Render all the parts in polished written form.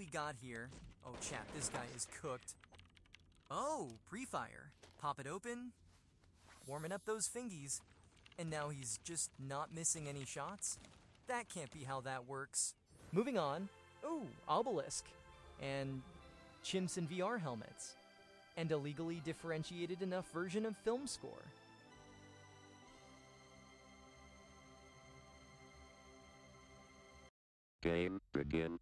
we got here? Oh, chat, this guy is cooked. Oh, pre-fire. Pop it open. Warming up those fingies. And now he's just not missing any shots? That can't be how that works. Moving on. Oh, obelisk. And chimps in VR helmets. And a legally differentiated enough version of film score. Game begin.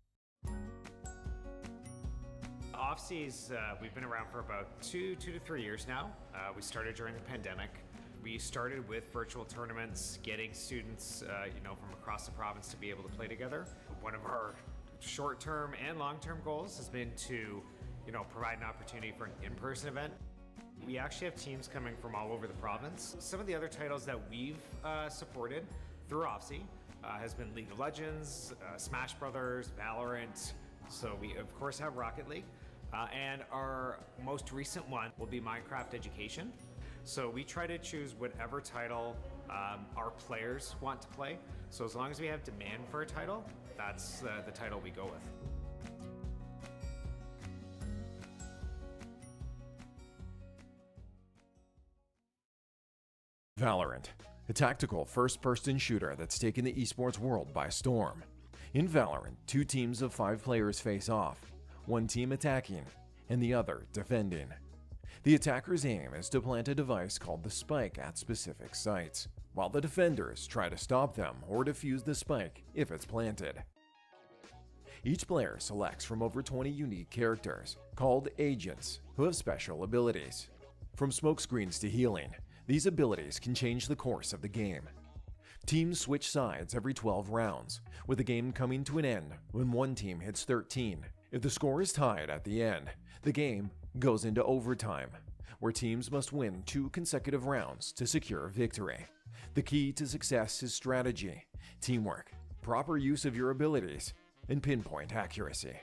Off-seas, we've been around for about two to 3 years now. We started during the pandemic. We started with virtual tournaments, getting students, from across the province to be able to play together. One of our short-term and long-term goals has been to, provide an opportunity for an in-person event. We actually have teams coming from all over the province. Some of the other titles that we've supported through OFSI has been League of Legends, Smash Brothers, Valorant. So we of course have Rocket League. And our most recent one will be Minecraft Education. So we try to choose whatever title our players want to play. So as long as we have demand for a title, that's the title we go with. Valorant, a tactical first-person shooter that's taken the esports world by storm. In Valorant, 2 teams of 5 players face off, one team attacking and the other defending. The attacker's aim is to plant a device called the spike at specific sites, while the defenders try to stop them or defuse the spike if it's planted. Each player selects from over 20 unique characters, called agents, who have special abilities. From smokescreens to healing, these abilities can change the course of the game. Teams switch sides every 12 rounds, with the game coming to an end when one team hits 13. If the score is tied at the end, the game goes into overtime, where teams must win 2 consecutive rounds to secure victory. The key to success is strategy, teamwork, proper use of your abilities, and pinpoint accuracy.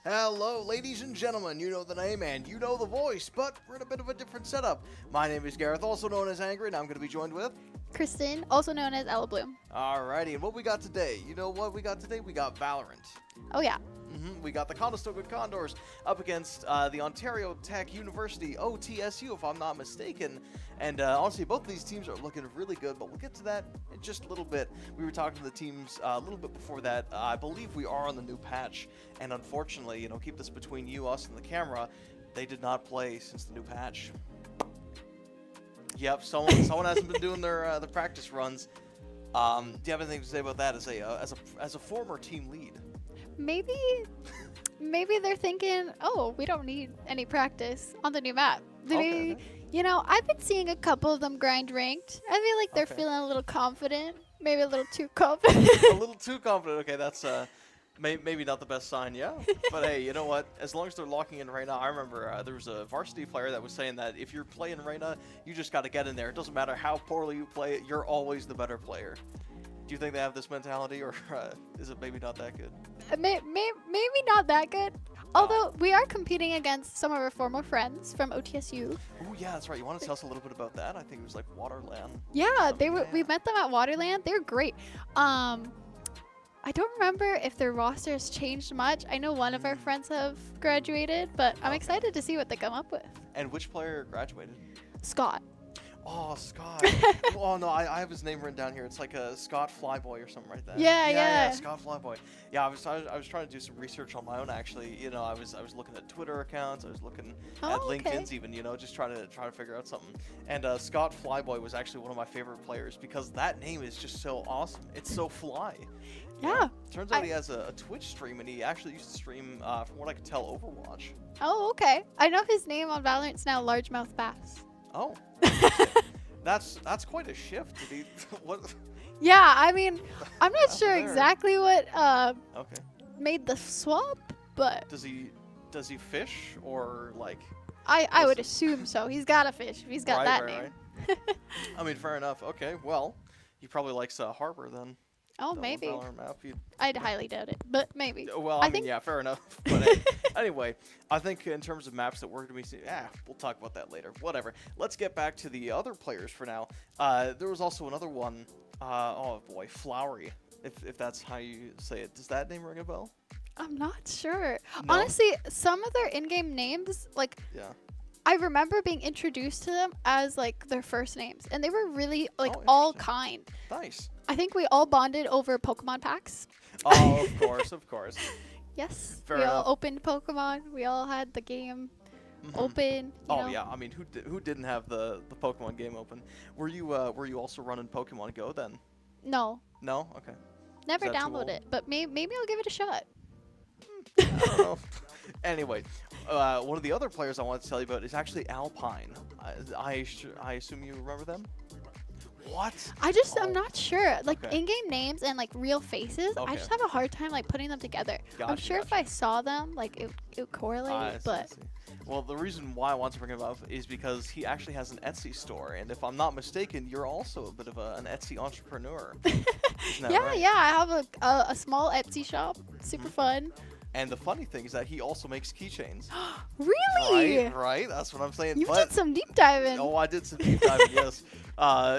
Hello, ladies and gentlemen. You know the name and you know the voice, but we're in a bit of a different setup. My name is Gareth, also known as Angry, and I'm going to be joined with Kristen, also known as Ella Bloom. Alrighty, and what we got today? You know what we got today? We got Valorant. Oh yeah. We got the Conestoga Condors up against the Ontario Tech University, OTSU, if I'm not mistaken. And honestly, both of these teams are looking really good, but we'll get to that in just a little bit. We were talking to the teams a little bit before that. I believe we are on the new patch, and unfortunately, keep this between you, us, and the camera, they did not play since the new patch. Yep, someone hasn't been doing their practice runs. Do you have anything to say about that as a former team lead? Maybe they're thinking, oh, we don't need any practice on the new map. Maybe, I've been seeing a couple of them grind ranked. I feel like they're feeling a little confident, maybe a little too confident. A little too confident. Okay, that's maybe not the best sign, yeah. But hey, you know what? As long as they're locking in Reyna, I remember there was a varsity player that was saying that if you're playing Reyna, you just got to get in there. It doesn't matter how poorly you play it, you're always the better player. Do you think they have this mentality, or is it maybe not that good? Maybe not that good. Although we are competing against some of our former friends from OTSU. Oh yeah, that's right. You want to tell us a little bit about that? I think it was like Waterland. Yeah, we met them at Waterland. They were great. I don't remember if their roster has changed much. I know one of our friends have graduated, but I'm excited to see what they come up with. And which player graduated? Scott. Oh, Scott. Oh, no, I have his name written down here. It's like a Scott Flyboy or something like that. Yeah. Scott Flyboy. Yeah, I was trying to do some research on my own, actually. I was looking at Twitter accounts. I was looking at LinkedIn's even, just trying to figure out something. And Scott Flyboy was actually one of my favorite players because that name is just so awesome. It's so fly. Yeah. Turns out he has a Twitch stream, and he actually used to stream, from what I could tell, Overwatch. Oh, okay. I know his name on Valorant's now Largemouth Bass. Oh. That's quite a shift. Did he? What? Yeah, I mean, I'm not sure exactly what made the swap, but does he fish or like? I would assume so. He's got to fish. If he's got that name. Right. I mean, fair enough. Okay, well, he probably likes Harbor then. Oh, maybe. Map. I'd highly doubt it, but maybe. Well, I mean, yeah, fair enough. But anyway, I think in terms of maps that we're going to be seeing, we'll talk about that later. Whatever. Let's get back to the other players for now. There was also another one Oh boy, Flowery. If that's how you say it, does that name ring a bell? I'm not sure. No? Honestly, some of their in-game names, like, Yeah. I remember being introduced to them as like their first names, and they were really like Oh, all interesting. kind. Nice. I think we all bonded over Pokemon packs. Oh, of course, of course. Yes, Fair we enough. all opened Pokemon. We all had the game Mhm. open. You Oh know. yeah, I mean, who didn't have the Pokemon game open? Were you also running Pokemon Go then? No, No. Okay. never that too download old? it, but maybe I'll give it a shot. I don't know. Anyway, one of the other players I want to tell you about is actually Alpine. I assume you remember them. What? I'm Oh. not sure. Like Okay. in-game names and like real faces, Okay. I just have a hard time like putting them together. I'm Gotcha, sure if gotcha. I saw them, like it would correlate, I see, I but see. Well, the reason why I want to bring him up is because he actually has an Etsy store, and if I'm not mistaken, you're also a bit of an Etsy entrepreneur. Isn't that yeah, right? yeah, I have a small Etsy shop. Super fun. And the funny thing is that he also makes keychains. Really? Right. That's what I'm saying. You but did some deep diving. oh, I did some deep diving. Yes.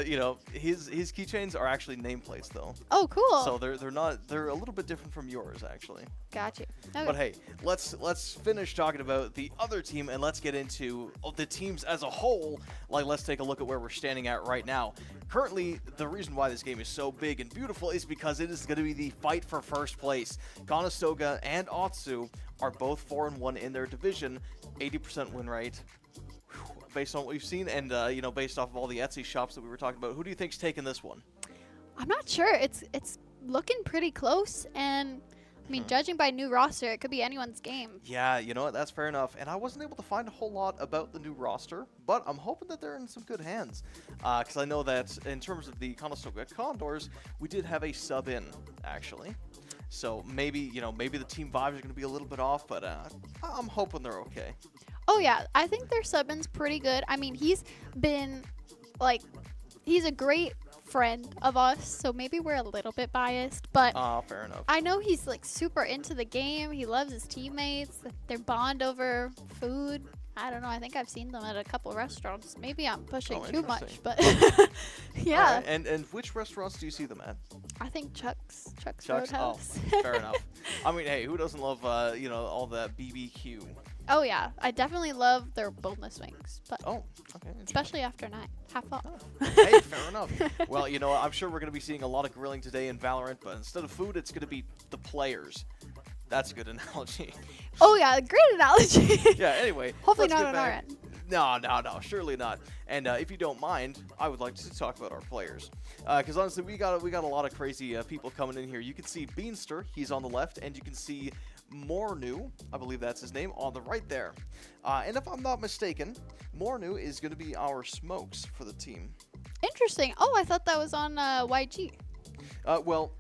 You know, his keychains are actually nameplates though. Oh, cool. So they're a little bit different from yours actually. Got you. Okay. But hey, let's finish talking about the other team and let's get into the teams as a whole. Like, let's take a look at where we're standing at right now. Currently, the reason why this game is so big and beautiful is because it is going to be the fight for first place. Conestoga and OTSU are both 4-1 in their division, 80% win rate. Whew, based on what we've seen and you know, based off of all the Etsy shops that we were talking about, who do you think's taking this one? I'm not sure. It's looking pretty close, and I mean, judging by new roster, it could be anyone's game. Yeah, you know what? That's fair enough. And I wasn't able to find a whole lot about the new roster, but I'm hoping that they're in some good hands. Because I know that in terms of the Conestoga Condors, we did have a sub in, actually. So maybe, you know, maybe the team vibes are going to be a little bit off, but I'm hoping they're okay. Oh yeah, I think their sub-in's pretty good. I mean, he's been like, he's a great friend of us, so maybe we're a little bit biased, but Fair enough. I know he's like super into the game. He loves his teammates. They bond over food. I don't know. I think I've seen them at a couple restaurants. Maybe I'm pushing Oh, too much, interesting. but yeah. All right, and which restaurants do you see them at? I think Chuck's Chuck's? Roadhouse. Oh, fair enough. I mean, hey, who doesn't love, you know, all that BBQ? Oh yeah, I definitely love their boneless wings, but Oh, okay. interesting. especially after 9, half off. Hey, fair enough. Well, you know, I'm sure we're going to be seeing a lot of grilling today in Valorant, but instead of food, it's going to be the players. That's a good analogy. Oh yeah, great analogy. Yeah, anyway. Hopefully let's not get on our back- end. No, surely not. And if you don't mind, I would like to talk about our players. Because honestly, we got a lot of crazy people coming in here. You can see Beanster, he's on the left, and you can see Mornu, I believe that's his name, on the right there. And if I'm not mistaken, Mornu is going to be our smokes for the team. Interesting. Oh, I thought that was on YG. Well,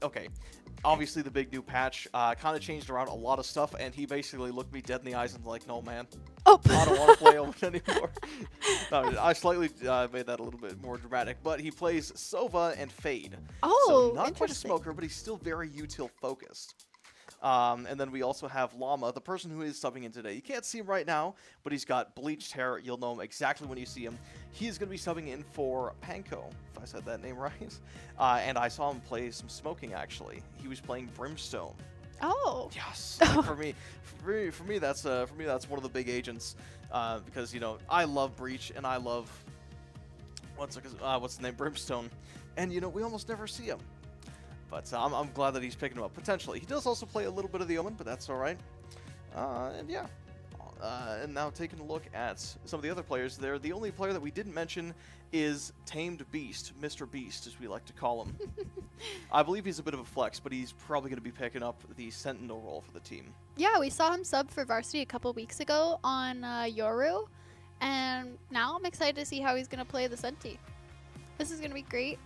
okay. Obviously, the big new patch kind of changed around a lot of stuff, and he basically looked me dead in the eyes and was like, no, man, Oh. I don't want to play Omen anymore. No, I slightly made that a little bit more dramatic, but he plays Sova and Fade. Oh, So not quite a interesting. smoker, but he's still very util focused. And then we also have Llama, the person who is subbing in today. You can't see him right now, but he's got bleached hair. You'll know him exactly when you see him. He's going to be subbing in for Panko, if I said that name right. And I saw him play some smoking, actually. He was playing Brimstone. Oh. Yes, like for me, that's one of the big agents, because you know I love Breach and I love what's the name, Brimstone, and you know we almost never see him, but I'm glad that he's picking him up potentially. He does also play a little bit of the Omen, but that's all right. And yeah, and now taking a look at some of the other players there, the only player that we didn't mention is Tamed Beast, Mr. Beast, as we like to call him. I believe he's a bit of a flex, but he's probably going to be picking up the Sentinel role for the team. Yeah, we saw him sub for varsity a couple weeks ago on Yoru, and now I'm excited to see how he's going to play the Senti. This is going to be great.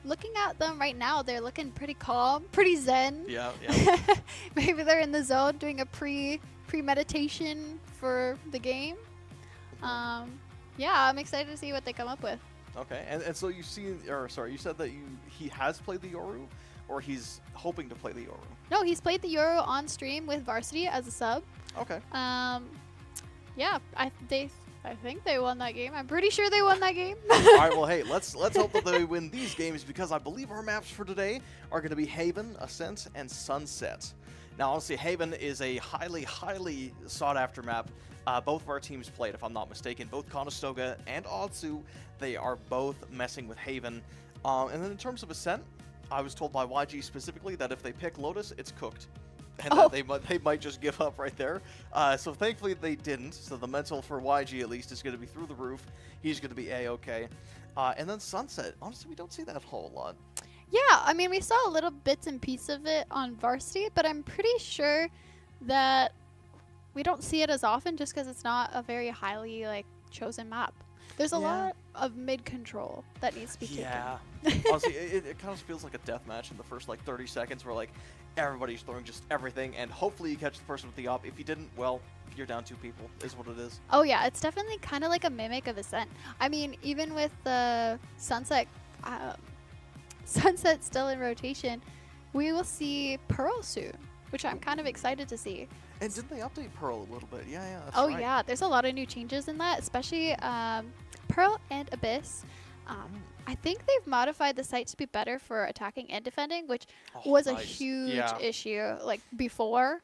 Looking at them right now, they're looking pretty calm, pretty zen. Yeah. Maybe they're in the zone doing a pre-meditation for the game. Yeah, I'm excited to see what they come up with. Okay, and so you said that he has played the Yoru, or he's hoping to play the Yoru? No, he's played the Euro on stream with varsity as a sub. Okay. Yeah, I I think they won that game. I'm pretty sure they won that game. All right, well, hey, let's hope that they win these games, because I believe our maps for today are going to be Haven, Ascent, and Sunset. Now, honestly, Haven is a highly sought-after map. Both of our teams played, if I'm not mistaken. Both Conestoga and OTSU, they are both messing with Haven. And then in terms of Ascent, I was told by YG specifically that if they pick Lotus, it's cooked. And that they might just give up right there. So thankfully they didn't. So the mental for YG at least is going to be through the roof. He's going to be A-okay. And then Sunset. Honestly, we don't see that a whole lot. Yeah, I mean, we saw a little bits and pieces of it on Varsity, but I'm pretty sure that we don't see it as often just because it's not a very highly, like, chosen map. There's a lot of mid-control that needs to be taken. Yeah. Honestly, it kind of feels like a death match in the first, like, 30 seconds where, like, everybody's throwing just everything, and hopefully you catch the person with the op. If you didn't, well, you're down 2 people, is what it is. Oh, yeah, it's definitely kind of like a mimic of Ascent. I mean, even with the Sunset still in rotation, we will see Pearl soon, which I'm kind of excited to see. And didn't they update Pearl a little bit? Yeah, that's Oh, right. yeah, there's a lot of new changes in that, especially Pearl and Abyss. I think they've modified the site to be better for attacking and defending, which was a huge issue like before.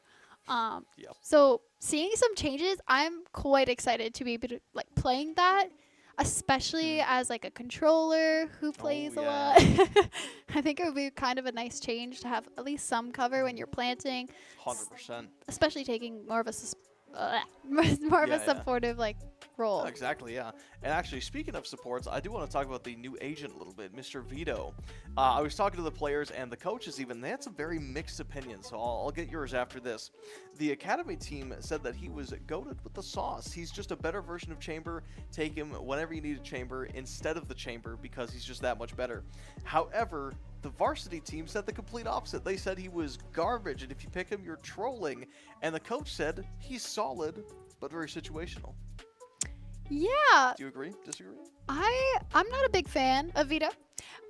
So seeing some changes, I'm quite excited to be able to like playing that, especially as like a controller who plays a lot. I think it would be kind of a nice change to have at least some cover when you're planting. 100%. Especially taking more of a supportive like role. Exactly, yeah. And actually, speaking of supports, I do want to talk about the new agent a little bit, Mr. Vito. I was talking to the players and the coaches even. They had some very mixed opinions, so I'll get yours after this. The academy team said that he was goated with the sauce. He's just a better version of Chamber. Take him whenever you need a Chamber instead of the Chamber because he's just that much better. However, the varsity team said the complete opposite. They said he was garbage, and if you pick him, you're trolling. And the coach said he's solid, but very situational. Yeah. Do you agree? Disagree? I'm not a big fan of Vito.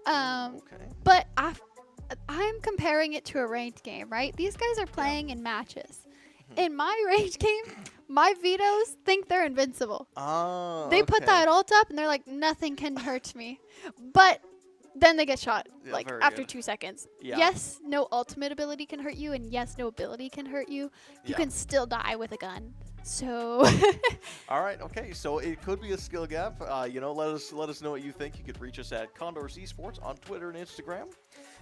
Okay. But I'm comparing it to a ranked game, right? These guys are playing in matches. In my ranked game, my Vitos think they're invincible. Oh, They put that ult up and they're like, nothing can hurt me. But then they get shot, like, after 2 seconds. Yeah. Yes, no ultimate ability can hurt you, and yes, no ability can hurt you. You can still die with a gun. So all right, okay, so it could be a skill gap. You know, let us know what you think. You could reach us at Condors Esports on Twitter and Instagram.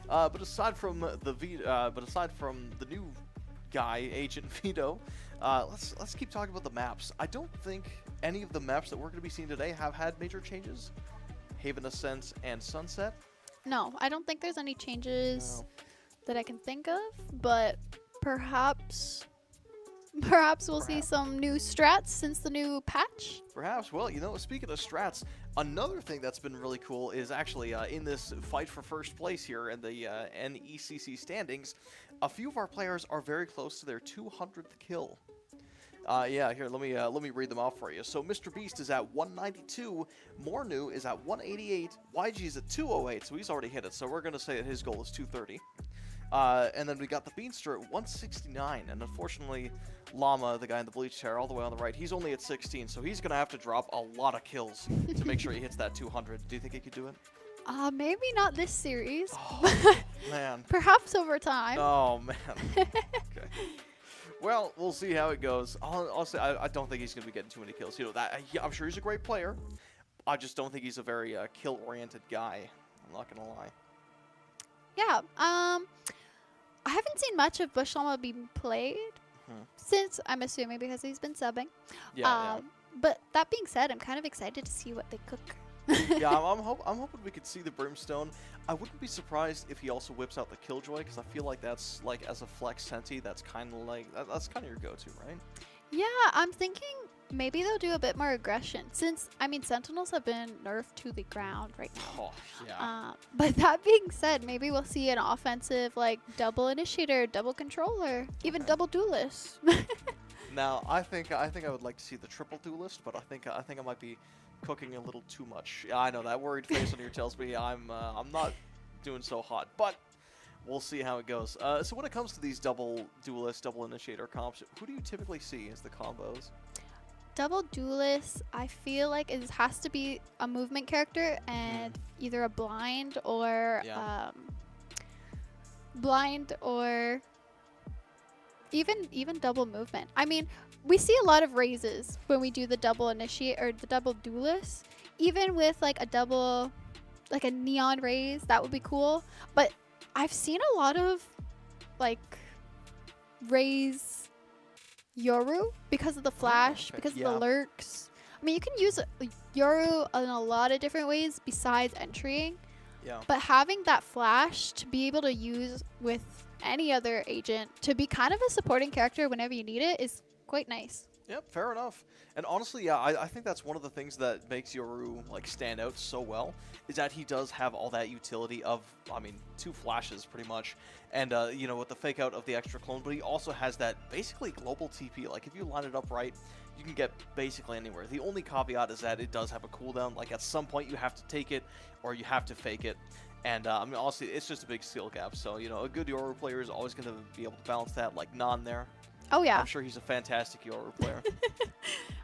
But aside from the new guy, Agent Vito, let's keep talking about the maps. I don't think any of the maps that we're going to be seeing today have had major changes. Haven, Ascent, and Sunset. no, I don't think there's any changes that I can think of, but perhaps we'll see some new strats since the new patch. Perhaps. Well, you know, speaking of strats, another thing that's been really cool is actually in this fight for first place here in the NECC standings, a few of our players are very close to their 200th kill. Yeah, here, let me read them off for you. So Mr. Beast is at 192, Mornu is at 188, YG is at 208, so he's already hit it, so we're going to say that his goal is 230. And then we got the Beanster at 169, and unfortunately, Llama, the guy in the bleach chair, all the way on the right, he's only at 16, so he's going to have to drop a lot of kills to make sure he hits that 200. Do you think he could do it? Maybe not this series. Oh, man. Perhaps over time. Oh, man. Okay. Well, we'll see how it goes. I'll say I don't think he's going to be getting too many kills. You know, I'm sure he's a great player. I just don't think he's a very kill-oriented guy. I'm not going to lie. Yeah. I haven't seen much of Bush Llama being played since, I'm assuming, because he's been subbing. Yeah. But that being said, I'm kind of excited to see what they cook. Yeah, I'm hoping we could see the Brimstone. I wouldn't be surprised if he also whips out the Killjoy, because I feel like that's, like, as a flex Senti, that's kind of like, that's kind of your go-to, right? Yeah, I'm thinking maybe they'll do a bit more aggression, since, I mean, Sentinels have been nerfed to the ground right now. Oh, yeah. But that being said, maybe we'll see an offensive, like, double initiator, double controller, even double duelist. Now, I think I would like to see the triple duelist, but I think I might be cooking a little too much. I know that worried face on your tells me I'm not doing so hot, but we'll see how it goes. So when it comes to these double duelist, double initiator comps, who do you typically see as the combos? double duelist, I feel like it has to be a movement character and either a blind or even double movement. I mean, we see a lot of raises when we do the double initiate or the double duelist. Even with like a neon raise, that would be cool. But I've seen a lot of like raise Yoru because of the flash, because of the lurks. I mean, you can use Yoru in a lot of different ways besides entering. Yeah. But having that flash to be able to use with any other agent to be kind of a supporting character whenever you need it is quite nice. Yep, fair enough. And honestly, yeah, I think that's one of the things that makes Yoru like stand out so well is that he does have all that utility of, I mean, 2 flashes pretty much, and you know, with the fake out of the extra clone, but he also has that basically global TP. Like if you line it up right, you can get basically anywhere. The only caveat is that it does have a cooldown. Like at some point you have to take it or you have to fake it. And I mean, honestly, it's just a big skill gap. So, you know, a good Yoru player is always going to be able to balance that, like Non there. Oh, yeah. I'm sure he's a fantastic Yoru player.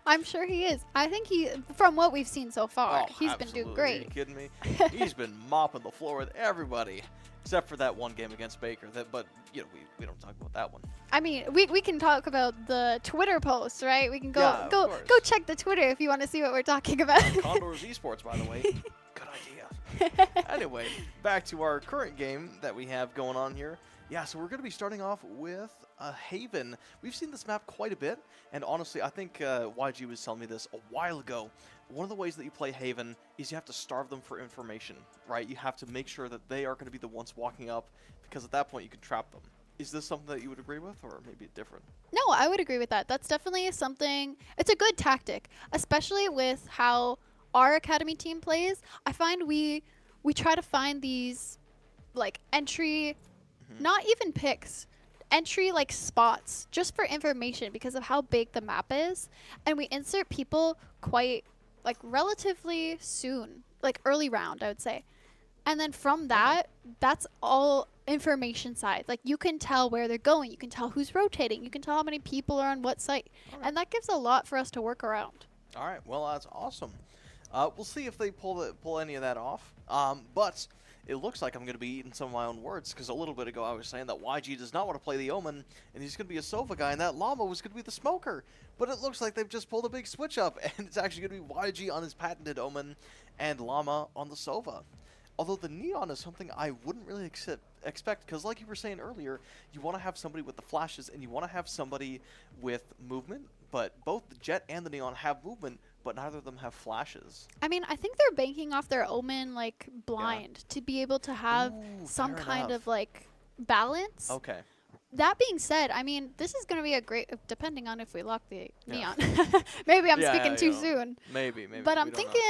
I'm sure he is. I think from what we've seen so far, he's been doing great. Are you kidding me? He's been mopping the floor with everybody, except for that one game against Baker. But, you know, we don't talk about that one. I mean, we can talk about the Twitter posts, right? We can go check the Twitter if you want to see what we're talking about. Condors Esports, by the way. Good idea. Anyway, back to our current game that we have going on here. Yeah, so we're going to be starting off with Haven. We've seen this map quite a bit, and honestly, I think YG was telling me this a while ago. One of the ways that you play Haven is you have to starve them for information, right? You have to make sure that they are going to be the ones walking up, because at that point you can trap them. Is this something that you would agree with, or maybe different? No, I would agree with that. That's definitely something, it's a good tactic, especially with how our academy team plays. I find we try to find these like entry, not even picks, entry like spots just for information because of how big the map is, and we insert people quite like relatively soon, like early round, I would say. And then from that, that's all information side. Like you can tell where they're going, you can tell who's rotating, you can tell how many people are on what site, and that gives a lot for us to work around. All right, well, that's awesome. We'll see if they pull any of that off. But it looks like I'm going to be eating some of my own words, because a little bit ago I was saying that YG does not want to play the Omen, and he's going to be a Sova guy, and that Llama was going to be the Smoker. But it looks like they've just pulled a big switch up, and it's actually going to be YG on his patented Omen and Llama on the Sova. Although the Neon is something I wouldn't really expect, because like you were saying earlier, you want to have somebody with the flashes, and you want to have somebody with movement, but both the Jet and the Neon have movement, but neither of them have flashes. I mean, I think they're banking off their Omen like blind to be able to have some kind of like balance. Okay. That being said, I mean, this is going to be a great, depending on if we lock the Neon. Maybe I'm speaking too soon. Maybe. But I'm thinking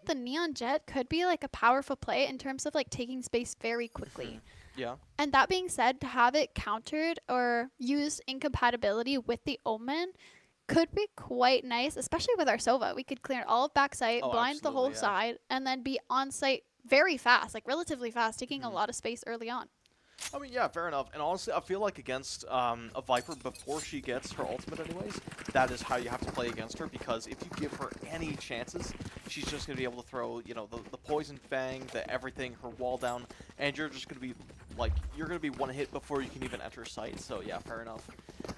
the Neon Jet could be like a powerful play in terms of like taking space very quickly. Yeah. And that being said, to have it countered or used in compatibility with the Omen could be quite nice, especially with our Sova. We could clear all of backside, blind the whole side, and then be on site very fast, like relatively fast, taking a lot of space early on. I mean, yeah, fair enough. And honestly, I feel like against a Viper, before she gets her ultimate anyways, that is how you have to play against her, because if you give her any chances, she's just going to be able to throw, you know, the Poison Fang, the everything, her wall down, and you're just going to be, like, you're going to be one hit before you can even enter sight. So, yeah, fair enough.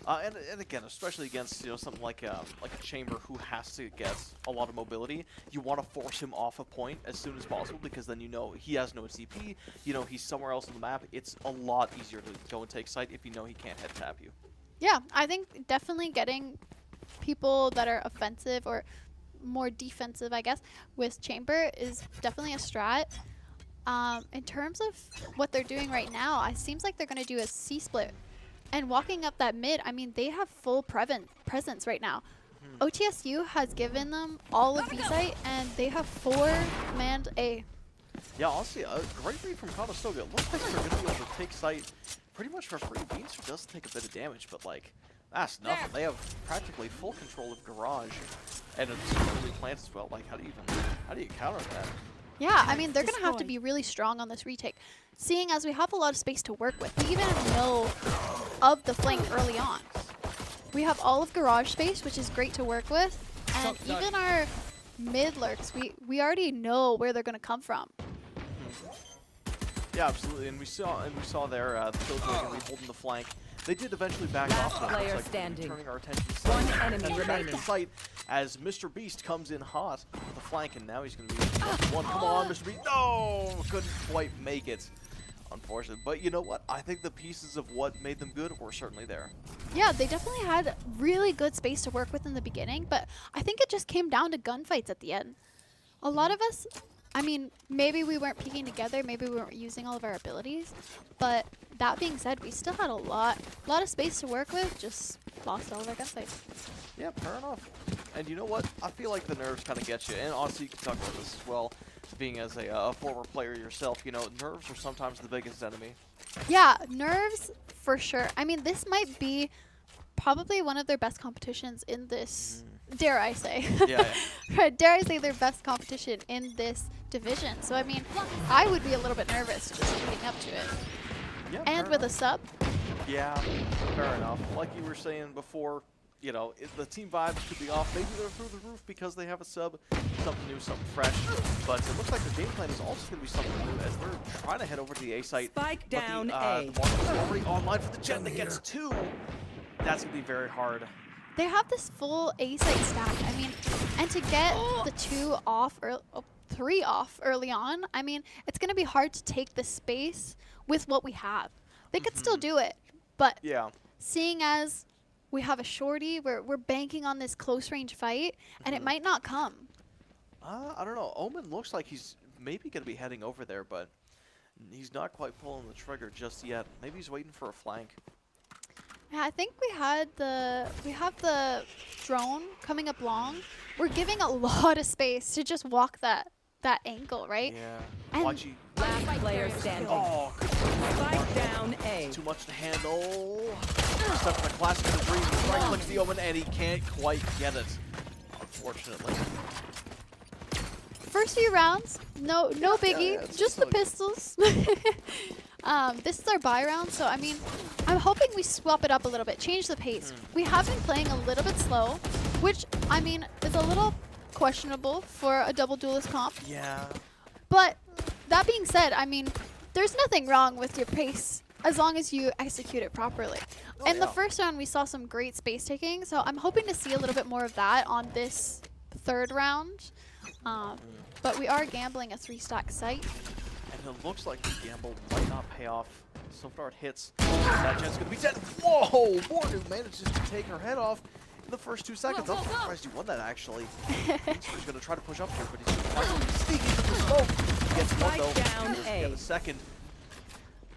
And again, especially against, you know, something like a Chamber who has to get a lot of mobility, you want to force him off a point as soon as possible, because then you know he has no CP, you know he's somewhere else on the map. It's a lot easier to go and take sight if you know he can't head tap you. Yeah, I think definitely getting people that are offensive or more defensive, I guess, with Chamber is definitely a strat. In terms of what they're doing right now, it seems like they're going to do a C-split. And walking up that mid, I mean, they have full presence right now. OTSU has given them all of B-site, and they have 4-manned A. Yeah, honestly, a great read from Conestoga. It looks like they're going to be able to take sight pretty much for free. Beanster does take a bit of damage, but, like, that's nothing. They have practically full control of Garage, and it's really plant as well. Like, how do you counter that? Yeah, I mean, they're going to have to be really strong on this retake, seeing as we have a lot of space to work with. We even know of the flank early on. We have all of garage space, which is great to work with. And even our mid lurks, we already know where they're going to come from. Yeah, absolutely. And we saw there the Killjoy going to be holding the flank. They did eventually back off. So Player looks like standing. turning our attention to One site. enemy Attention back to remaining. site as Mr. Beast comes in hot with the flank, and now he's going to be one. Come on, Mr. Beast. No, couldn't quite make it. Unfortunate. But you know what? I think the pieces of what made them good were certainly there. Yeah, they definitely had really good space to work with in the beginning, but I think it just came down to gunfights at the end. A lot of us, I mean, maybe we weren't peeking together, maybe we weren't using all of our abilities, but that being said, we still had a lot of space to work with, just lost all of our gunfights. Yeah, fair enough. And you know what? I feel like the nerves kind of get you. And honestly, you can talk about this as well. Being as a former player yourself, you know, nerves are sometimes the biggest enemy. Yeah, nerves for sure. I mean, this might be probably one of their best competitions in this, dare I say. Yeah, Right, dare I say their best competition in this division. So, I mean, I would be a little bit nervous just leading up to it. Yeah, And fair with a enough. sub. Yeah, fair enough. Like you were saying before, you know, the team vibes could be off. Maybe they're through the roof because they have a sub, something new, something fresh. But it looks like their game plan is also going to be something new as they're trying to head over to the A site. Spike But down the A. market is already online for the Jet that gets 2. That's going to be very hard. They have this full A site stack. I mean, and to get the 2 off, or 3 off early on, I mean, it's going to be hard to take the space with what we have. They could still do it, but Yeah. seeing as we have a shorty, we're banking on this close range fight, and it might not come. I don't know. Omen looks like he's maybe going to be heading over there, but he's not quite pulling the trigger just yet. Maybe he's waiting for a flank. Yeah, I think we have the drone coming up long. We're giving a lot of space to just walk that angle, right? Yeah. And- Watchy. Last player standing. Oh, good. Spike down A. Too much to handle. Stuck in the classic of the breeze. Right clicks the Omen, and he can't quite get it. Unfortunately. First few rounds, no biggie, it's just the totally- pistols. This is our buy round, so I mean, I'm hoping we swap it up a little bit, change the pace. We have been playing a little bit slow, which I mean is a little questionable for a double duelist comp. Yeah. But that being said, I mean, there's nothing wrong with your pace as long as you execute it properly. In the yeah. first round, we saw some great space taking, so I'm hoping to see a little bit more of that on this third round. But we are gambling a 3-stack site. And it looks like the gamble might not pay off. So far it hits. That chance could be dead. Whoa! Morgan manages to take her head off in the first 2 seconds. I'm surprised he won that, actually. He's going to try to push up here, but he's sneaking into the smoke. He gets one, though. Spike down Here's A. get a second.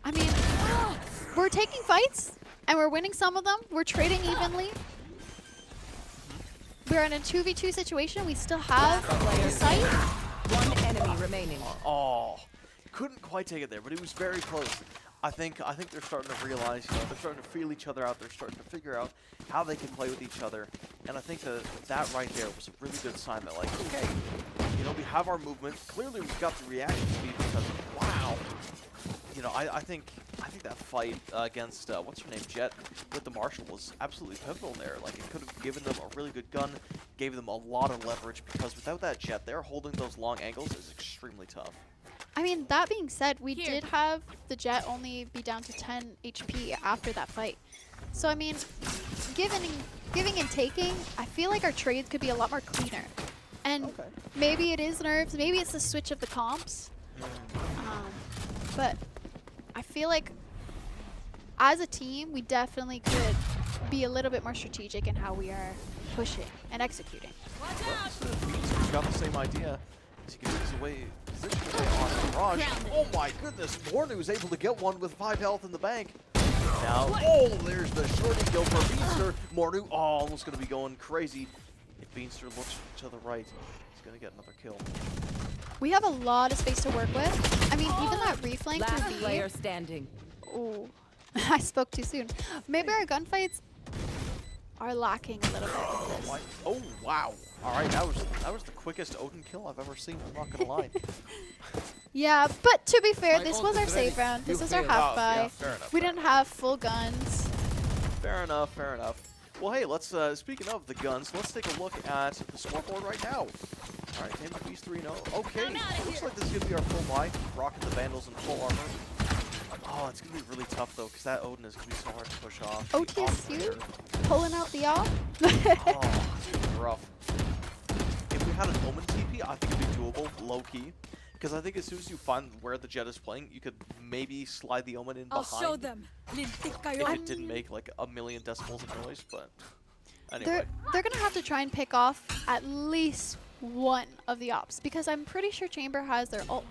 I mean, we're taking fights, and we're winning some of them. We're trading evenly. We're in a 2v2 situation. We still have the site. One enemy remaining. Oh, couldn't quite take it there, but it was very close. I think they're starting to realize, you know, they're starting to feel each other out. They're starting to figure out how they can play with each other. And I think that right there was a really good sign that, like, okay, you know, we have our movement. Clearly, we've got the reaction speed because, wow, you know, I think that fight against what's her name, Jet, with the Marshal was absolutely pivotal there. Like, it could have given them a really good gun, gave them a lot of leverage because without that Jet, there, holding those long angles is extremely tough. I mean, that being said, we did have the Jet only be down to 10 HP after that fight. So, I mean, giving and taking, I feel like our trades could be a lot more cleaner. And maybe it is nerves, maybe it's the switch of the comps. But I feel like as a team, we definitely could be a little bit more strategic in how we are pushing and executing. He's got the same idea. He can use away position away on Mirage. Oh my goodness, Mornu is able to get one with 5 health in the bank. Now, oh, there's the shorty kill for Beanster. Mornu, oh, almost going to be going crazy. If Beanster looks to the right, he's going to get another kill. We have a lot of space to work with. I mean, even that reflank Last through B. player standing. Ooh, I spoke too soon. Maybe our gunfights are lacking a little bit with this. Oh wow! All right, that was the quickest Odin kill I've ever seen. I'm not gonna lie. Yeah, but to be fair, this was our save round. This was our half buy. Yeah, fair enough. We didn't have full guns. Fair enough. Fair enough. Well, hey, let's, speaking of the guns, let's take a look at the scoreboard right now. All right, Tame the Beast 3-0. Okay, looks like this is going to be our full buy. Rocking the Vandals in full armor. Oh, it's going to be really tough, though, because that Odin is going to be so hard to push off. OTSU pulling out the off. Oh, it's gonna be rough. If we had an Omen TP, I think it'd be doable, low-key. Because I think as soon as you find where the Jet is playing, you could maybe slide the Omen in behind. I'll show them. If it didn't make like a million decibels of noise, but anyway. They're gonna have to try and pick off at least one of the ops because I'm pretty sure Chamber has their ult.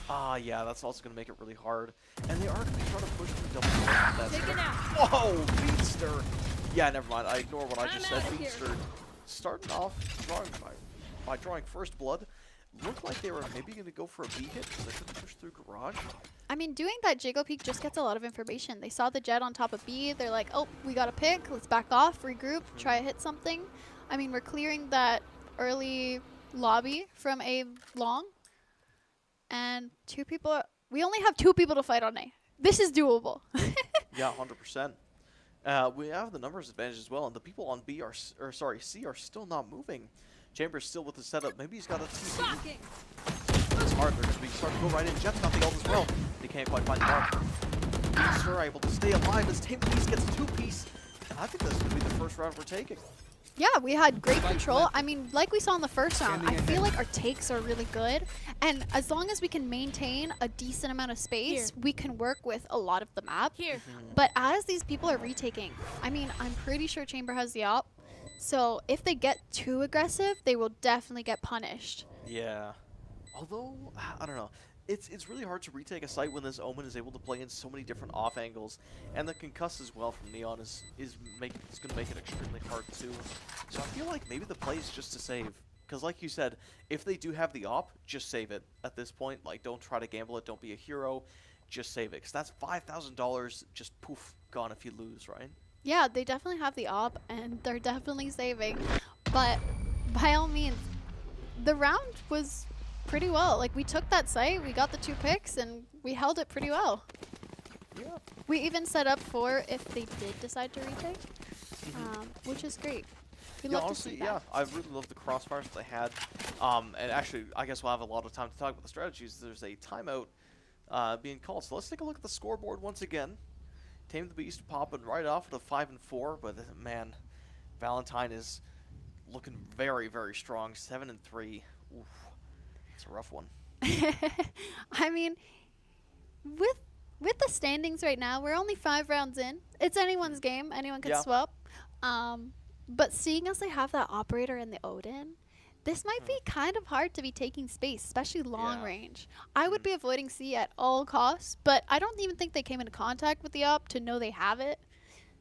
Yeah, that's also gonna make it really hard. And they are gonna be trying to push through double doors. Taken out. Whoa, Beatster! Yeah, never mind. I ignore what I just said. outta here. Beatster starting off by drawing first blood. Looked like they were maybe going to go for a B hit because they couldn't push through garage. I mean, doing that Jiggle Peek just gets a lot of information. They saw the Jet on top of B. They're like, oh, we got a pick. Let's back off, regroup, try to hit something. I mean, we're clearing that early lobby from A long. And we only have 2 people to fight on A. This is doable. Yeah, 100%. We have the numbers advantage as well, and the people on C are still not moving. Chamber's still with the setup. Maybe he's got a TP. It's hard. They're going to be starting to go right in. Jet's got the ult as well. They can't quite find the mark. Beasts are able to stay alive as Tame Beast gets a 2-piece. And I think this is going to be the first round we're taking. Yeah, we had great control. I mean, like we saw in the first round, I feel like our takes are really good. And as long as we can maintain a decent amount of space, we can work with a lot of the map. But as these people are retaking, I mean, I'm pretty sure Chamber has the op. So if they get too aggressive, they will definitely get punished. Yeah. Although, I don't know. It's really hard to retake a site when this Omen is able to play in so many different off angles, and the concuss as well from Neon is going to make it extremely hard too. So I feel like maybe the play is just to save, because like you said, if they do have the op, just save it at this point. Like, don't try to gamble it, don't be a hero, just save it, because that's $5,000 just poof gone if you lose, right? Yeah, they definitely have the op, and they're definitely saving. But by all means, the round was pretty well. Like, we took that site, we got the 2 picks, and we held it pretty well. Yeah. We even set up for if they did decide to retake, which is great. We love honestly, to see that. yeah, I really love the crossfires that they had. And actually, I guess we'll have a lot of time to talk about the strategies. There's a timeout being called. So let's take a look at the scoreboard once again. Tame the Beast popping right off with a 5-4, but man, Valentine is looking very, very strong. 7-3. Oof. It's a rough one. I mean, with the standings right now, we're only 5 rounds in. It's anyone's game. Anyone can swap. But seeing as they have that operator in the Odin, this might be kind of hard to be taking space, especially long range. I would be avoiding C at all costs, but I don't even think they came into contact with the op to know they have it.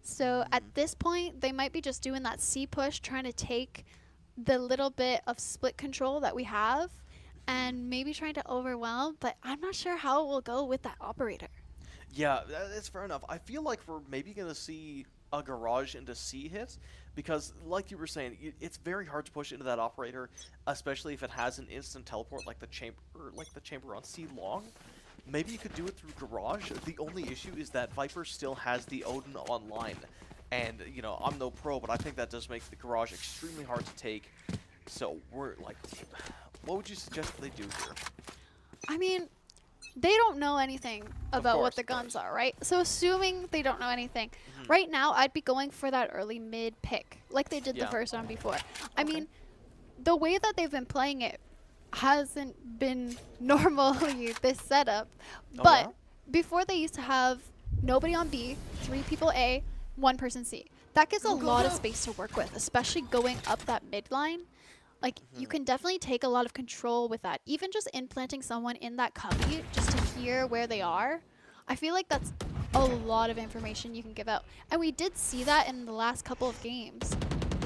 So at this point, they might be just doing that C push, trying to take the little bit of split control that we have and maybe trying to overwhelm, but I'm not sure how it will go with that operator. Yeah, that's fair enough. I feel like we're maybe going to see a garage into C hit because, like you were saying, it's very hard to push into that operator, especially if it has an instant teleport like the chamber on C long. Maybe you could do it through garage. The only issue is that Viper still has the Odin online, and you know, I'm no pro, but I think that does make the garage extremely hard to take. So we're like, what would you suggest they do here? I mean, they don't know anything about what the guns are, right? So assuming they don't know anything, right now I'd be going for that early mid pick, like they did the first round before. I mean, the way that they've been playing it hasn't been normally this setup, but before they used to have nobody on B, 3 people A, 1 person C. That gives a lot of space to work with, especially going up that mid line. Like, you can definitely take a lot of control with that. Even just implanting someone in that cubby just to hear where they are, I feel like that's a lot of information you can give out. And we did see that in the last couple of games.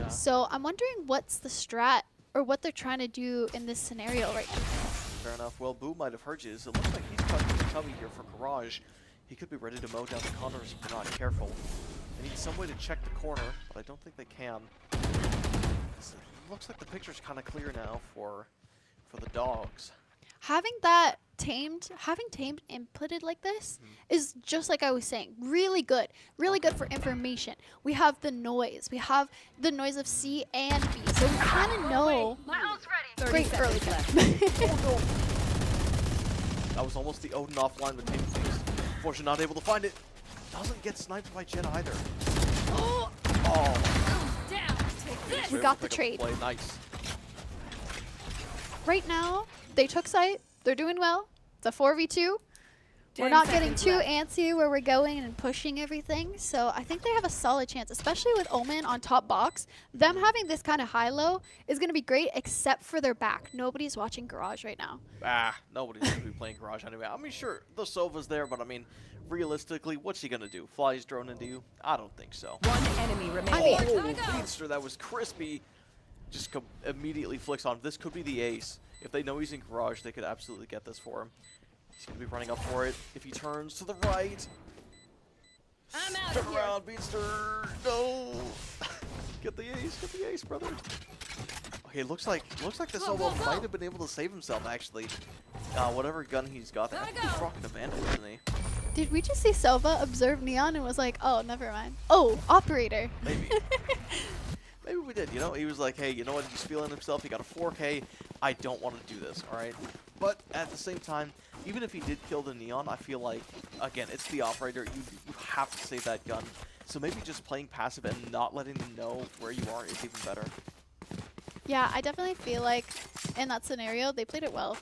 So I'm wondering what's the strat or what they're trying to do in this scenario right now. Fair enough. Well, Boo might have heard you. It looks like he's touching the cubby here for Garage. He could be ready to mow down the corners if they're not careful. They need some way to check the corner, but I don't think they can. Looks like the picture's kind of clear now for the dogs. Having that having tamed inputted like this is just like I was saying, really good for information. We have the noise of C and B, so we kind of know. 30 Great early seconds pick. That was almost the Odin offline with Tamed Beast. Unfortunately, not able to find it. Doesn't get sniped by Jet either. Oh. We got the Pick up trade. play. Nice. Right now, they took site. They're doing well. It's a 4v2. We're 10 not getting seconds too left. antsy where we're going and pushing everything. So I think they have a solid chance, especially with Omen on top box. Them having this kind of high-low is going to be great, except for their back. Nobody's watching Garage right now. Nobody's going to be playing Garage anyway. I mean, sure, the Sova's there, but I mean, realistically, what's he going to do? Fly his drone into you? I don't think so. One enemy remaining. Oh, Beanster, that was crispy. Just immediately flicks on. This could be the ace. If they know he's in Garage, they could absolutely get this for him. He's going to be running up for it. If he turns to the right. I'm out Turn of here. around, Beanster. No. Get the ace, brother. Okay, looks like the Solo might have been able to save himself, actually. Whatever gun he's got there. I think he's rocking a bandage, isn't he? Did we just see Sova observe Neon and was like, oh, never mind. Oh, operator. Maybe. Maybe we did, you know? He was like, hey, you know what? He's feeling himself. He got a 4K. I don't want to do this, all right? But at the same time, even if he did kill the Neon, I feel like, again, it's the operator. You have to save that gun. So maybe just playing passive and not letting them know where you are is even better. Yeah, I definitely feel like in that scenario, they played it well.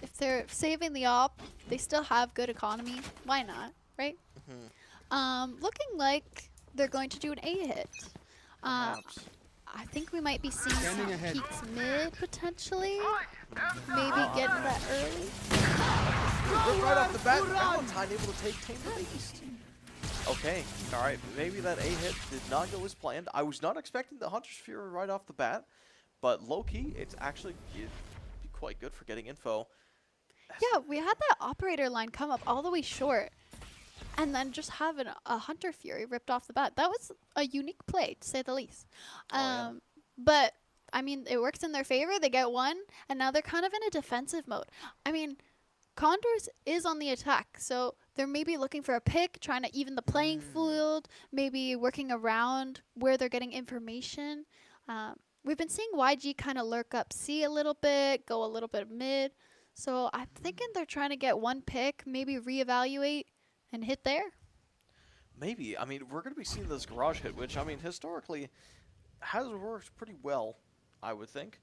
If they're saving the op, they still have good economy. Why not, right? Looking like they're going to do an A hit. Perhaps. I think we might be seeing some peeks mid potentially. Maybe getting that early. Right off the bat, Valentine able to take Tamed Beast. Okay, all right. Maybe that A hit did not go as planned. I was not expecting the Hunter's Fury right off the bat, but low-key, it's actually it'd be quite good for getting info. Yeah, we had that operator line come up all the way short, and then just have a Hunter Fury ripped off the bat. That was a unique play, to say the least. Yeah. But, I mean, it works in their favor. They get one, and now they're kind of in a defensive mode. I mean, Condors is on the attack, so they're maybe looking for a pick, trying to even the playing field, maybe working around where they're getting information. We've been seeing YG kind of lurk up C a little bit, go a little bit mid. So I'm thinking they're trying to get one pick, maybe reevaluate, and hit there. Maybe. I mean, we're going to be seeing this Garage hit, which, I mean, historically has worked pretty well, I would think.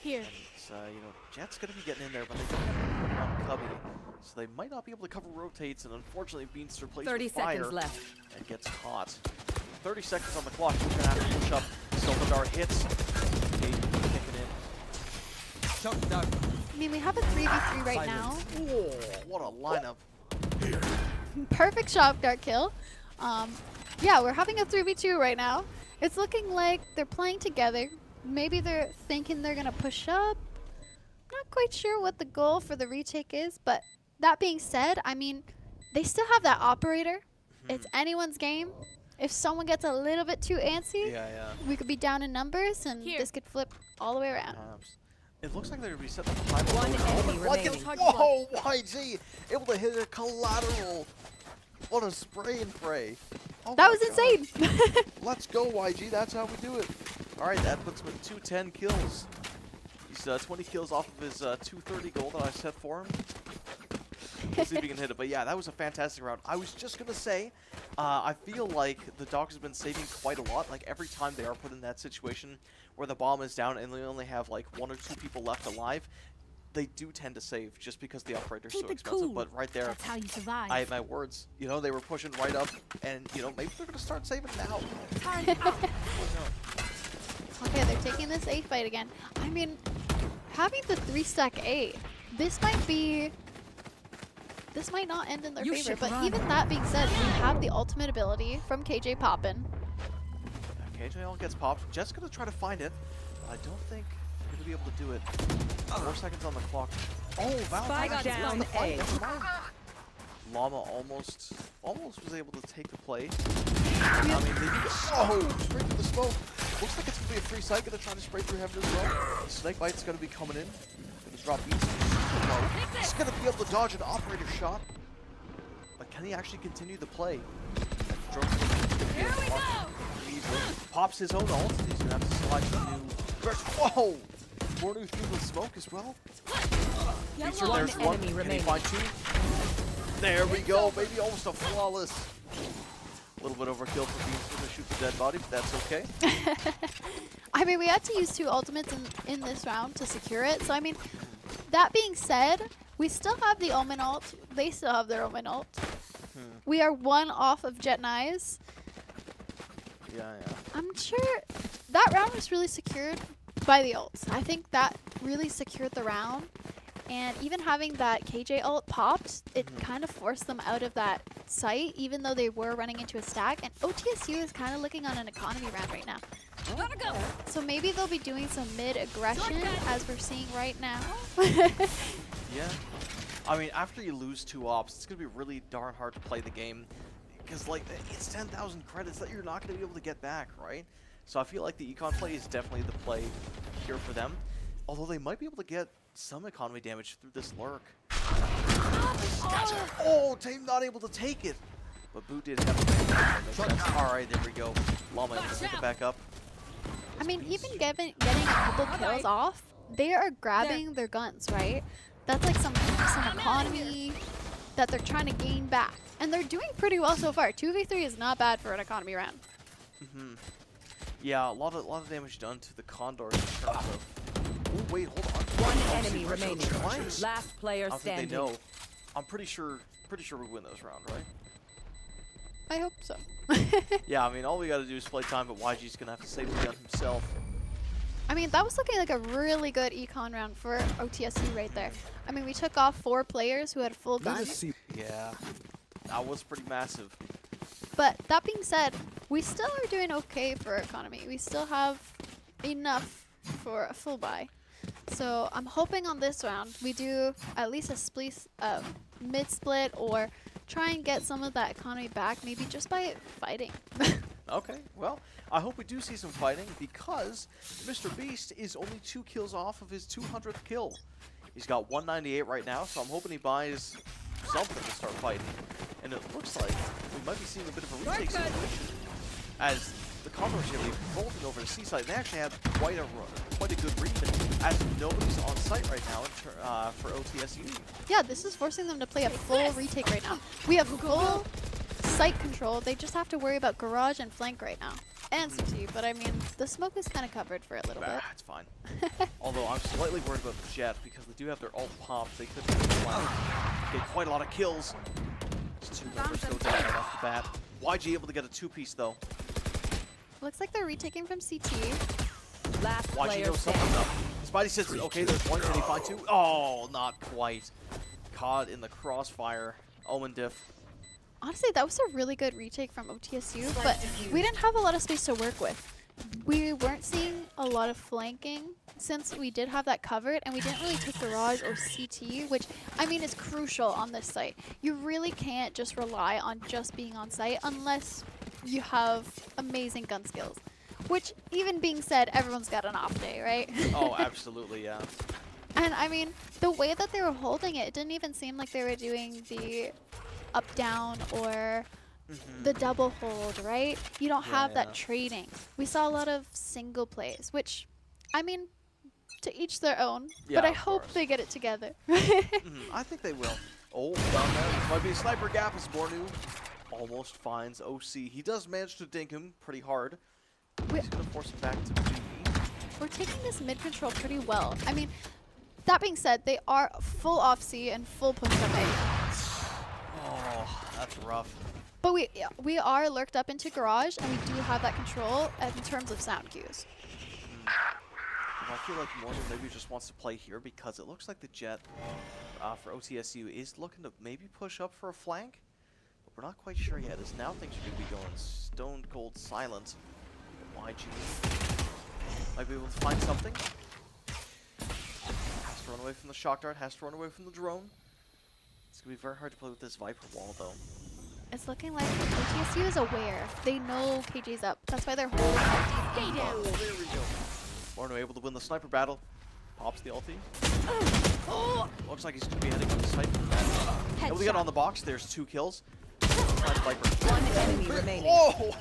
Here. It's, you know, Jet's going to be getting in there, but they don't have a Cubby, so they might not be able to cover rotates, and unfortunately, Beanster plays 30 with fire seconds left. and gets caught. 30 seconds on the clock. He's going to have to push up. Silvadar hits. Kate kicking in. I mean, we have a 3v3 right now. Oh, what a lineup. Perfect shock dart kill. Yeah, we're having a 3v2 right now. It's looking like they're playing together. Maybe they're thinking they're going to push up. Not quite sure what the goal for the retake is, but that being said, I mean, they still have that operator. It's anyone's game. If someone gets a little bit too antsy, we could be down in numbers, and this could flip all the way around. It looks like they're going to be setting up the final. One enemy remaining. Whoa, YG! Able to hit a collateral. What a spray and pray. Oh That my was God. insane. Let's go, YG. That's how we do it. All right, that puts him at 210 kills. He's 20 kills off of his 230 goal that I set for him. Let's see if he can hit it. But yeah, that was a fantastic round. I was just going to say, I feel like the Dogs have been saving quite a lot. Like every time they are put in that situation where the bomb is down and they only have like 1 or 2 people left alive, they do tend to save just because the operator's so expensive. But right there, That's how you survive. I have my words. You know, they were pushing right up, and you know, maybe they're going to start saving now. Okay, they're taking this A fight again. I mean, having the 3-stack A, this might not end in their You favor, should but run. even that being said, we have the ultimate ability from KJ Poppin. KJ all gets popped. Jet's going to try to find it. I don't think they're going to be able to do it. 4 seconds on the clock. Oh, Valentine Spike actually down found the fight. A. Never mind. Llama almost was able to take the play. I mean, they need to, straight through the smoke. Looks like it's going to be a free side. Going to try to spray through heaven as well. Snake Bite's going to be coming in. Going to drop beats super low. He's going to be able to dodge an operator shot. But can he actually continue the play? Here we go. Easily. Pops his own ult. He's going to have to slide to new. Whoa! Bornu through the smoke as well. Beats One there's one. enemy Can he remaining. find two? There we go, baby. Almost a flawless. A little bit overkill for Beans to shoot the dead body, but that's okay. I mean, we had to use 2 ultimates in this round to secure it. So, I mean, that being said, we still have the Omen ult. They still have their Omen ult. We are 1 off of Jet and Eyes. Yeah. I'm sure that round was really secured by the ults. I think that really secured the round. And even having that KJ ult popped, it kind of forced them out of that site, even though they were running into a stack. And OTSU is kind of looking on an economy round right now. Gotta go. So maybe they'll be doing some mid-aggression, as we're seeing right now. Yeah. I mean, after you lose 2 ops, it's going to be really darn hard to play the game. Because, like, it's 10,000 credits that you're not going to be able to get back, right? So I feel like the econ play is definitely the play here for them. Although they might be able to get some economy damage through this lurk. Oh, Tame not able to take it. But Boo did have a Alright, there we go. Llama able to pick it back up. I mean, even getting a couple kills off, they are grabbing their guns, right? That's like some economy that they're trying to gain back. And they're doing pretty well so far. 2v3 is not bad for an economy round. Yeah, a lot of damage done to the Condors in terms of... Oh, wait, hold on. One Oh, enemy see, remaining. Twice. Last player I think standing. they know. I'm pretty sure we win those round, right? I hope so. Yeah, I mean, all we gotta do is play time, but YG's gonna have to save the gun himself. I mean, that was looking like a really good econ round for OTSU right there. I mean, we took off 4 players who had full guns. Yeah, that was pretty massive. But that being said, we still are doing okay for economy. We still have enough for a full buy. So I'm hoping on this round we do at least a mid-split or try and get some of that economy back, maybe just by fighting. Okay, well, I hope we do see some fighting because Mr. Beast is only 2 kills off of his 200th kill. He's got 198 right now, so I'm hoping he buys something to start fighting. And it looks like we might be seeing a bit of a retake situation as the Condors here leave bolting over to Seaside. They actually had quite a good read, as nobody's on site right now for OTSU. Yeah, this is forcing them to play a full retake right now. We have full site control. They just have to worry about garage and flank right now. And CT, but I mean, the smoke is kind of covered for a little bit. It's fine. Although I'm slightly worried about the Jet because they do have their ult popped. They could get quite a lot of kills. Just 2 members go down right off the bat. YG able to get a 2-piece though. Looks like they're retaking from CT. Last YG player knows something standing. up. Spidey says, okay, there's 1. Can he find 2? Oh, not quite. Caught in the crossfire. Omen diff. Honestly, that was a really good retake from OTSU, but we didn't have a lot of space to work with. We weren't seeing a lot of flanking since we did have that covered, and we didn't really take garage or CT, which, I mean, is crucial on this site. You really can't just rely on just being on site unless you have amazing gun skills. Which, even being said, everyone's got an off day, right? Oh, absolutely, yeah. And, I mean, the way that they were holding it, it didn't even seem like they were doing the up-down or the double hold, right? You don't have that trading. We saw a lot of single plays, which, I mean, to each their own, but I hope they get it together. I think they will. Oh, down there. This might be a sniper gap as Bornu almost finds OC. He does manage to dink him pretty hard. He's going to force him back to B. We're taking this mid control pretty well. I mean, that being said, they are full off C and full push up A. Oh, that's rough. But we are lurked up into garage, and we do have that control in terms of sound cues. I feel like Morgan maybe just wants to play here because it looks like the Jet for OTSU is looking to maybe push up for a flank. But we're not quite sure yet, as now things are going to be going stone cold silent. YG might be able to find something. Has to run away from the shock dart, has to run away from the drone. It's going to be very hard to play with this Viper wall, though. It's looking like OTSU is aware. They know KJ's up. That's why they're holding Oh, there we go. Morno able to win the sniper battle. Pops the ulti. Looks like he's going to be heading on the site from that. And we got on the box. There's 2 kills. Viper. One enemy remaining. Oh!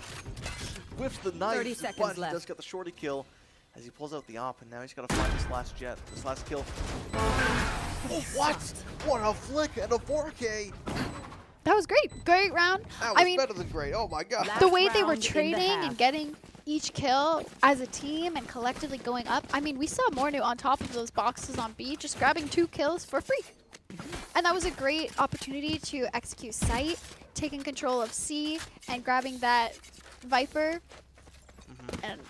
Whiffs the knife, 30 seconds but he left. does get the shorty kill as he pulls out the op, and now he's got to find this last jet, this last kill. Oh, what? What a flick and a 4K! That was great. Great round. That I was mean, better than great. Oh my god. the way they were round in the trading half. and getting each kill as a team and collectively going up. I mean, we saw Mornu on top of those boxes on B, just grabbing 2 kills for free. And that was a great opportunity to execute sight, taking control of C, and grabbing that Viper. And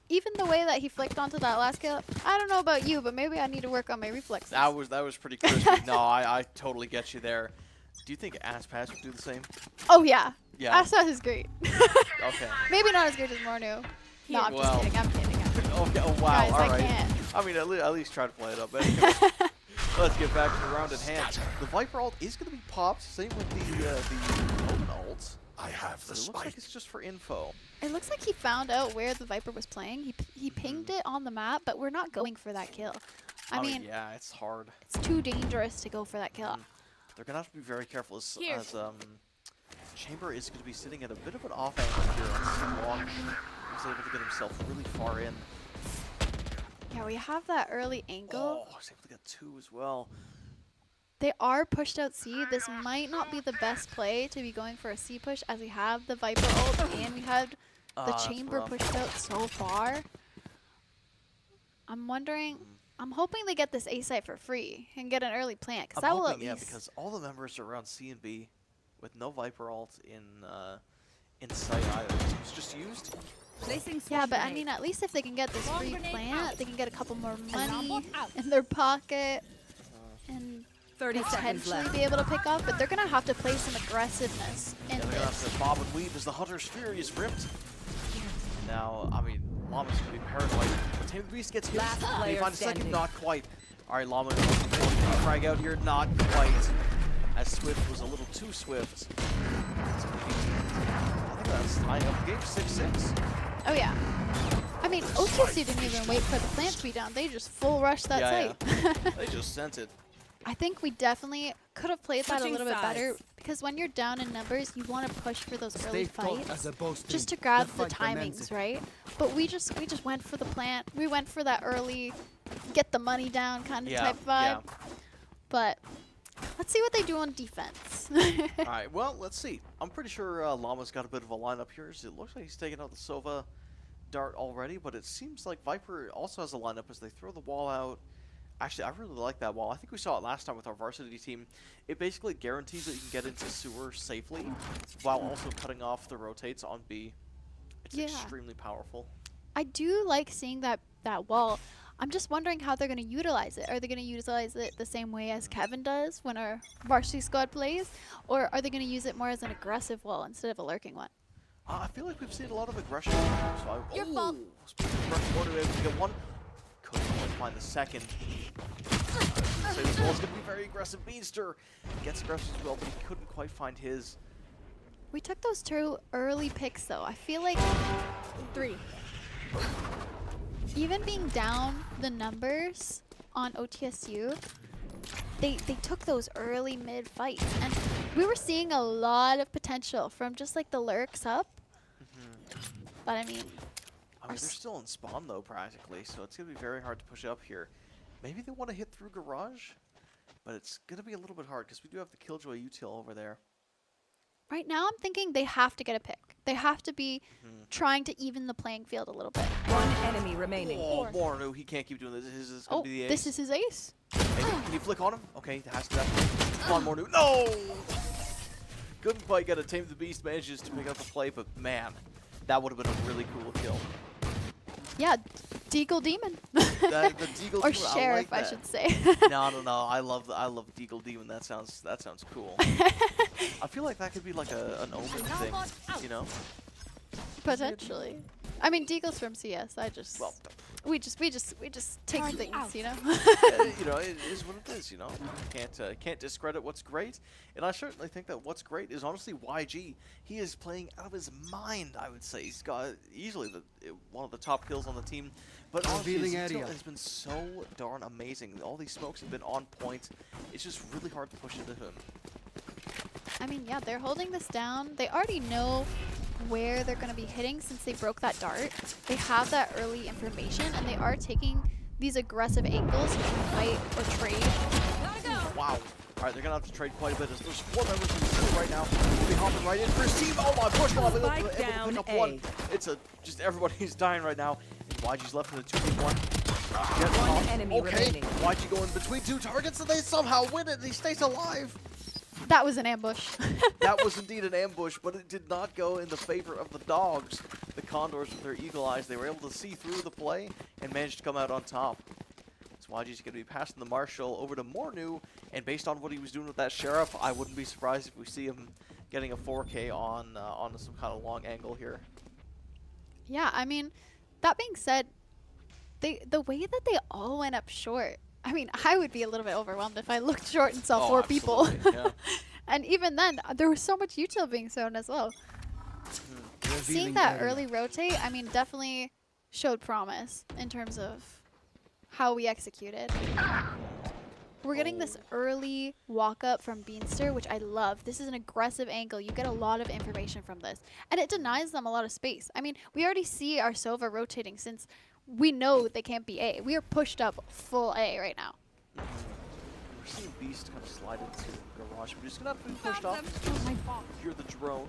even the way that he flicked onto that last kill, I don't know about you, but maybe I need to work on my reflexes. That was pretty crispy. No, I totally get you there. Do you think Ass Pass would do the same? Oh, yeah. Yeah. Asas is great. Okay. Maybe not as good as Mornu. No, I'm Well. just kidding. I'm kidding. Okay. Oh wow. Guys, All I right. can't. I mean, at least try to play it up. Anyway, let's get back to the round at hand. The Viper ult is going to be popped. Same with the Omen ult. I have the It looks spike. like it's just for info. It looks like he found out where the Viper was playing. He pinged it on the map, but we're not going for that kill. I mean, yeah, it's hard. it's too dangerous to go for that kill. They're gonna have to be very careful as Here. Chamber is gonna be sitting at a bit of an off angle here on C1. He's able to get himself really far in. Yeah, we have that early angle. Oh, he's able to get 2 as well. They are pushed out C. This might not be the best play to be going for a C push as we have the Viper ult and we had the That's chamber rough. pushed out so far. I'm wondering, I'm hoping they get this A site for free and get an early plant because I'm that will hoping, at yeah, least. because all the members are around C and B with no Viper ult in sight either. It's just used. Placing Yeah, switch but I grenade. mean, at least if they can get this Bomb free grenade plant, out. they can get a couple more Alarm money bot out. in their pocket and 30 seconds potentially left. be able to pick up. But they're gonna have to play some aggressiveness in Yeah, they're gonna have this. to bob and weave as the Hunter's Fury is ripped. Now, I mean, Llama's gonna be paranoid. But Tame the Beast gets hit. Last Can he player find a second? standing. Not quite. Alright, Llama frag out here. Not quite. As Swift was a little too swift. It's gonna be, I think that's tying up the game 6-6. Oh yeah. I mean, OTSU didn't even wait for the plant to be down. They just full rushed that site. They just sent it. I think we definitely could have played that a Switching little bit better sides. because when you're down in numbers, you want to push for those early fights as opposed just to grab the timings, right? But we just went for the plant. We went for that early, get the money down kind of Yeah, type vibe. But let's see what they do on defense. Alright, well, let's see. I'm pretty sure Llama's got a bit of a lineup here. As it looks like he's taking out the Sova dart already, but it seems like Viper also has a lineup as they throw the wall out. Actually, I really like that wall. I think we saw it last time with our varsity team. It basically guarantees that you can get into sewer safely while also cutting off the rotates on B. It's Yeah. extremely powerful. I do like seeing that wall. I'm just wondering how they're going to utilize it. Are they going to utilize it the same way as Kevin does when our varsity squad plays? Or are they going to use it more as an aggressive wall instead of a lurking one? I feel like we've seen a lot of aggression here, so Your fault. Speaking of aggression, Mortar able to get one. Couldn't quite find the second. So this wall's going to be very aggressive. Beanster gets aggressive as well, but he couldn't quite find his. We took those 2 early picks though. I feel like 3. even being down the numbers on OTSU, they took those early mid fights, and we were seeing a lot of potential from just like the lurks up. But I mean, They're still in spawn though, practically, so it's going to be very hard to push up here. Maybe they want to hit through garage, but it's going to be a little bit hard because we do have the Killjoy util over there. right now I'm thinking they have to get a pick. They have to be trying to even the playing field a little bit. One enemy remaining. Oh, Mornu, he can't keep doing this. This is going Oh, to be the ace. this is his ace. Maybe. Can you flick on him? Okay, it has to definitely. Come on, Mornu. No! Couldn't quite get a Tame the Beast. Manages to pick up the play, but man, that would have been a really cool kill. Yeah, Deagle Demon. The Deagle Or Demon, Sheriff, I, I like should say. that. No. I love Deagle Demon. That sounds cool. I feel like that could be like an Omen thing, you know? Potentially. I mean, Deagle's from CS. I just... Well, we just take things, you know. You know, it is what it is. You know, can't discredit what's great, and I certainly think that what's great is honestly YG. He is playing out of his mind. I would say he's got easily one of the top kills on the team, but honestly, his intel has been so darn amazing. All these smokes have been on point. It's just really hard to push into him. I mean, yeah, they're holding this down. They already know where they're going to be hitting since they broke that dart. They have that early information, and they are taking these aggressive angles to fight or trade. Wow. All right, they're going to have to trade quite a bit. There's 4 members in the team right now. We'll be hopping right in for Steve. Oh my, push lob. Able to pick up one. It's just everybody's dying right now. And YG's left in a 2v1. One enemy remaining. YG going between 2 targets, and they somehow win it. And he stays alive. That was an ambush. That was indeed an ambush, but it did not go in the favor of the dogs. The Condors, with their eagle eyes, they were able to see through the play and managed to come out on top. So YG's going to be passing the Marshal over to Mornu, and based on what he was doing with that Sheriff, I wouldn't be surprised if we see him getting a 4K on some kind of long angle here. Yeah, I mean, that being said, the way that they all went up short, I mean, I would be a little bit overwhelmed if I looked short and saw 4 people. Yeah. And even then, there was so much util being shown as well. Seeing that early rotate, I mean, definitely showed promise in terms of how we executed. We're getting this early walk up from Beanster, which I love. This is an aggressive angle. You get a lot of information from this. And it denies them a lot of space. I mean, we already see our Sova rotating since we know they can't be A. We are pushed up full A right now. We're seeing Beast kind of slide into Garage. We're just going to have to be pushed off. Oh my God. Hear the drone.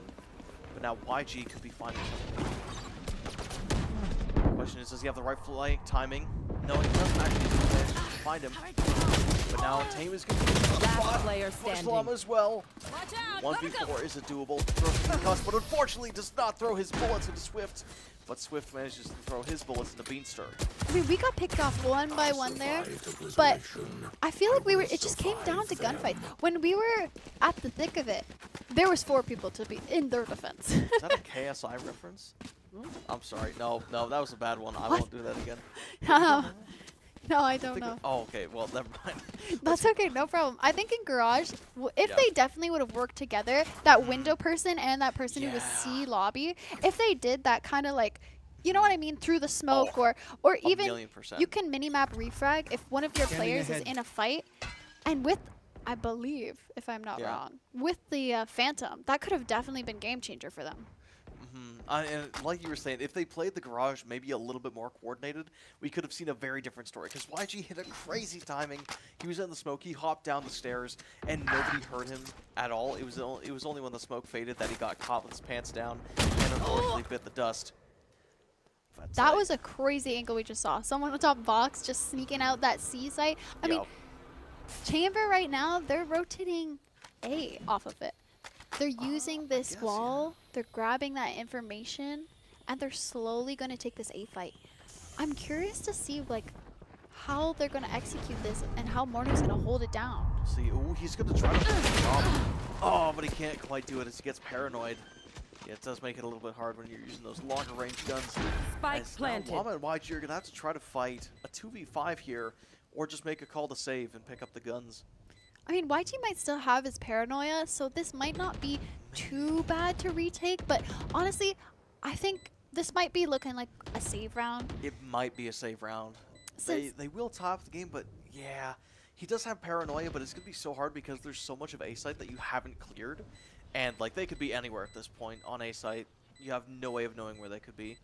But now YG could be finding something. The question is, does he have the right flight timing? No, he doesn't actually find him. But now Tame is going to be Last player standing. Slum as well. 1v4 is a doable. Throws the concuss, but unfortunately does not throw his bullets into Swift. But Swift manages to throw his bullets into Beanstar. I mean, we got picked off one by one there, but I feel like it just came down to gunfights. When we were at the thick of it, there was 4 people to be in their defense. Is that a KSI reference? I'm sorry. No, that was a bad one. I won't do that again. No, I don't know. Oh, okay. Well, never mind. That's okay, no problem. I think in Garage, if they definitely would have worked together, that window person and that person who was C lobby, if they did that kind of like, you know what I mean, through the smoke or even 1,000,000%. you can mini-map refrag if one of your players is in a fight, and with, I believe, if I'm not wrong, with the Phantom, that could have definitely been game changer for them. And like you were saying, if they played the Garage maybe a little bit more coordinated, we could have seen a very different story. Because YG hit a crazy timing. He was in the smoke. He hopped down the stairs, and nobody heard him at all. It was only when the smoke faded that he got caught with his pants down and unfortunately bit the dust. That was a crazy angle we just saw. Someone on top box just sneaking out that C site. I mean, Chamber right now, they're rotating A off of it. They're using this wall, they're grabbing that information, and they're slowly going to take this A fight. I'm curious to see, like, how they're going to execute this and how Mornu's going to hold it down. See, he's going to try to oh, but he can't quite do it as he gets paranoid. Yeah, it does make it a little bit hard when you're using those longer range guns. Spike planted. Llama and YG are going to have to try to fight a 2v5 here, or just make a call to save and pick up the guns. I mean, YG might still have his paranoia, so this might not be too bad to retake, but honestly, I think this might be looking like a save round. It might be a save round. They will top the game, but yeah, he does have paranoia, but it's going to be so hard because there's so much of A site that you haven't cleared, and like they could be anywhere at this point on A site. You have no way of knowing where they could be.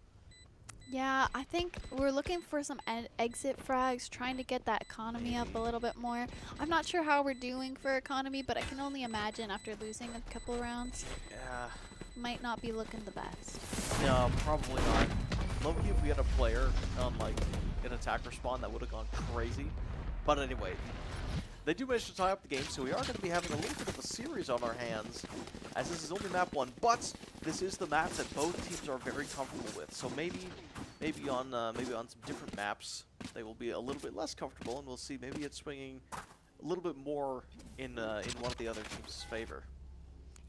Yeah, I think we're looking for some exit frags, trying to get that economy up a little bit more. I'm not sure how we're doing for economy, but I can only imagine after losing a couple rounds, might not be looking the best. No, probably not. Low-key, if we had a player on like an attacker spawn, that would have gone crazy. But anyway, they do manage to tie up the game, so we are going to be having a little bit of a series on our hands, as this is only map 1, but this is the map that both teams are very comfortable with. So maybe on some different maps they will be a little bit less comfortable, and we'll see maybe it's swinging a little bit more in one of the other teams' favor.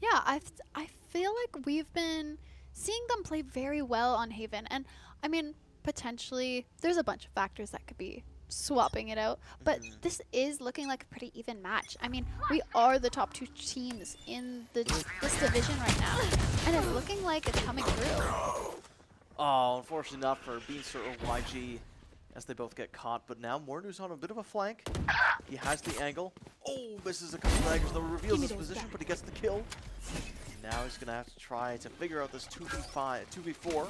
Yeah, I feel like we've been seeing them play very well on Haven, and I mean, potentially, there's a bunch of factors that could be swapping it out, but this is looking like a pretty even match. I mean, we are the top 2 teams in this division right now, and it's looking like it's coming through. Oh, unfortunately not for Beanster or YG, as they both get caught. But now Mornu's on a bit of a flank. He has the angle. Oh, misses a couple daggers, though reveals his position, but he gets the kill. Now he's gonna have to try to figure out this 2v4.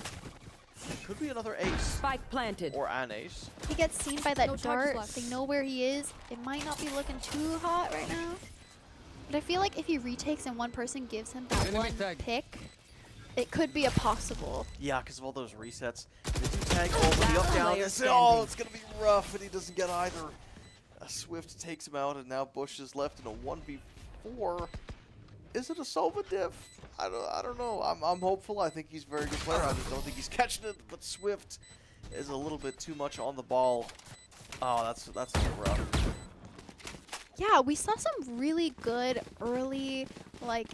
Could be another ace. Spike planted. Or an ace. He gets seen by that No charges dart. left. They know where he is. It might not be looking too hot right now, but I feel like if he retakes and one person gives him that Enemy one tag. pick, it could be a possible. Yeah, because of all those resets. They do tag the up down. player Oh, standing. it's gonna be rough, and he doesn't get either. Swift takes him out, and now Bush is left in a 1v4. Is it a Sova diff? I don't know. I'm hopeful. I think he's a very good player. I just don't think he's catching it. But Swift is a little bit too much on the ball. Oh, that's rough. Yeah, we saw some really good early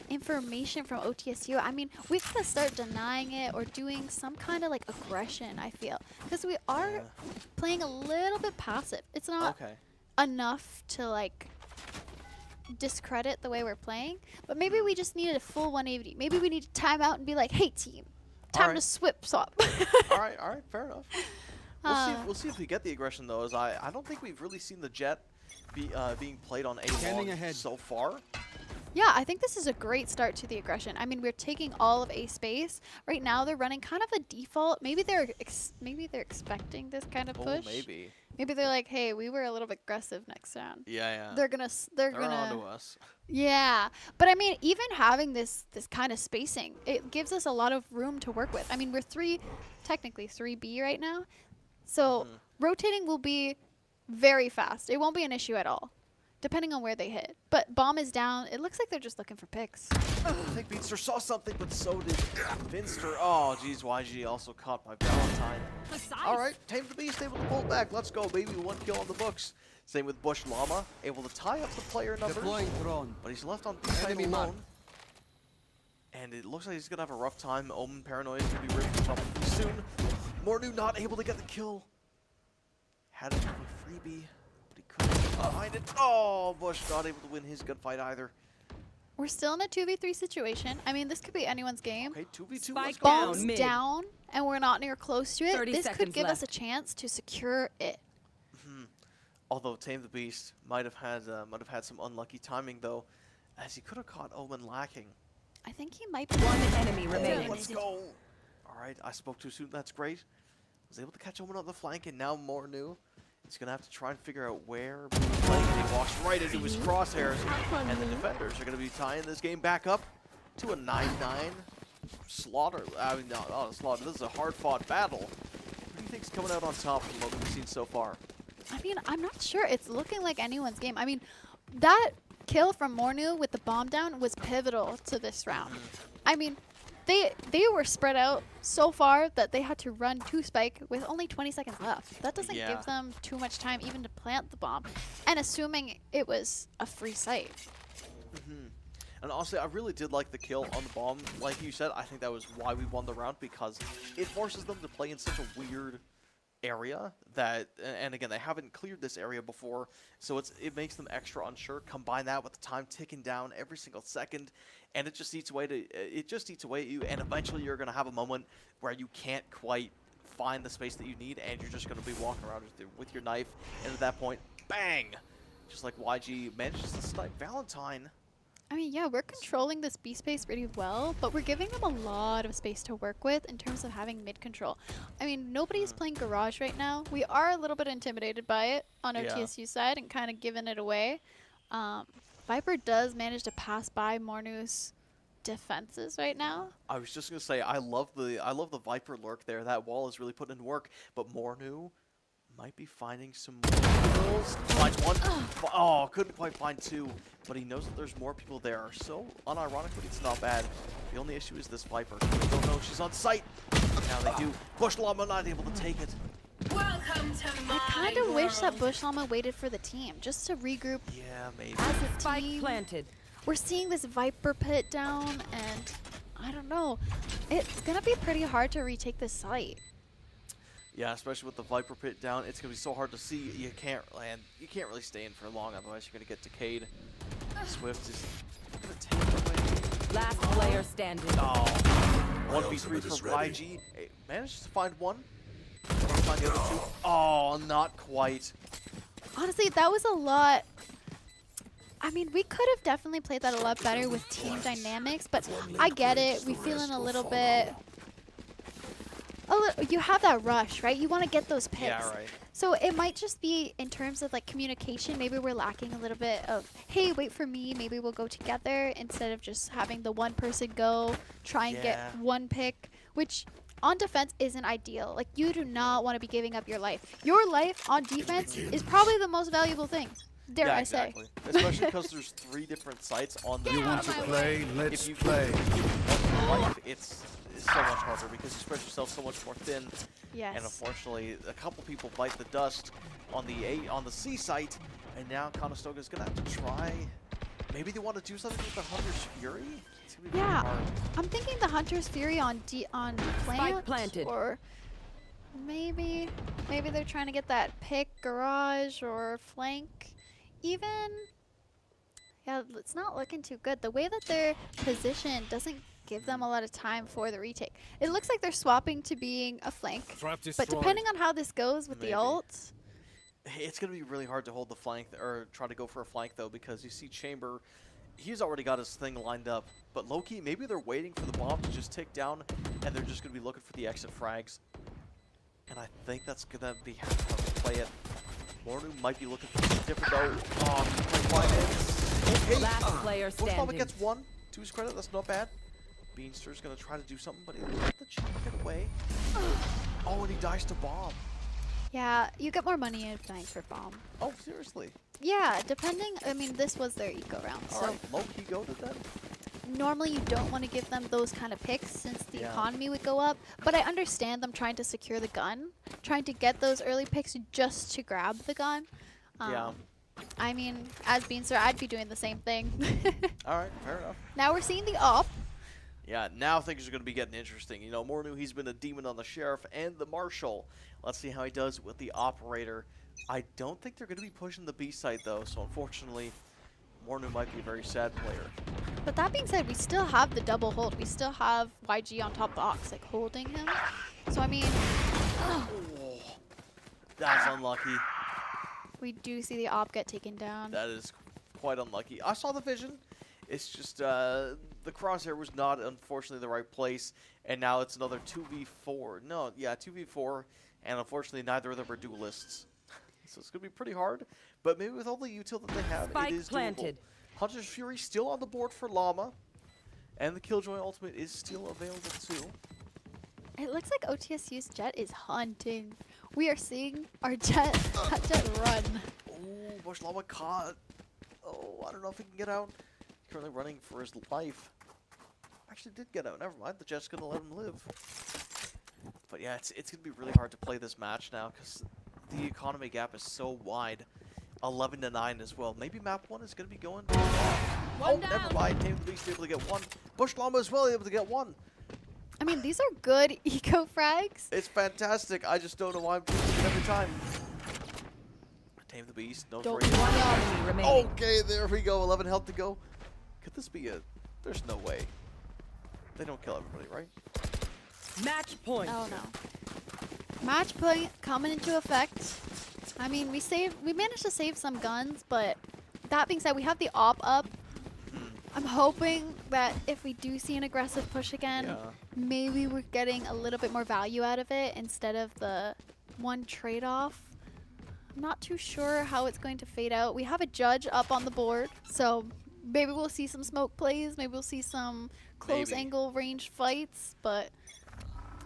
information from OTSU. I mean, we gotta start denying it or doing some kind of aggression, I feel, because we are playing a little bit passive. It's not Okay. enough to discredit the way we're playing, but maybe we just needed a full 180. Maybe we need to time out and be like, hey team, time to Alright. swap. All right, fair enough. We'll see if we get the aggression though. As I don't think we've really seen the Jet being played on Scanning A ahead. so far. Yeah, I think this is a great start to the aggression. I mean, we're taking all of A space. Right now they're running kind of a default. Maybe they're expecting this kind of push. Oh, maybe. Maybe they're like, hey, we were a little bit aggressive next round. Yeah. They're gonna They're onto us. Yeah, but I mean, even having this kind of spacing, it gives us a lot of room to work with. I mean, we're technically 3B right now, so rotating will be very fast. It won't be an issue at all, depending on where they hit. But bomb is down. It looks like they're just looking for picks. I think Beanster saw something, but so did Finster. Oh, geez, YG also caught by Valentine. All right, Tame the Beast able to pull back. Let's go, baby. 1 kill on the books. Same with Bush Llama, able to tie up the player numbers, Deploying drone. but he's left on B side Enemy alone. mark. And it looks like he's gonna have a rough time. Omen Paranoia is gonna be ripped from pretty soon. Mornu not able to get the kill. Had it with a freebie, but he couldn't find it. Oh, Bush not able to win his gunfight either. We're still in a 2v3 situation. I mean, this could be anyone's game. Okay, 2v2. Let's Spike go. down. Bomb's mid. down, and we're not near close to it. 30 This could seconds give us a left. chance to secure it. Although Tame the Beast might have had some unlucky timing though, as he could have caught Omen lacking. I think he might be One enemy remaining. Let's go. All right, I spoke too soon. That's great. Was able to catch Omen on the flank, and now Mornu. He's gonna have to try and figure out where Boo's playing. He walks right into his crosshairs, and the defenders are gonna be tying this game back up to a 9-9 slaughter. I mean, not a slaughter. This is a hard-fought battle. Who do you think's coming out on top from what we've seen so far? I mean, I'm not sure. It's looking like anyone's game. I mean, that kill from Mornu with the bomb down was pivotal to this round. I mean, they were spread out so far that they had to run to Spike with only 20 seconds left. That doesn't Yeah. give them too much time even to plant the bomb. And assuming it was a free site. And honestly, I really did like the kill on the bomb. Like you said, I think that was why we won the round, because it forces them to play in such a weird area that, and again, they haven't cleared this area before, so it makes them extra unsure. Combine that with the time ticking down every single second, and it just eats away at you, and eventually you're gonna have a moment where you can't quite find the space that you need, and you're just gonna be walking around with your knife, and at that point, bang! Just like YG manages to snipe Valentine. I mean, yeah, we're controlling this B space pretty well, but we're giving them a lot of space to work with in terms of having mid control. I mean, nobody's playing Garage right now. We are a little bit intimidated by it on our Yeah. TSU side and kind of giving it away. Viper does manage to pass by Mornu's defenses right now. I was just gonna say, I love the Viper lurk there. That wall is really putting in work, but Mornu might be finding some more kills. Finds one. Oh, couldn't quite find two, but he knows that there's more people there. So, unironically, it's not bad. The only issue is this Viper. They don't know she's on site. Now they do. Bush Llama not able to take it. I kind of wish that Bush Llama waited for the team just to regroup Yeah, maybe. as a Spike team. planted. We're seeing this Viper pit down, and I don't know. It's going to be pretty hard to retake this site. Yeah, especially with the Viper pit down, it's gonna be so hard to see. You can't land. You can't really stay in for long, otherwise you're gonna get decayed. Swift is gonna take away. Last player standing. Oh, 1v3 for YG. Hey, managed to find one. Find the other two. Oh, not quite. Honestly, that was a lot. I mean, we could have definitely played that a lot better with team dynamics, but I get it. We feeling a little bit. You have that rush, right? You want to get those picks. Yeah, right. So it might just be in terms of like communication. Maybe we're lacking a little bit of, hey, wait for me. Maybe we'll go together instead of just having the one person go try and get one pick, which on defense isn't ideal. Like, you do not want to be giving up your life. Your life on defense is probably the most valuable thing. Dare I say. Especially because there's 3 different sites on the You want to play? Let's play. Life, it's so much harder because you spread yourself so much more thin. Yes. And unfortunately, a couple people bite the dust on the C site, and now Conestoga is gonna have to try. Maybe they want to do something with the Hunter's Fury. It's gonna be really hard. I'm thinking the Hunter's Fury on plant, planted. or maybe they're trying to get that pick garage or flank. Even, yeah, it's not looking too good. The way that they're positioned doesn't give them a lot of time for the retake. It looks like they're swapping to being a flank, but depending on how this goes with the ult. It's going to be really hard to hold the flank, or try to go for a flank, though, because you see Chamber, he's already got his thing lined up. But low-key, maybe they're waiting for the bomb to just tick down, and they're just going to be looking for the exit frags. And I think that's going to be how to play it. Mornu might be looking for something different, though. Okay. Last player Bushmama standing. gets 1. To his credit, that's not bad. Beanster's going to try to do something, but he let the Chamber get away. Oh, and he dies to bomb. Yeah, you get more money in flank for bomb. Oh, seriously? Yeah, depending. I mean, this was their eco round, All so right, low-key go to them. normally you don't want to give them those kind of picks since the Yeah. economy would go up. But I understand them trying to secure the gun, trying to get those early picks just to grab the gun. Yeah. I mean, as Beanster, I'd be doing the same thing. All right, fair enough. Now we're seeing the op. Yeah, now things are going to be getting interesting. You know, Mornu, he's been a demon on the Sheriff and the Marshal. Let's see how he does with the Operator. I don't think they're going to be pushing the B side, though, so unfortunately, Mornu might be a very sad player. But that being said, we still have the double hold. We still have YG on top box, like, holding him. So, I mean, Oh, that's unlucky. we do see the op get taken down. That is quite unlucky. I saw the vision. It's just the crosshair was not, unfortunately, the right place. And now it's another 2v4. No, yeah, 2v4. And unfortunately, neither of them are duelists. So it's going to be pretty hard. But maybe with all the util that they have, Spike it is planted. doable. Hunter's Fury still on the board for Llama. And the Killjoy Ultimate is still available, too. It looks like OTSU's Jet is hunting. We are seeing our Jet run. Oh, Bush Llama caught. Oh, I don't know if he can get out. Currently running for his life. Actually did get out. Never mind. The Jet's going to let him live. But yeah, it's going to be really hard to play this match now because the economy gap is so wide. 11-9 as well. Maybe map 1 is going to be going to never mind. Tame the Beast able to get 1. Bush Llama as well able to get 1. I mean, these are good eco frags. It's fantastic. I just don't know why I'm doing it every time. Tame the Beast. No Don't free. want Enemy remaining. Okay, there we go. 11 health to go. Could this be a... There's no way. They don't kill everybody, right? Match point. Oh no. Match point coming into effect. I mean, we managed to save some guns, but that being said, we have the op up. I'm hoping that if we do see an aggressive push again, Yeah. maybe we're getting a little bit more value out of it instead of the one trade-off. I'm not too sure how it's going to fade out. We have a judge up on the board, so maybe we'll see some smoke plays. Maybe we'll see some close angle range fights, but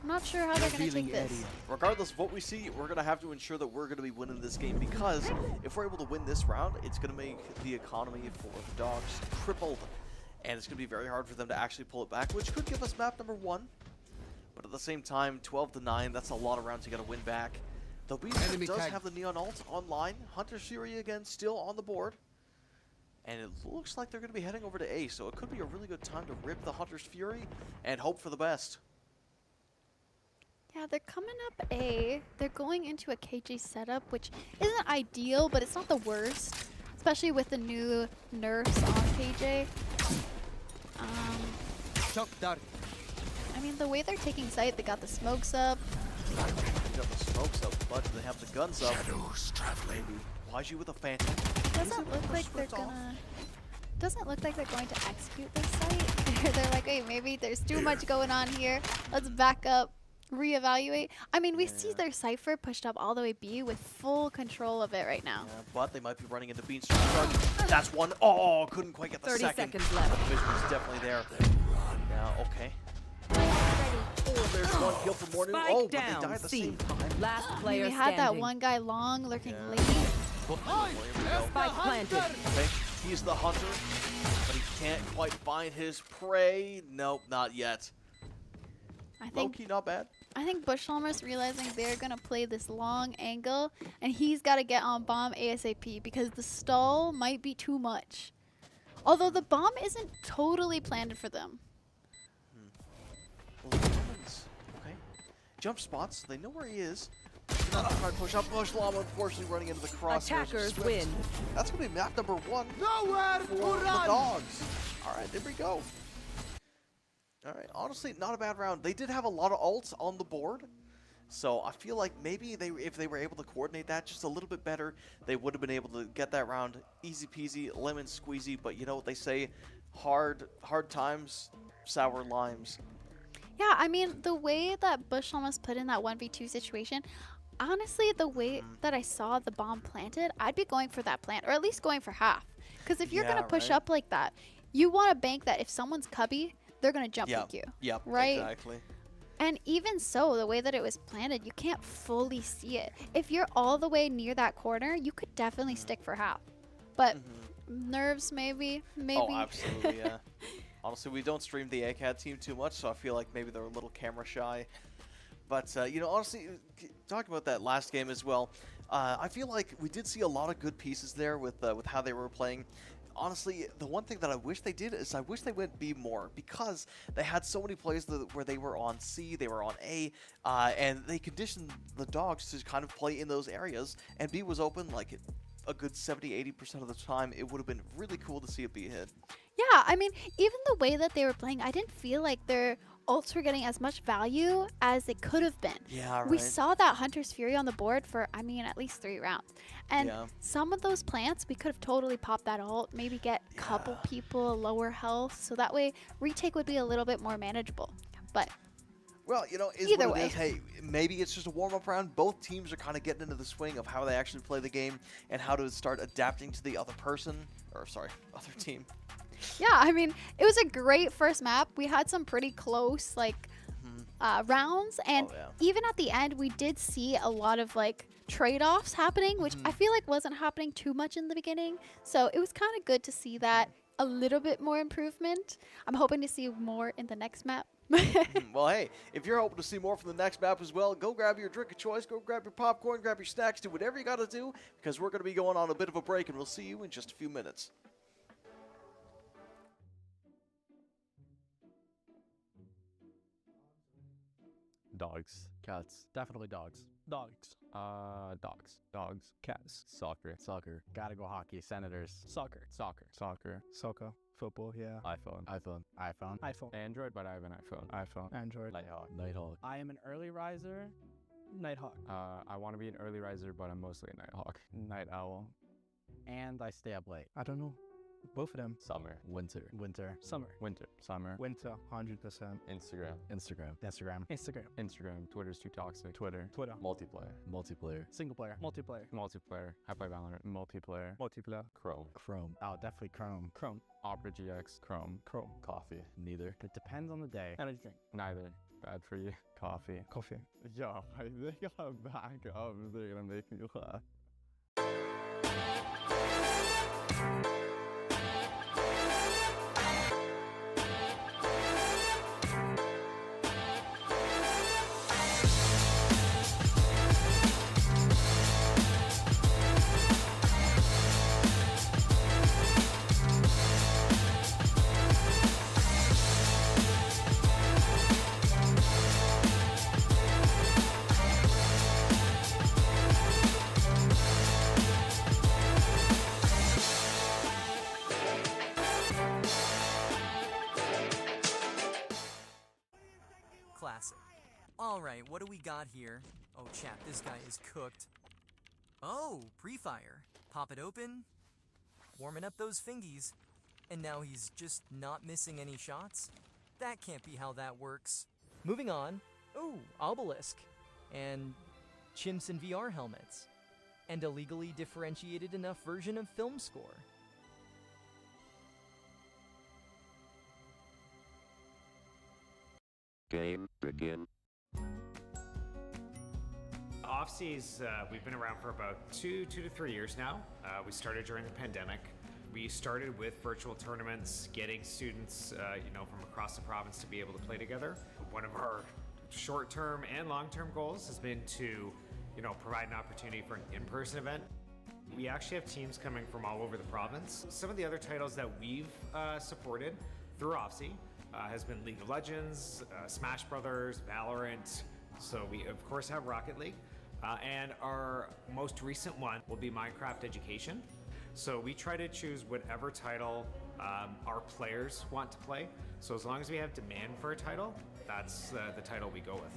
I'm not sure how they're going to take this. Regardless of what we see, we're going to have to ensure that we're going to be winning this game because if we're able to win this round, it's going to make the economy for the Dogs tripled. And it's going to be very hard for them to actually pull it back, which could give us map number 1. But at the same time, 12-9, that's a lot of rounds you got to win back. The Beast does have the Neon ult online. Hunter's Fury again still on the board. And it looks like they're going to be heading over to A, so it could be a really good time to rip the Hunter's Fury and hope for the best. Yeah, they're coming up A. They're going into a KJ setup, which isn't ideal, but it's not the worst, especially with the new nerfs on KJ. I mean, the way they're taking site, they got the smokes up. They got the smokes up, but they have the guns up. Maybe. Why'd you with a phantom? Doesn't look like they're gonna. Doesn't look like they're going to execute this site. They're like, hey, maybe there's too much going on here. Let's back up, reevaluate. I mean, we see their Cypher pushed up all the way B with full control of it right now. Yeah, but they might be running into Beanstalk. That's one. Oh, couldn't quite get the 30 second. seconds left. But the vision is definitely there. Now, okay. Oh, there's one kill for Morning. Spike Oh, but they down, died at the C. same time. Last I mean, player we had that standing. one guy long lurking Yeah. late. Well, here we go. Spike planted. Okay, he's the hunter, but he can't quite find his prey. Nope, not yet. I think Low-key, not bad. Bushlammer's realizing they're gonna play this long angle, and he's got to get on bomb ASAP because the stall might be too much. Although the bomb isn't totally planned for them. Well, the Llama's- okay. Jump spots. They know where he is. Gonna try to push up. Llama, unfortunately, running into the crosshairs. of Attackers Swift. win. That's gonna be map number 1 Nowhere for to the run. dogs. All right, there we go. All right, honestly, not a bad round. They did have a lot of ults on the board, so I feel like maybe if they were able to coordinate that just a little bit better, they would have been able to get that round easy peasy, lemon squeezy. But you know what they say, hard times, sour limes. Yeah, I mean, the way that Bushlammer's put in that 1v2 situation, honestly, the way that I saw the bomb planted, I'd be going for that plant, or at least going for half. Because if you're Yeah, going to push right. up like that, you want to bank that if someone's cubby, they're going to jump Yep. with you. Yep. Right? Exactly. And even so, the way that it was planted, you can't fully see it. If you're all the way near that corner, you could definitely stick for half. But nerves, maybe. Oh, absolutely, yeah. Honestly, we don't stream the ACAD team too much, so I feel like maybe they're a little camera shy. But, you know, honestly, talking about that last game as well, I feel like we did see a lot of good pieces there with how they were playing. Honestly, the one thing that I wish they did is I wish they went B more, because they had so many plays where they were on C, they were on A, and they conditioned the dogs to kind of play in those areas, and B was open like a good 70-80% of the time. It would have been really cool to see a B hit. Yeah, I mean, even the way that they were playing, I didn't feel like their ults were getting as much value as it could have been. Yeah, right. We saw that Hunter's Fury on the board for, I mean, at least 3 rounds. And Yeah. some of those plants, we could have totally popped that ult, maybe get a couple people lower health, so that way retake would be a little bit more manageable. But Well, you know, Either what it way. is. Hey, maybe it's just a warm-up round. Both teams are kind of getting into the swing of how they actually play the game and how to start adapting to the other person, or sorry, other team. yeah, I mean, it was a great first map. We had some pretty close, like, rounds, and Oh, yeah. even at the end, we did see a lot of, like, trade-offs happening, which I feel like wasn't happening too much in the beginning. So it was kind of good to see that a little bit more improvement. I'm hoping to see more in the next map. Well, hey, if you're hoping to see more from the next map as well, go grab your drink of choice, go grab your popcorn, grab your snacks, do whatever you got to do, because we're going to be going on a bit of a break, and we'll see you in just a few minutes. Dogs. Cats. Definitely dogs. Dogs. Dogs. Dogs. Cats. Soccer. Soccer. Gotta go hockey. Senators. Soccer. Soccer. Soccer. Soccer. Football, yeah. iPhone. iPhone. iPhone. iPhone. Android, but I have an iPhone. iPhone. Android. Nighthawk. Nighthawk. I am an early riser. Nighthawk. I want to be an early riser, but I'm mostly a Nighthawk. Night owl. And I stay up late. I don't know. Both of them. Summer. Winter. Winter. Summer. Winter. Summer. Winter. 100%. Instagram. Instagram. Instagram. Instagram. Instagram. Twitter's too toxic. Twitter. Twitter. Multiplayer. Multiplayer. Single player. Multiplayer. Multiplayer. I play Valorant. Multiplayer. Multiplayer. Chrome. Chrome. Oh, definitely Chrome. Chrome. Opera GX. Chrome. Chrome. Coffee. Neither. It depends on the day. Energy drink. Neither. Bad for you. Coffee. Coffee. Yeah, I think I'm back up. They're gonna make me laugh. Classic. Alright, what do we got here? Oh, chat, this guy is cooked. Oh, pre-fire. Pop it open. Warming up those fingies. And now he's just not missing any shots? That can't be how that works. Moving on. Ooh, obelisk. And chimps and VR helmets. And a legally differentiated enough version of film score. Game begin. Offseas, we've been around for about two to 3 years now. We started during the pandemic. We started with virtual tournaments, getting students, from across the province to be able to play together. One of our short-term and long-term goals has been to, provide an opportunity for an in-person event. We actually have teams coming from all over the province. Some of the other titles that we've supported through OFSI has been League of Legends, Smash Brothers, Valorant. So we of course have Rocket League. And our most recent one will be Minecraft Education. So we try to choose whatever title our players want to play. So as long as we have demand for a title, that's the title we go with.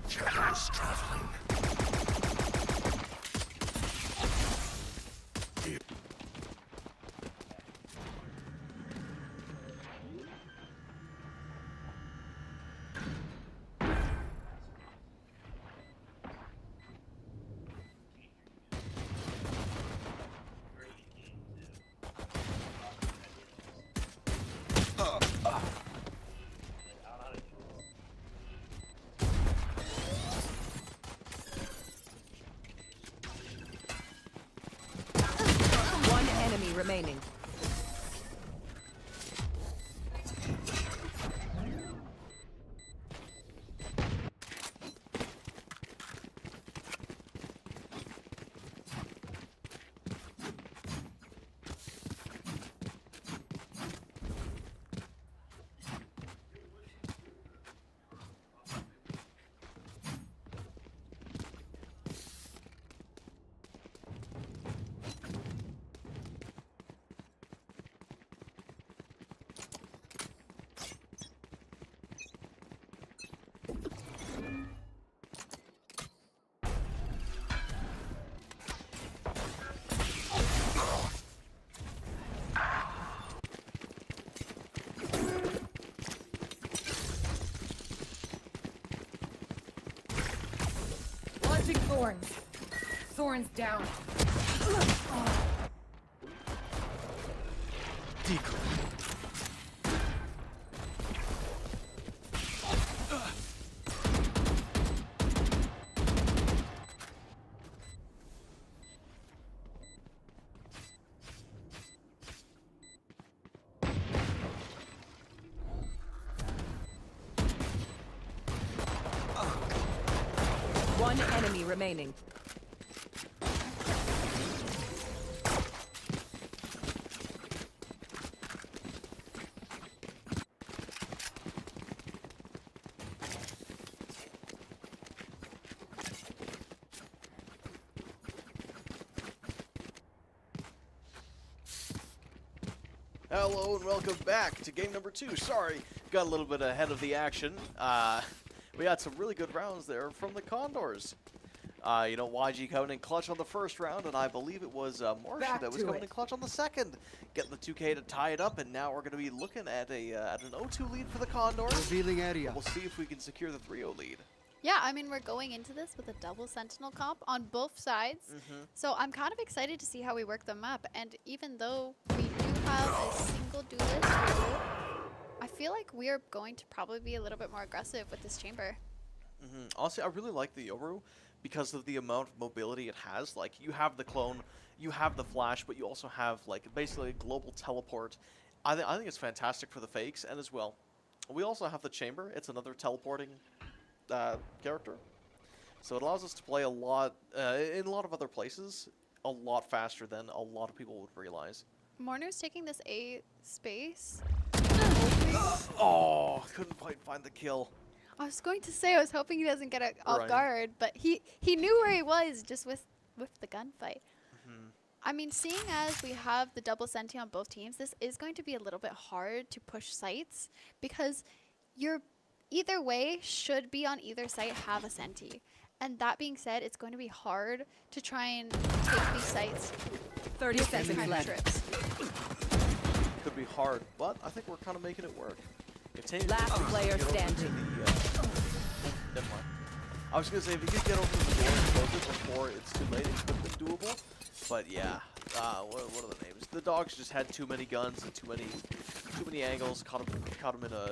Shadows traveling. One enemy remaining. Launching thorns. Thorns down. Decoy. One enemy remaining. Hello and welcome back to game number 2. Sorry, got a little bit ahead of the action. We had some really good rounds there from the Condors. YG coming in clutch on the first round, and I believe it was Marcia that was coming in clutch on the second, getting the 2K to tie it up, and now we're going to be looking at an 0-2 lead for the Condors. Revealing area. We'll see if we can secure the 3-0 lead. Yeah, I mean, we're going into this with a double Sentinel comp on both sides. So I'm kind of excited to see how we work the map. And even though we do have a single duelist, I feel like we are going to probably be a little bit more aggressive with this chamber. Honestly, I really like the Yoru because of the amount of mobility it has. Like, you have the clone, you have the flash, but you also have, like, basically a global teleport. I think it's fantastic for the fakes, and as well, we also have the chamber. It's another teleporting character. So it allows us to play a lot, in a lot of other places, a lot faster than a lot of people would realize. Mornu's taking this A space. Oh, couldn't quite find the kill. I was going to say, I was hoping he doesn't get off guard, but he knew where he was just with the gunfight. I mean, seeing as we have the double senti on both teams, this is going to be a little bit hard to push sites because you're either way should be on either site have a senti. And that being said, it's going to be hard to try and take these sites 30 with these seconds kind of left. trips. Could be hard, but I think we're kind of making it work. If Last player standing. Never mind. I was gonna say if you could get over to the door and close it before it's too late, it could have been doable. But yeah, what are the names? The dogs just had too many guns and too many angles. Caught him in a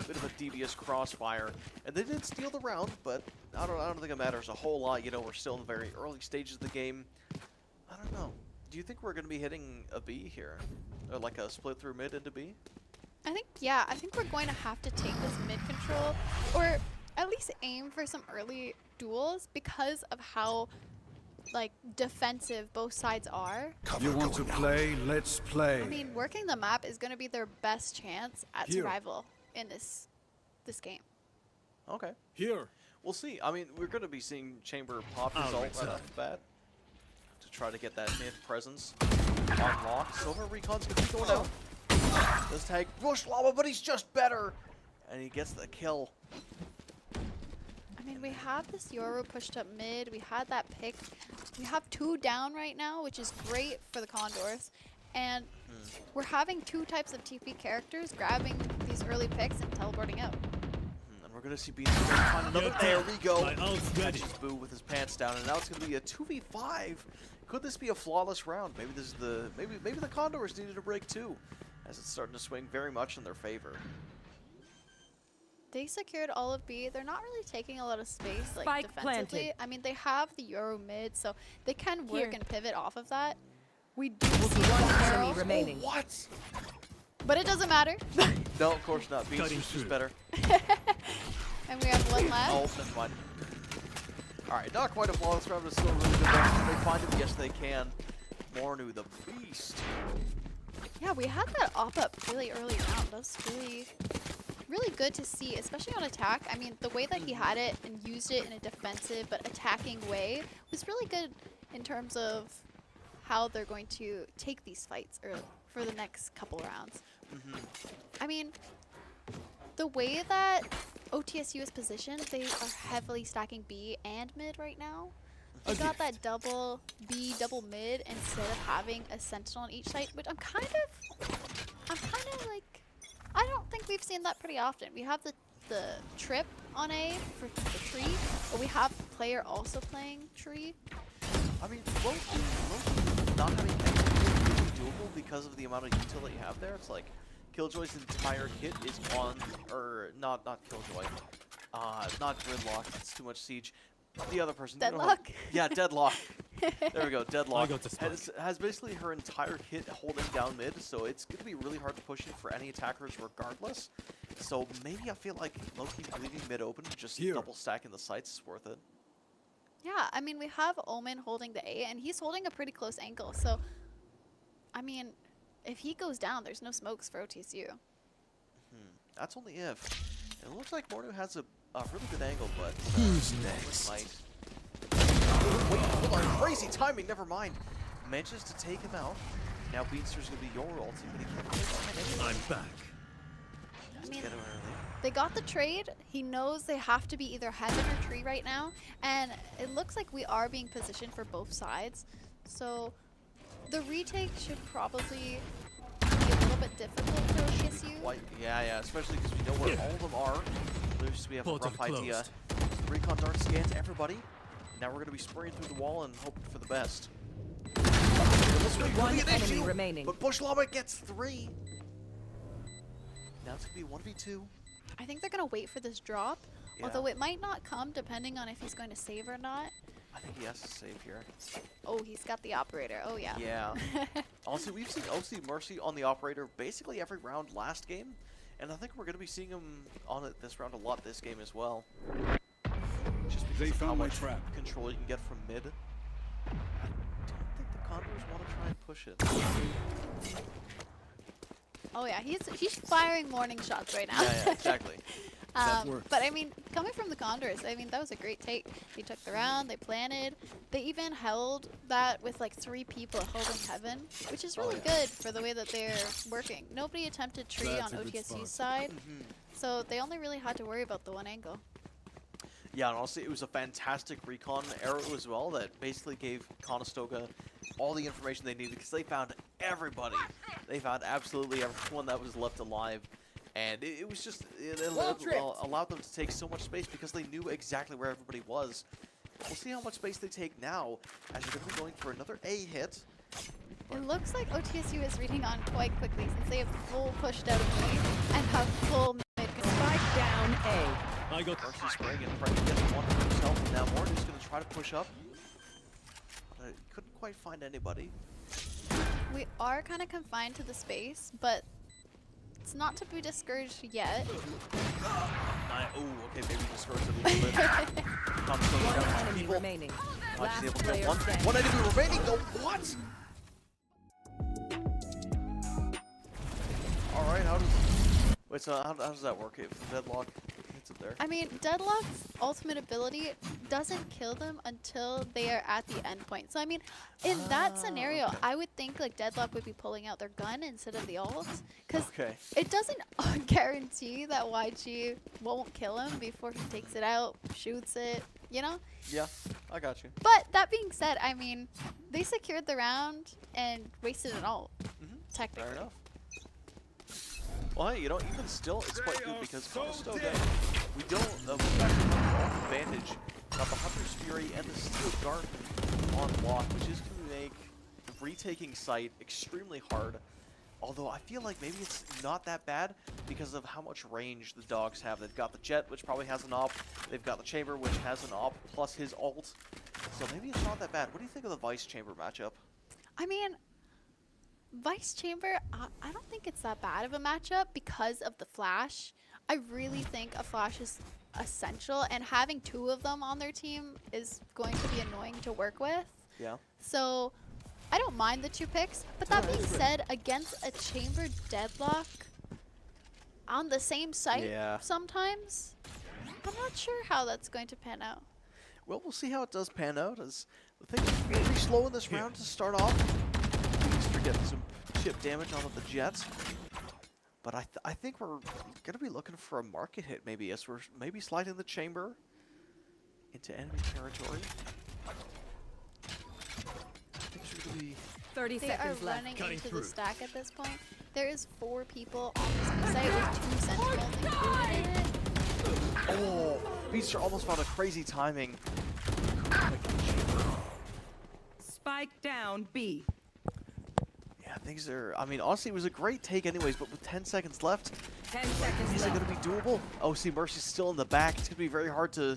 bit of a devious crossfire, and they did steal the round. But I don't think it matters a whole lot. You know, we're still in the very early stages of the game. I don't know. Do you think we're gonna be hitting a B here, or like a split through mid into B? I think we're going to have to take this mid control, or at least aim for some early duels because of how like defensive both sides are. You want to play? Let's play. I mean, working the map is going to be their best chance at survival in this game. Okay. Here. We'll see. I mean, we're going to be seeing Chamber pop his ult right off the bat to try to get that mid presence unlocked. Silver Recon's going to be going down. This tag Rush Lava, but he's just better. And he gets the kill. I mean, we have this Yoru pushed up mid. We had that pick. We have 2 down right now, which is great for the Condors. And we're having 2 types of TP characters grabbing these early picks and teleporting out. And we're going to see Beans find another. There we go. Catches Boo with his pants down, and now it's going to be a 2v5. Could this be a flawless round? Maybe this is maybe the Condors needed a break too, as it's starting to swing very much in their favor. They secured all of B. They're not really taking a lot of space like Spike defensively. planted. I mean, they have the Yoru mid, so they can work and pivot off of that. We do see One enemy Barrel, remaining. What? but it doesn't matter. No, of course not. Beans is just better. And we have 1 left. Oh, that's fine. Alright, not quite a flawless round, but still really good. Can they find him? Yes, they can. Mornu, the beast. Yeah, we had that op-up really early round. That was really good to see, especially on attack. I mean, the way that he had it and used it in a defensive but attacking way was really good in terms of how they're going to take these fights early for the next couple rounds. I mean, the way that OTSU is positioned, they are heavily stacking B and mid right now. They got that double B, double mid instead of having a sentinel on each side, which I'm kind of like, I don't think we've seen that pretty often. We have the trip on A for the tree, but we have the player also playing tree. I mean, low-key not having anything really doable because of the amount of util that you have there. It's like Killjoy's entire kit is on, or not Killjoy, not Gridlock. It's too much siege. The other person. Deadlock? Yeah, Deadlock. There we go, Deadlock. Has basically her entire kit holding down mid, so it's going to be really hard to push in for any attackers regardless. So maybe I feel like low-key leaving mid open, just double stacking the sites is worth it. Yeah, I mean, we have Omen holding the A, and he's holding a pretty close angle. So, I mean, if he goes down, there's no smokes for OTSU. That's only if. It looks like Mornu has a really good angle, but Who's next? Wait, hold on, crazy timing. Never mind. Manages to take him out. Now Beatster's gonna be your ulti, but he can't take him. I'm back. I mean, they got the trade. He knows they have to be either heaven or tree right now, and it looks like we are being positioned for both sides. So the retake should probably be a little bit difficult for OTSU. Yeah, especially because we know where all of them are. At least we have a rough idea. recon dart scans everybody. Now we're going to be spraying through the wall and hoping for the best. One enemy remaining. But Bush Lobber gets 3. Now it's going to be 1v2. I think they're going to wait for this drop, Yeah. although it might not come depending on if he's going to save or not. I think he has to save here. Oh, he's got the operator. Oh, yeah. Yeah. Honestly, we've seen OC Mercy on the operator basically every round last game. And I think we're going to be seeing him on it this round a lot this game as well. Just because of how much control you can get from mid. I don't think the Condors want to try and push it. Oh, yeah. He's firing morning shots right now. Yeah, exactly. But I mean, coming from the Condors, I mean, that was a great take. They took the round, they planted, they even held that with like 3 people holding heaven, which is really good for the way that they're working. Nobody attempted tree on OTSU's side, so they only really had to worry about the one angle. Yeah, and honestly, it was a fantastic recon arrow as well that basically gave Conestoga all the information they needed because they found everybody. They found absolutely everyone that was left alive. And it was just, it allowed them to take so much space because they knew exactly where everybody was. We'll see how much space they take now as they're going to be going for another A hit. It looks like OTSU is reading on quite quickly since they have full pushed out of mid and have full mid. Spike down A. I got Mercy spraying and trying to get one for himself. And now Morgan's going to try to push up. But couldn't quite find anybody. We are kind of confined to the space, but it's not to be discouraged yet. Oh, okay, maybe discouraged a little bit. One enemy remaining. Last able to player get standing. one enemy remaining. Go, what? All right, wait, so how does that work? If deadlock hits it there? I mean, Deadlock's ultimate ability doesn't kill them until they are at the endpoint. So I mean, in that scenario, okay. I would think like Deadlock would be pulling out their gun instead of the ult, because Okay. it doesn't guarantee that YG won't kill him before he takes it out, shoots it, you know? Yeah, I got you. But that being said, I mean, they secured the round and wasted an ult, technically. Fair enough. Well, hey, you know, even still, it's quite good because Conestoga, we don't, we've actually got an advantage. Got the Hunter's Fury and the Steel Garden on lock, which is going to make retaking site extremely hard. Although I feel like maybe it's not that bad because of how much range the dogs have. They've got the Jet, which probably has an op. They've got the Chamber, which has an op, plus his ult. So maybe it's not that bad. What do you think of the Vice Chamber matchup? I mean, Vice Chamber, I don't think it's that bad of a matchup because of the Flash. I really think a Flash is essential, and having 2 of them on their team is going to be annoying to work with. Yeah. So I don't mind the 2 picks, but that being said, against a Chamber Deadlock on the same site sometimes, I'm not sure how that's going to pan out. Well, we'll see how it does pan out, as the thing is pretty slow in this round to start off. We're getting some chip damage out of the Jets. But I think we're going to be looking for a market hit maybe, as we're maybe sliding the Chamber into enemy territory. I think it's going to be... 30 They seconds are left. running into the stack at this point. There is 4 people on this site with 2 sentinels included in it. Oh, Beaster almost found a crazy timing. Spike down B. Yeah, things are... I mean, honestly, it was a great take anyways, but with 10 seconds left, 10 seconds is it left. going to be doable? OC Mercy's still in the back. It's going to be very hard to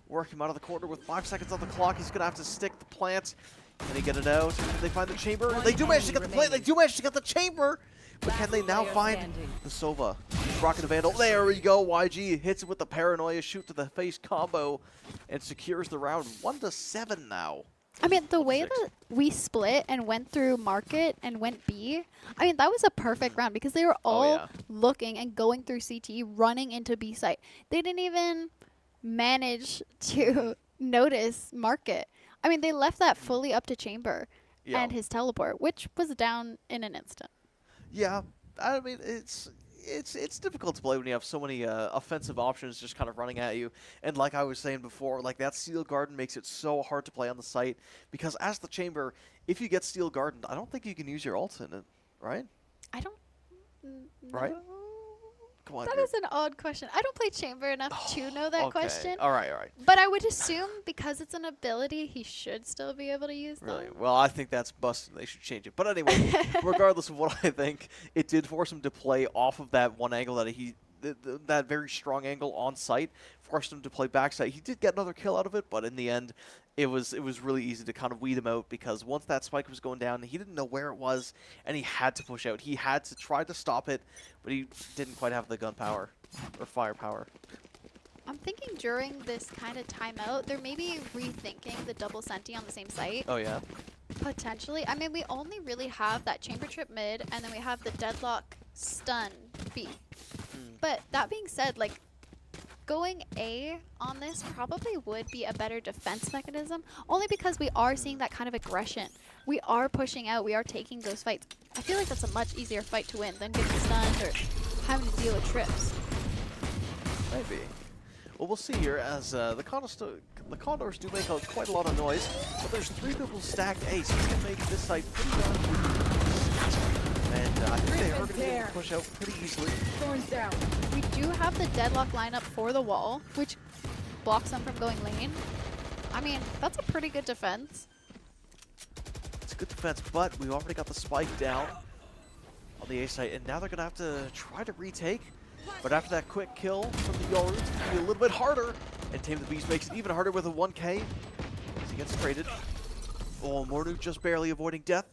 work him out of the corner with 5 seconds on the clock. He's going to have to stick the plant. Can they get it out? Can they find the Chamber? They do manage to get the plant. They do manage to get the Chamber. But can they now find the Sova? Rocket the Vandal. There we go. YG hits it with the Paranoia shoot to the face combo and secures the round. 1-7 now. I mean, the way that we split and went through market and went B, I mean, that was a perfect round because they were all looking and going through CT, running into B site. They didn't even manage to notice market. I mean, they left that fully up to Chamber and his teleport, which was down in an instant. Yeah, I mean, it's difficult to play when you have so many offensive options just kind of running at you. And like I was saying before, like that Steel Garden makes it so hard to play on the site because as the Chamber, if you get Steel Garden, I don't think you can use your ult in it, right? I don't... Right? Come on. That dude. is an odd question. I don't play chamber enough to know that Okay. question. All right, all right. But I would assume because it's an ability, he should still be able to use Really? them. Well, I think that's busted. They should change it. But anyway, regardless of what I think, it did force him to play off of that one angle that that very strong angle on site, forced him to play backside. He did get another kill out of it, but in the end, it was really easy to kind of weed him out because once that spike was going down, he didn't know where it was, and he had to push out. He had to try to stop it, but he didn't quite have the gun power or firepower. I'm thinking during this kind of timeout, they're maybe rethinking the double senti on the same site. Oh, yeah? Potentially. I mean, we only really have that chamber trip mid, and then we have the deadlock stun B. But that being said, like, going A on this probably would be a better defense mechanism, only because we are seeing that kind of aggression. We are pushing out, we are taking those fights. I feel like that's a much easier fight to win than getting stunned or having to deal with trips. Maybe. Well, we'll see here as the Condors do make quite a lot of noise, but there's 3 people stacked A, so it's going to make this side pretty darn. And I think they are going to be able to push out pretty easily. Thorns down. We do have the deadlock lineup for the wall, which blocks them from going lane. I mean, that's a pretty good defense. It's a good defense, but we've already got the spike down on the A site, and now they're going to have to try to retake. But after that quick kill from the Yoru, it's going to be a little bit harder. And Tame the Beast makes it even harder with a 1K as he gets traded. Oh, Mornu just barely avoiding death.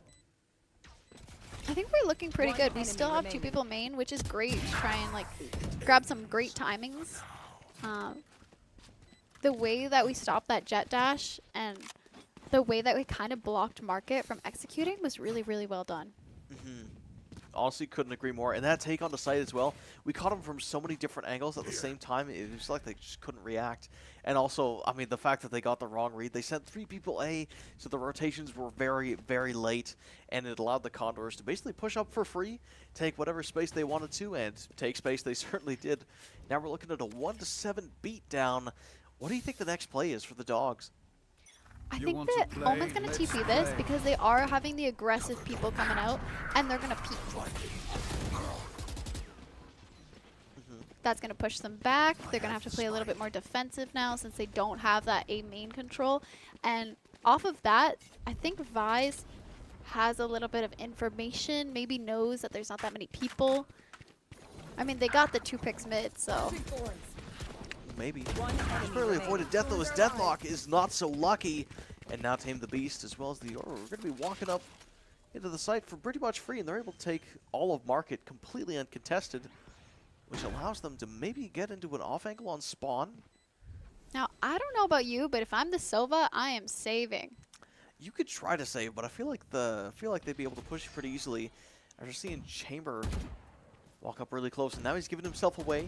I think we're looking pretty good. We still have 2 people main, which is great to try and like grab some great timings. The way that we stopped that jet dash and the way that we kind of blocked Market from executing was really, really well done. Honestly, couldn't agree more. And that take on the site as well, we caught him from so many different angles at the same time. It was like they just couldn't react. And also, I mean, the fact that they got the wrong read. They sent 3 people A, so the rotations were very, very late. And it allowed the Condors to basically push up for free, take whatever space they wanted to, and take space they certainly did. Now we're looking at a 1-7 beatdown. What do you think the next play is for the Dogs? I think that Omen's going to TP this because they are having the aggressive people coming out, and they're going to peek. That's going to push them back. They're going to have to play a little bit more defensive now since they don't have that A main control. And off of that, I think Vise has a little bit of information, maybe knows that there's not that many people. I mean, they got the 2 picks mid, so... Maybe. Just barely avoided death, though. His Deathlock is not so lucky. And now Tame the Beast as well as the Yoru. We're going to be walking up into the site for pretty much free, and they're able to take all of Market completely uncontested, which allows them to maybe get into an off angle on spawn. Now, I don't know about you, but if I'm the Sova, I am saving. You could try to save, but I feel like they'd be able to push you pretty easily. After seeing Chamber walk up really close, and now he's giving himself away.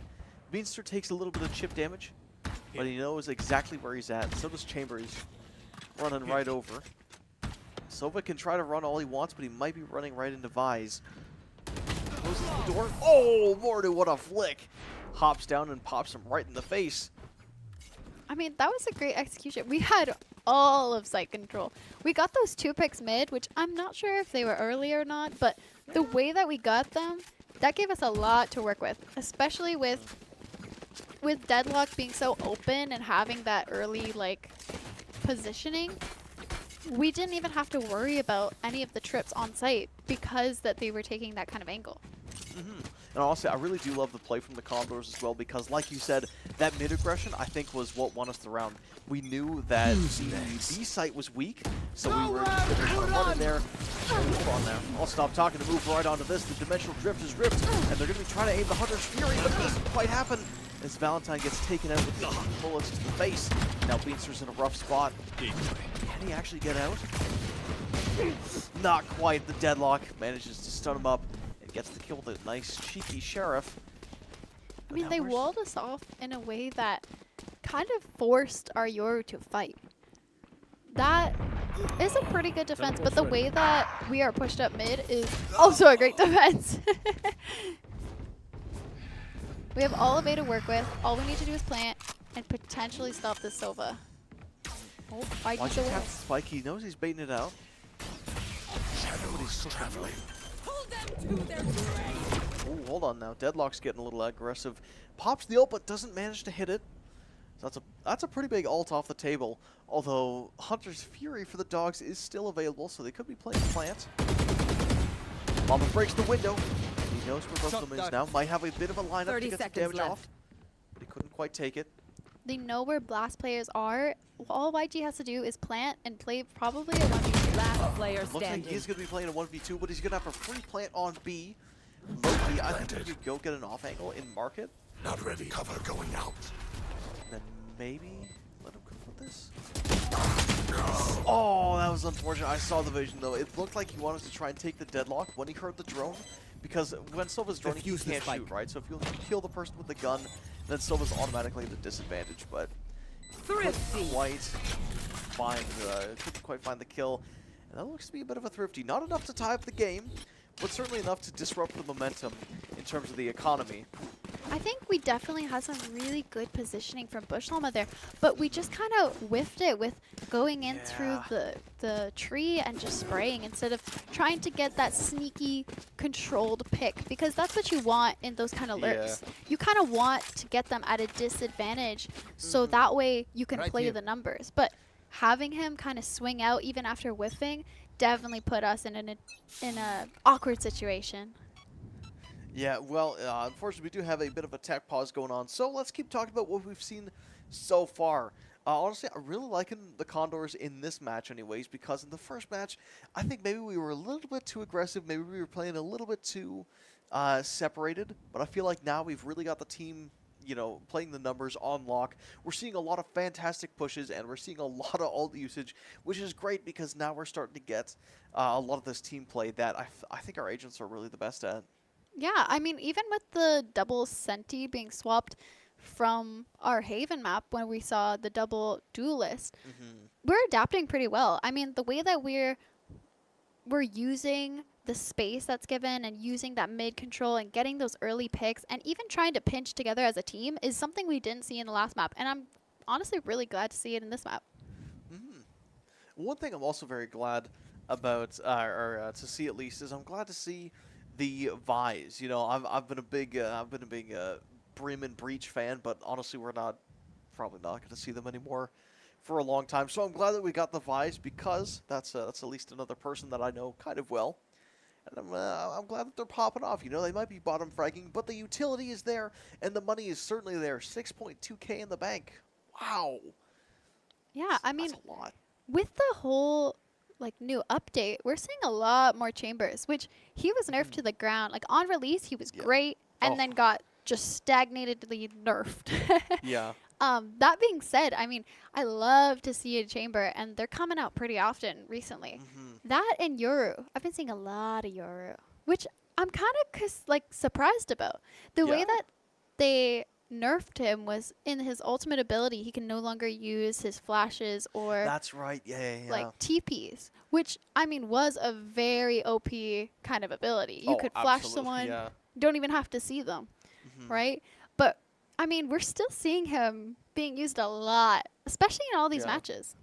Beanster takes a little bit of chip damage, but he knows exactly where he's at. So does Chamber. He's running right over. Sova can try to run all he wants, but he might be running right into Vise. Closes the door. Oh, Mordu, what a flick. Hops down and pops him right in the face. I mean, that was a great execution. We had all of site control. We got those 2 picks mid, which I'm not sure if they were early or not, but the way that we got them, that gave us a lot to work with, especially with Deadlock being so open and having that early, like, positioning. We didn't even have to worry about any of the trips on site because that they were taking that kind of angle. And honestly, I really do love the play from the Condors as well because, like you said, that mid-aggression, I think, was what won us the round. We knew that the B site was weak, so we were just going to kind of run in there and move on there. I'll stop talking to move right onto this. The Dimensional Drift is ripped, and they're going to be trying to aim the Hunter's Fury, but it doesn't quite happen as Valentine gets taken out with the bullets to the face. Now Beanster's in a rough spot. Can he actually get out? Not quite. The Deadlock manages to stun him up and gets the kill with a nice cheeky Sheriff. I mean, they walled us off in a way that kind of forced our Yoru to fight. That is a pretty good defense, but the way that we are pushed up mid is also a great defense. We have all of A to work with. All we need to do is plant and potentially stop this Sova. Oh, Watch him catch the spike. He knows he's baiting it out. Oh, hold on now. Deadlock's getting a little aggressive. Pops the ult, but doesn't manage to hit it. So that's a pretty big ult off the table. Although Hunter's Fury for the dogs is still available, so they could be playing plant. Mama breaks the window. He knows where both of them is now. Might have a bit of a lineup 30 to get some seconds damage left. off, but he couldn't quite take it. They know where Blast players are. All YG has to do is plant and play probably a 1v2. Last player Looks like standing. he's going to be playing a 1v2, but he's going to have a free plant on B. Loki, I think he could go get an off angle in market. Not ready. Cover going out. Then maybe let him cook with this. Oh, that was unfortunate. I saw the vision though. It looked like he wanted to try and take the deadlock when he heard the drone. Because when Silva's droning, he can't shoot, right? So if you kill the person with the gun, then Silva's automatically at a disadvantage. But couldn't quite find the kill. And that looks to be a bit of a thrifty. Not enough to tie up the game, but certainly enough to disrupt the momentum in terms of the economy. I think we definitely had some really good positioning from Bush Llama there, but we just kind of whiffed it with going in through the tree and just spraying instead of trying to get that sneaky controlled pick, because that's what you want in those kind of lurks. You kind of want to get them at a disadvantage so that way you can play the numbers. But having him kind of swing out even after whiffing definitely put us in a awkward situation. Yeah, well, unfortunately, we do have a bit of a tech pause going on, so let's keep talking about what we've seen so far. Honestly, I'm really liking the Condors in this match anyways, because in the first match, I think maybe we were a little bit too aggressive, maybe we were playing a little bit too separated, but I feel like now we've really got the team, you know, playing the numbers on lock. We're seeing a lot of fantastic pushes, and we're seeing a lot of ult usage, which is great because now we're starting to get a lot of this team play that I think our agents are really the best at. Yeah, I mean, even with the double Senti being swapped from our Haven map when we saw the double duelist, we're adapting pretty well. I mean, the way that we're using the space that's given and using that mid control and getting those early picks and even trying to pinch together as a team is something we didn't see in the last map. And I'm honestly really glad to see it in this map. One thing I'm also very glad about, to see at least, is I'm glad to see the Vise. You know, I've been a big Brim and Breach fan, but honestly, we're probably not going to see them anymore for a long time. So I'm glad that we got the Vise, because that's at least another person that I know kind of well. And I'm glad that they're popping off. You know, they might be bottom fragging, but the utility is there, and the money is certainly there. 6.2K in the bank. Wow. Yeah, I mean, that's a lot. with the whole new update, we're seeing a lot more chambers, which he was nerfed to the ground. Like on release, he was great, and then got just stagnatedly nerfed. Yeah. That being said, I mean, I love to see a chamber, and they're coming out pretty often recently. That and Yoru. I've been seeing a lot of Yoru, which I'm kind of surprised about. The way that they nerfed him was in his ultimate ability, he can no longer use his flashes or that's right. Yeah. TPs, which I mean was a very OP kind of ability. You could flash someone, don't even have to see them, right? But I mean, we're still seeing him being used a lot, especially in all these matches.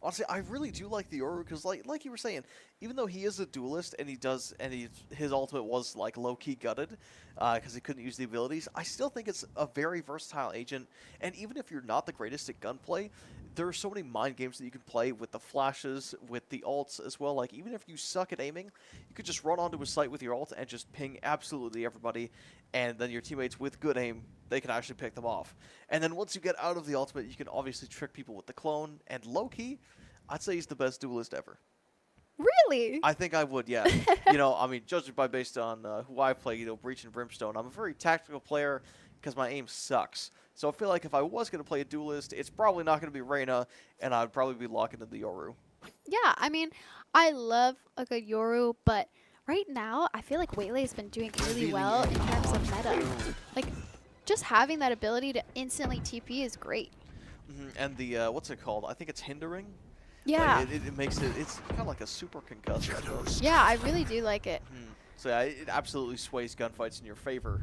Honestly, I really do like the Yoru, because like you were saying, even though he is a duelist and his ultimate was low-key gutted because he couldn't use the abilities, I still think it's a very versatile agent. And even if you're not the greatest at gunplay, there are so many mind games that you can play with the flashes, with the ults as well. Like, even if you suck at aiming, you could just run onto a site with your ult and just ping absolutely everybody, and then your teammates with good aim, they can actually pick them off. And then once you get out of the ultimate, you can obviously trick people with the clone, and low-key, I'd say he's the best duelist ever. Really? I think I would, yeah. You know, I mean, judging by based on who I play, you know, Breach and Brimstone, I'm a very tactical player because my aim sucks. So I feel like if I was going to play a duelist, it's probably not going to be Reyna, and I'd probably be locking into the Yoru. Yeah, I mean, I love a good Yoru, but right now, I feel like Waylay's been doing really well in terms of meta. Like, just having that ability to instantly TP is great. And the, what's it called? I think it's hindering. Yeah. Like it makes it's kind of like a super concussion. Yeah, I really do like it. So yeah, it absolutely sways gunfights in your favor.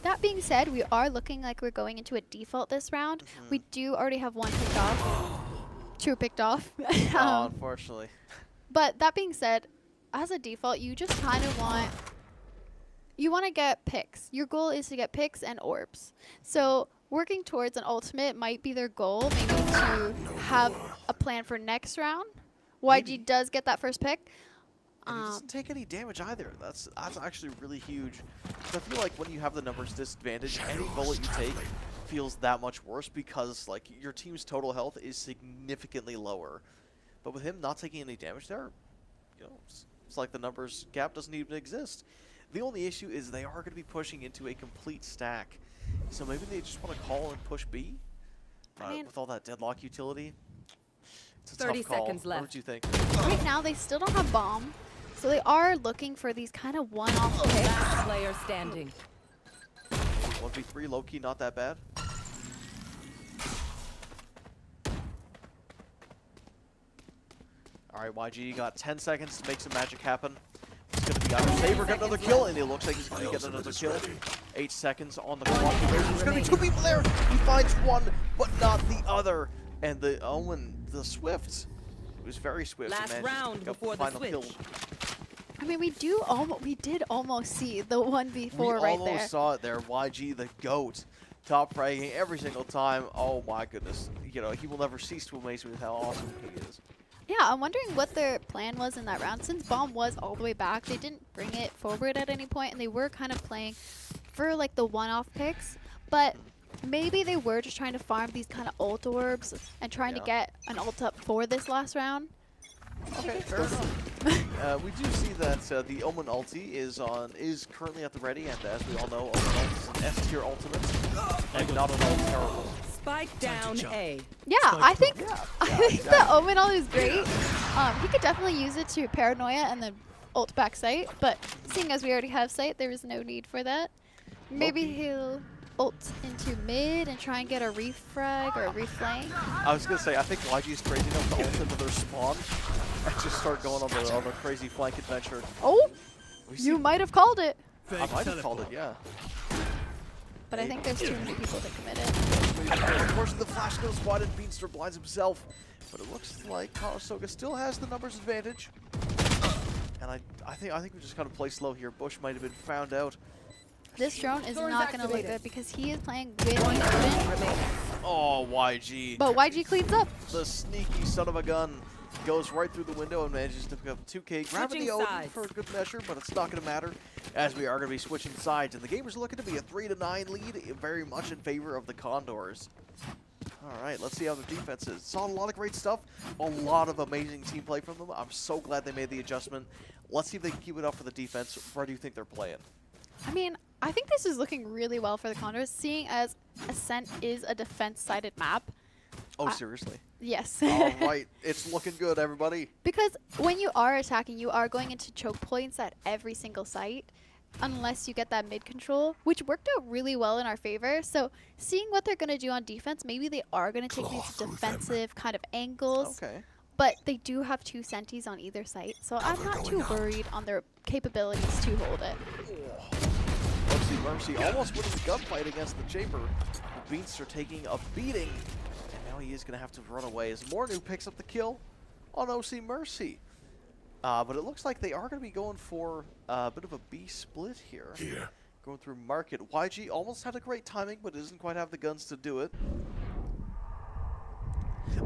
That being said, we are looking like we're going into a default this round. We do already have one picked off. Two picked off. Unfortunately. But that being said, as a default, you just kind of want you want to get picks. Your goal is to get picks and orbs. So working towards an ultimate might be their goal, maybe to have a plan for next round. YG does get that first pick. And he doesn't take any damage either. That's actually really huge. So I feel like when you have the numbers disadvantage, any bullet you take feels that much worse because like your team's total health is significantly lower. But with him not taking any damage there, you know, it's like the numbers gap doesn't even exist. The only issue is they are going to be pushing into a complete stack. So maybe they just want to call and push B with all that deadlock utility. It's a 30 tough call. seconds left. What would you think? Right now, they still don't have bomb. So they are looking for these kind of one-off picks. Last player standing. 1v3, low-key, not that bad. Alright, YG got 10 seconds to make some magic happen. It's going to be either Saber get another kill, and it looks like he's going to get another kill. 8 seconds on the clock. There's going to be 2 people there. He finds one, but not the other. And the Owen, the Swift, was very swift. Last round before the switch. Kill. I mean, we did almost see the 1v4 right there. We almost saw it there. YG, the GOAT, top fragging every single time. Oh my goodness. You know, he will never cease to amaze me with how awesome he is. Yeah, I'm wondering what their plan was in that round. Since bomb was all the way back, they didn't bring it forward at any point, and they were kind of playing for like the one-off picks. But maybe they were just trying to farm these kind of ult orbs and trying to get an ult up for this last round. Okay, fair enough. We do see that the Omen ulti is currently at the ready, and as we all know, Omen ulti is an S tier ultimate, and not at all terrible. Spike down A. Yeah, I think the Omen ult is great. He could definitely use it to paranoia and then ult back sight, but seeing as we already have sight, there is no need for that. Maybe he'll ult into mid and try and get a refrag or a reflank. I was gonna say, I think YG is crazy enough to ult into their spawn and just start going on the crazy flank adventure. Oh, you might have called it. I might have called it, yeah. But I think there's too many people to commit it. Of course, the flash goes spotted. Beanstar blinds himself, but it looks like Karasoga still has the numbers advantage. And I think we just kind of play slow here. Bush might have been found out. This drone is not going to look good because he is playing with Omen. Oh, YG. But YG cleans up. The sneaky son of a gun goes right through the window and manages to pick up 2K. Grabbing the Odin for a good measure, but it's not going to matter as we are going to be switching sides. And the game is looking to be a 3-9 lead, very much in favor of the Condors. All right, let's see how the defense is. Saw a lot of great stuff, a lot of amazing team play from them. I'm so glad they made the adjustment. Let's see if they can keep it up for the defense. Where do you think they're playing? I mean, I think this is looking really well for the Condors, seeing as Ascent is a defense-sided map. Oh, seriously? Yes. All right, it's looking good, everybody. Because when you are attacking, you are going into choke points at every single site, unless you get that mid control, which worked out really well in our favor. So seeing what they're going to do on defense, maybe they are going to take these defensive kind of angles. Okay. But they do have 2 senties on either site, so I'm not too worried on their capabilities to hold it. Mercy almost winning the gunfight against the Chamber. The Beasts are taking a beating, and now he is going to have to run away as Mornu picks up the kill on OC Mercy. But it looks like they are going to be going for a bit of a B split here. Going through market. YG almost had a great timing, but doesn't quite have the guns to do it.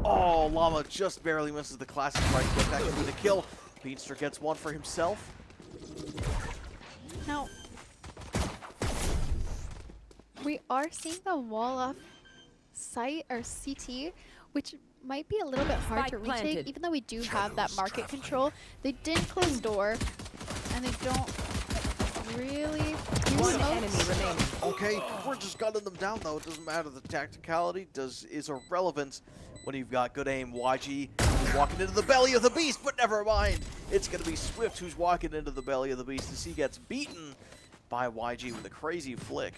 Oh, Llama just barely misses the classic right click. That could be the kill. Beatster gets one for himself. Now, we are seeing the wall off site or CT, which might be a little bit hard to retake, even though we do have that market control. They didn't close door, and they don't really use smokes. Okay, we're just gunning them down though. It doesn't matter. The tacticality is irrelevant when you've got good aim. YG is walking into the belly of the beast, but never mind. It's going to be Swift who's walking into the belly of the beast as he gets beaten by YG with a crazy flick.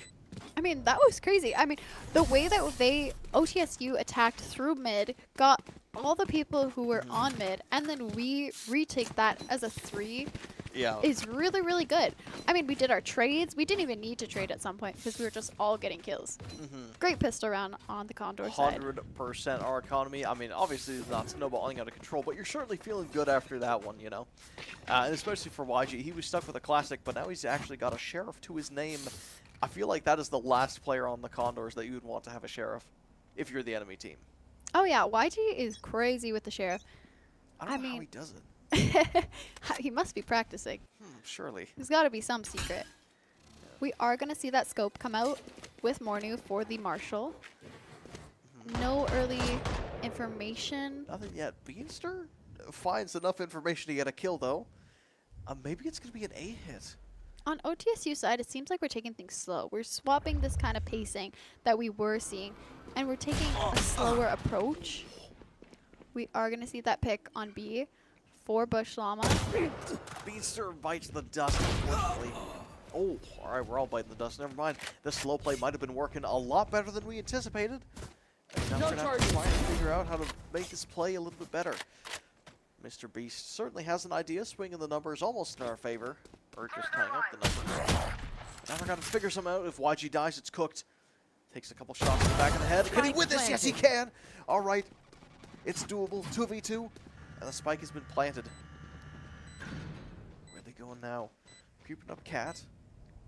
I mean, that was crazy. I mean, the way that OTSU attacked through mid, got all the people who were on mid, and then we retake that as a 3. Yeah. is really, really good. I mean, we did our trades. We didn't even need to trade at some point because we were just all getting kills. Great pistol round on the Condor side. 100% our economy. I mean, obviously it's not snowballing out of control, but you're certainly feeling good after that one, you know? And especially for YG. He was stuck with a classic, but now he's actually got a sheriff to his name. I feel like that is the last player on the Condors that you would want to have a sheriff if you're the enemy team. Oh, yeah. YG is crazy with the sheriff. I don't know how he does it. He must be practicing. Surely. There's got to be some secret. We are going to see that scope come out with Mornu for the Marshall. No early information. Nothing yet. Beanster finds enough information to get a kill, though. Maybe it's going to be an A hit. On OTSU side, it seems like we're taking things slow. We're swapping this kind of pacing that we were seeing, and we're taking a slower approach. We are going to see that pick on B for Bush Llama. Beanster bites the dust, unfortunately. Oh, all right, we're all biting the dust. Never mind. The slow play might have been working a lot better than we anticipated. And now we're going to have to try and figure out how to make this play a little bit better. Mr. Beast certainly has an idea, swinging the numbers almost in our favor. Or just tying up the numbers. Now we're going to figure some out. If YG dies, it's cooked. Takes a couple shots in the back of the head. Can he win this? Yes, he can. All right. It's doable. 2v2. And the spike has been planted. Where are they going now? Creeping up Cat.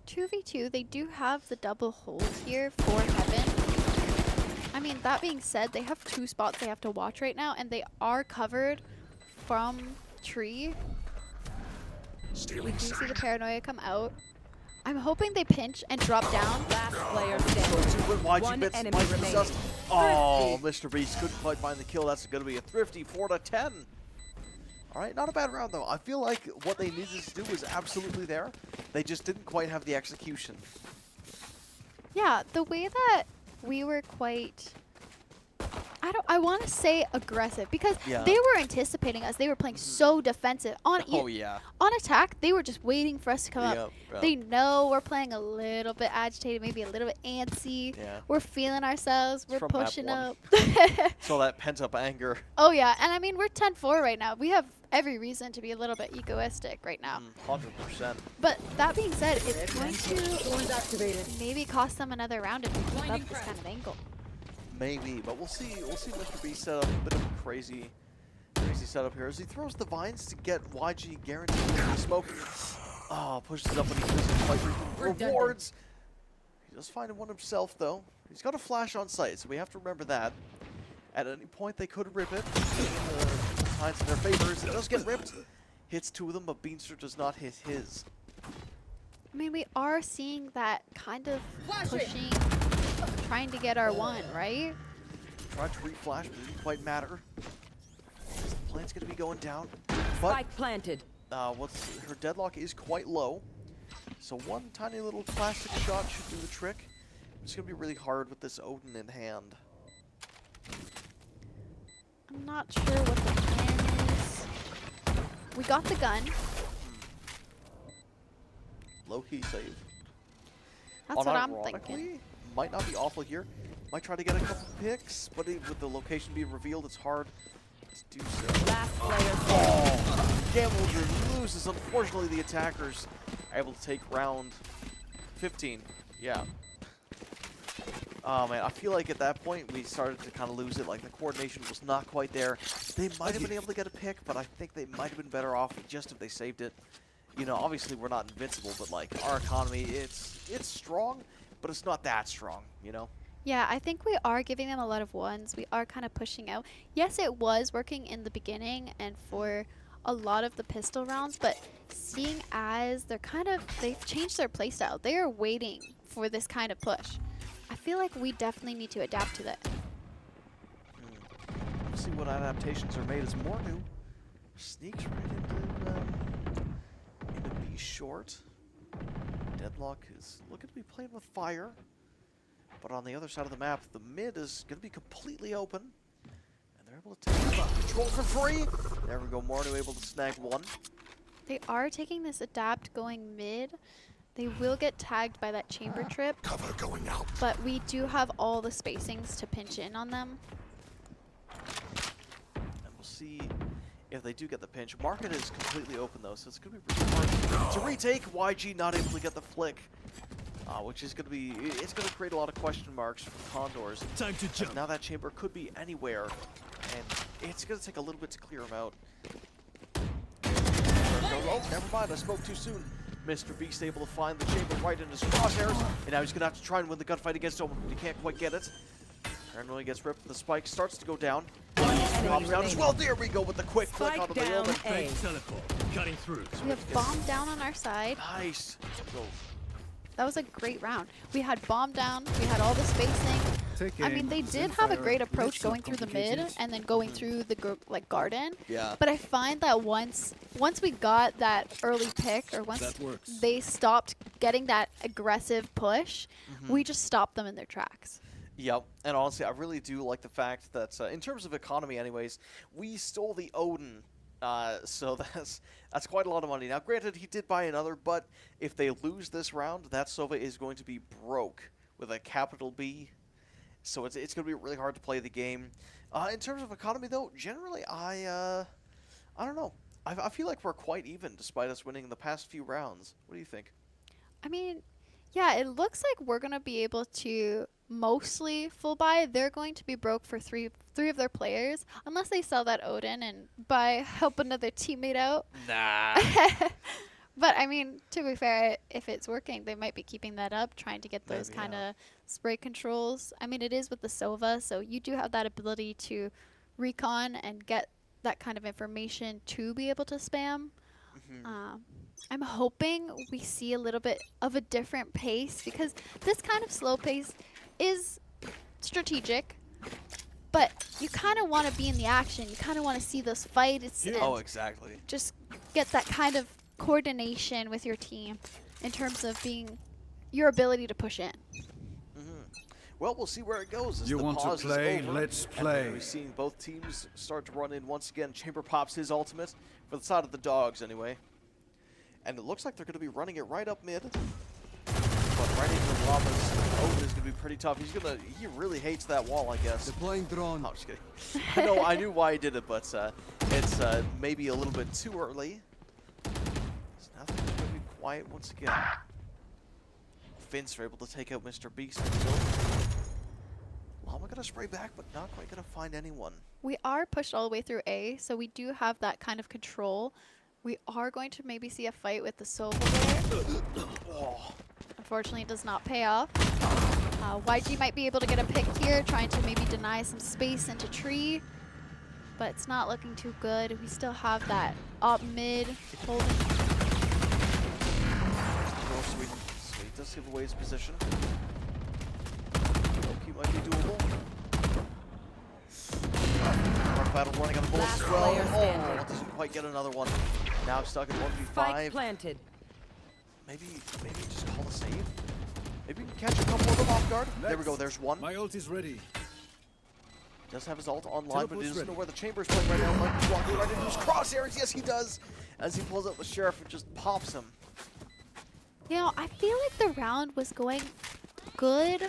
2v2, they do have the double hold here for Heaven. I mean, that being said, they have 2 spots they have to watch right now, and they are covered from tree. We do see the paranoia come out. I'm hoping they pinch and drop down. Last player standing. One enemy remaining. Oh, Mr. Beast couldn't quite find the kill. That's going to be a thrifty 4-10. All right, not a bad round, though. I feel like what they needed to do was absolutely there. They just didn't quite have the execution. Yeah, the way that we were quite... I want to say aggressive because they were anticipating us. They were playing so defensive. On attack, they were just waiting for us to come up. They know we're playing a little bit agitated, maybe a little bit antsy. We're feeling ourselves. We're pushing up. So that pent-up anger. Oh, yeah. And, I mean, we're 10-4 right now. We have every reason to be a little bit egoistic right now. 100%. But that being said, it's going to maybe cost them another round if we keep up this kind of angle. Maybe, but we'll see. We'll see Mr. B set up a bit of a crazy setup here as he throws the vines to get YG guaranteed to smoke. Oh, pushes up, but he doesn't quite reap the rewards. He does find one himself, though. He's got a flash on site, so we have to remember that. At any point, they could rip it. The signs in their favors. It does get ripped. Hits 2 of them, but Beanster does not hit his. I mean, we are seeing that kind of pushing, trying to get our 1, right? Tried to reflash, but it didn't quite matter. The plant's going to be going down. Spike planted. Her deadlock is quite low. So one tiny little plastic shot should do the trick. It's going to be really hard with this Odin in hand. I'm not sure what the plan is. We got the gun. Low-key save. That's what I'm thinking. Might not be awful here. Might try to get a couple picks, but with the location being revealed, it's hard to do so. Last player. Gamble loses. Unfortunately, the attackers are able to take round 15. Yeah. Oh, man. I feel like at that point, we started to kind of lose it. Like, the coordination was not quite there. They might have been able to get a pick, but I think they might have been better off just if they saved it. You know, obviously, we're not invincible, but, like, our economy, it's strong, but it's not that strong, you know? Yeah, I think we are giving them a lot of 1s. We are kind of pushing out. Yes, it was working in the beginning and for a lot of the pistol rounds, but seeing as they've changed their playstyle. They are waiting for this kind of push. I feel like we definitely need to adapt to that. Let's see what adaptations are made as Mornu sneaks right into B short. Deadlock is looking to be playing with fire. But on the other side of the map, the mid is going to be completely open. And they're able to take control for free. There we go, Mornu able to snag 1. They are taking this adapt going mid. They will get tagged by that chamber trip. Cover going out. But we do have all the spacings to pinch in on them. And we'll see if they do get the pinch. Market is completely open though, so it's going to be really hard to retake. YG not able to get the flick, which is going to be, it's going to create a lot of question marks for Condors. Time to jump. Now that chamber could be anywhere, and it's going to take a little bit to clear him out. Oh, never mind, I spoke too soon. Mr. Beast able to find the chamber right in his crosshairs, and now he's going to have to try and win the gunfight against him. He can't quite get it. Paranoia gets ripped, the spike starts to go down. Pops down as well. There we go with the quick click onto the omen. Teleport. Cutting through. We have bomb down on our side. Nice. Go. That was a great round. We had bomb down. We had all the spacing. I mean, they did have a great approach going through the mid and then going through the garden. Yeah. But I find that once we got that early pick, or once they stopped getting that aggressive push, we just stopped them in their tracks. Yep, and honestly, I really do like the fact that, in terms of economy anyways, we stole the Odin, so that's quite a lot of money. Now, granted, he did buy another, but if they lose this round, that Sova is going to be broke with a capital B, so it's going to be really hard to play the game. In terms of economy, though, generally, I don't know. I feel like we're quite even, despite us winning the past few rounds. What do you think? I mean, yeah, it looks like we're going to be able to mostly full buy. They're going to be broke for three of their players, unless they sell that Odin and help another teammate out. Nah. But I mean, to be fair, if it's working, they might be keeping that up, trying to get those kind of spray controls. I mean, it is with the Sova, so you do have that ability to recon and get that kind of information to be able to spam. I'm hoping we see a little bit of a different pace, because this kind of slow pace is strategic, but you kind of want to be in the action. You kind of want to see those fights. Oh, exactly. Just get that kind of coordination with your team in terms of being your ability to push in. Well, we'll see where it goes. As You the want to pause is play? over, Let's and play. we've seen both teams start to run in once again. Chamber pops his ultimate for the side of the dogs, anyway. And it looks like they're going to be running it right up mid. But right into the llamas, Odin is going to be pretty tough. He really hates that wall, I guess. Deploying drone. Oh, I'm just kidding. I knew why he did it, but it's maybe a little bit too early. So now things are going to be quiet once again. Finns are able to take out Mr. Beast. Llama going to spray back, but not quite going to find anyone. We are pushed all the way through A, so we do have that kind of control. We are going to maybe see a fight with the Sova there. Unfortunately, it does not pay off. YG might be able to get a pick here, trying to maybe deny some space into tree. But it's not looking too good. We still have that up mid holding. Oh, sweet. Sweet does give away his position. He might be doable. Rough battle running on the bullets as well. Oh, doesn't quite get another one. Now I'm stuck at 1v5. Spike planted. Maybe just call a save. Maybe we can catch a couple of them off guard. There we go. There's one. My ult is ready. Does have his ult online, but he doesn't know where the chamber is playing right now. Might be walking right into his crosshairs. Yes, he does. As he pulls out the sheriff and just pops him. You know, I feel like the round was going good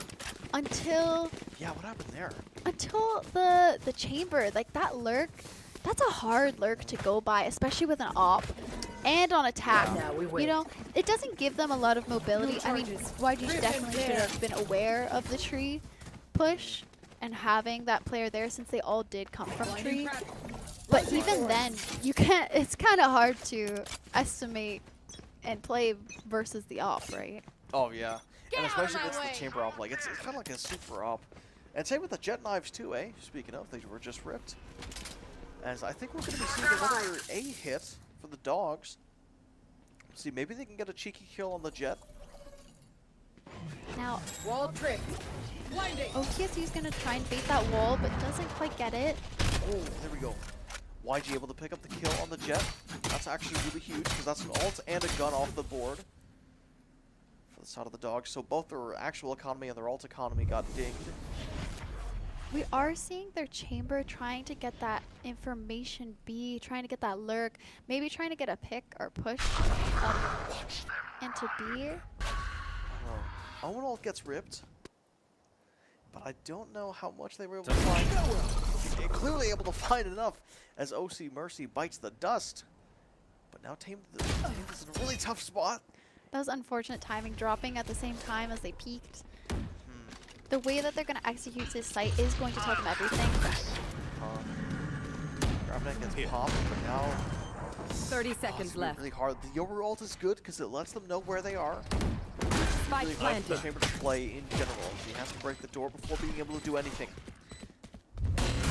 until... Yeah, what happened there? Until the chamber, like that lurk, that's a hard lurk to go by, especially with an op and on attack. You know, it doesn't give them a lot of mobility. I mean, YG definitely should have been aware of the tree push and having that player there, since they all did come from tree. But even then, you can't. It's kind of hard to estimate and play versus the op, right? Oh yeah, and especially if it's the chamber op. Like it's kind of like a super op. And same with the jet knives too, eh? Speaking of, they were just ripped. As I think we're going to be seeing another A hit for the dogs. Let's see, maybe they can get a cheeky kill on the jet. Now, wall trick. Blinding. OTSU is going to try and bait that wall, but doesn't quite get it. Oh, there we go. YG able to pick up the kill on the jet. That's actually really huge, because that's an ult and a gun off the board for the side of the dogs. So both their actual economy and their ult economy got dinged. We are seeing their chamber trying to get that information B, trying to get that lurk, maybe trying to get a pick or push up into B. Oh, Owen ult gets ripped, but I don't know how much they were able to find. Clearly barely able to find enough as OC Mercy bites the dust. But now Tame is in a really tough spot. That was unfortunate timing, dropping at the same time as they peaked. The way that they're going to execute this site is going to tell them everything. Gravnet gets popped, but now 30 seconds left. Really hard. The Yoru ult is good because it lets them know where they are. Spike Really hard for planted. Chamber to play in general. He has to break the door before being able to do anything.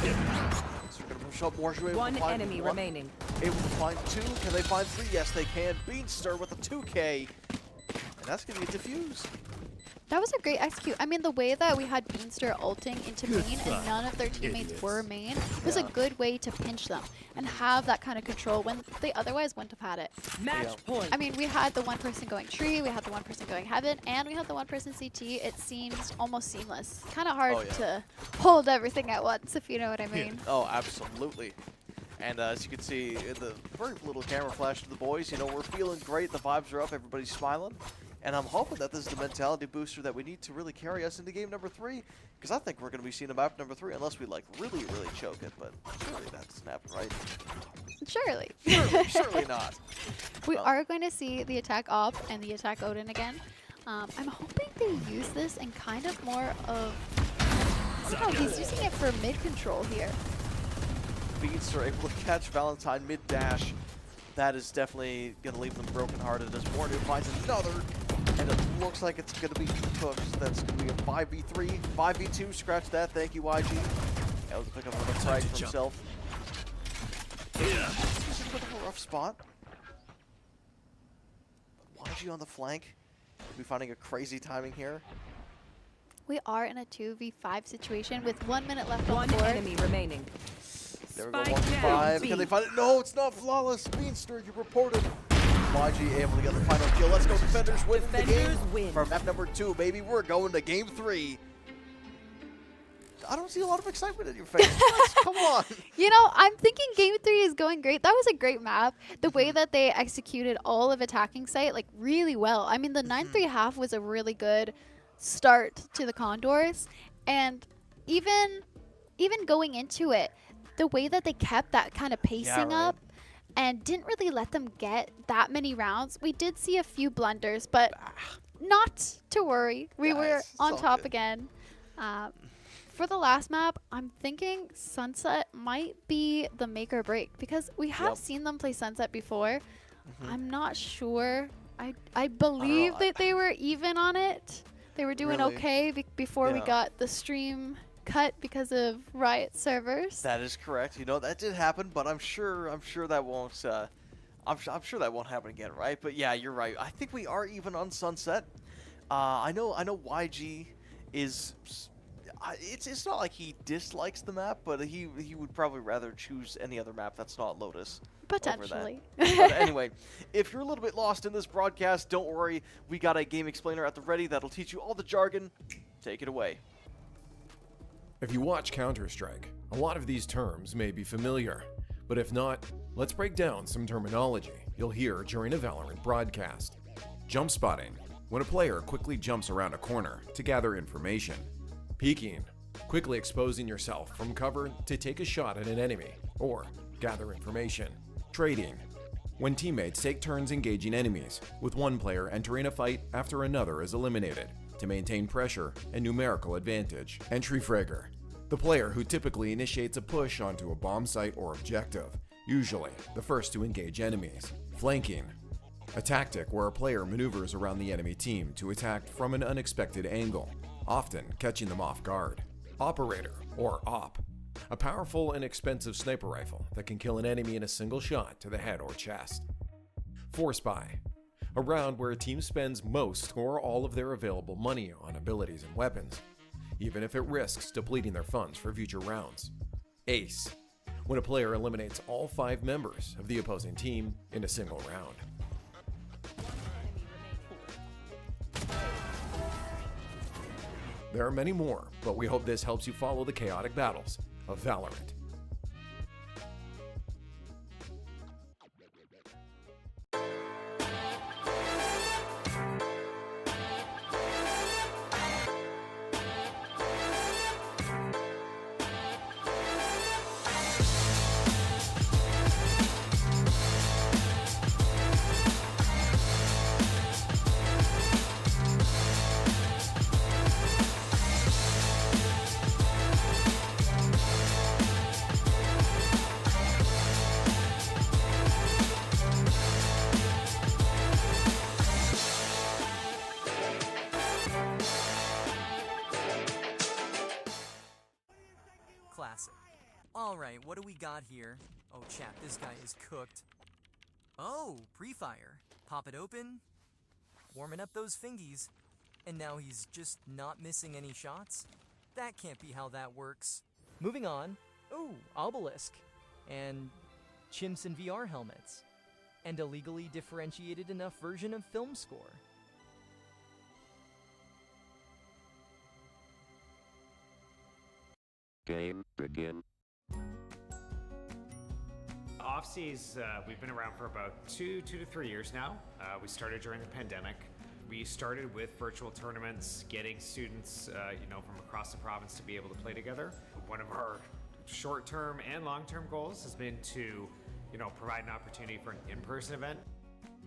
So we're going to push up more. One enemy remaining. Able to find 2. Can they find 3? Yes, they can. Beanstir with a 2K. And that's going to get diffused. That was a great execute. I mean, the way that we had Beanstir ulting into main and none of their teammates were main was a good way to pinch them and have that kind of control when they otherwise wouldn't have had it. Match point. I mean, we had the one person going tree, we had the one person going heaven, and we had the one person CT. It seems almost seamless. Kind of hard to hold everything at once, if you know what I mean. Oh, absolutely. And as you can see, the very little camera flash to the boys, you know, we're feeling great. The vibes are up. Everybody's smiling. And I'm hoping that this is the mentality booster that we need to really carry us into game number 3. Because I think we're going to be seeing a map number 3 unless we, like, really, really choke it. But surely that doesn't happen, right? Surely. Surely not. We are going to see the attack op and the attack Odin again. I'm hoping they use this in kind of more of... I don't know, he's using it for mid-control here. Beats are able to catch Valentine mid-dash. That is definitely going to leave them brokenhearted as Warner finds another. And it looks like it's going to be cooked. That's going to be a 5v3, 5v2. Scratch that. Thank you, YG. Able to pick up another frag for himself. He's in a bit of a rough spot. But YG on the flank. We'll be finding a crazy timing here. We are in a 2v5 situation with 1 minute left on One the board. enemy remaining. There we go, Spike 1v5. down, Can they B. find it? No, it's not flawless. Beanstir, you reported. YG able to get the final kill. Let's go, Defenders win the Defenders game. win. For map number 2, baby, we're going to game 3. I don't see a lot of excitement in your face. Come on. You know, I'm thinking game 3 is going great. That was a great map. The way that they executed all of attacking site, like, really well. I mean, the 9-3 half was a really good start to the Condors. And even going into it, the way that they kept that kind of pacing up and didn't really let them get that many rounds. We did see a few blunders, but not to worry. We were it's on all top good. again. For the last map, I'm thinking Sunset might be the make or break because we have seen them play Sunset before. I'm not sure. I believe that they were even on it. They were doing Really? okay before we got the stream cut because of Riot servers. That is correct. You know, that did happen, but I'm sure that won't I'm sure that won't happen again, right? But yeah, you're right. I think we are even on Sunset. I know YG is it's not like he dislikes the map, but he would probably rather choose any other map that's not Lotus. Potentially. But anyway, if you're a little bit lost in this broadcast, don't worry. We got a game explainer at the ready that'll teach you all the jargon. Take it away. If you watch Counter-Strike, a lot of these terms may be familiar, but if not, let's break down some terminology you'll hear during a Valorant broadcast. Jump spotting, when a player quickly jumps around a corner to gather information. Peeking, quickly exposing yourself from cover to take a shot at an enemy or gather information. Trading, when teammates take turns engaging enemies, with one player entering a fight after another is eliminated to maintain pressure and numerical advantage. Entry fragger, the player who typically initiates a push onto a bomb site or objective, usually the first to engage enemies. Flanking, a tactic where a player maneuvers around the enemy team to attack from an unexpected angle, often catching them off guard. Operator, or Op, a powerful and expensive sniper rifle that can kill an enemy in a single shot to the head or chest. Force Buy, a round where a team spends most or all of their available money on abilities and weapons, even if it risks depleting their funds for future rounds. Ace, when a player eliminates all 5 members of the opposing team in a single round. There are many more, but we hope this helps you follow the chaotic battles of Valorant. Alright, what do we got here? Oh, chat, this guy is cooked. Oh, pre-fire. Pop it open. Warming up those fingies. And now he's just not missing any shots? That can't be how that works. Moving on. Ooh, obelisk. And chimps in VR helmets. And a legally differentiated enough version of film score. Game begin. Offseas, we've been around for about two to 3 years now. We started during the pandemic. We started with virtual tournaments, getting students, from across the province to be able to play together. One of our short-term and long-term goals has been to, provide an opportunity for an in-person event.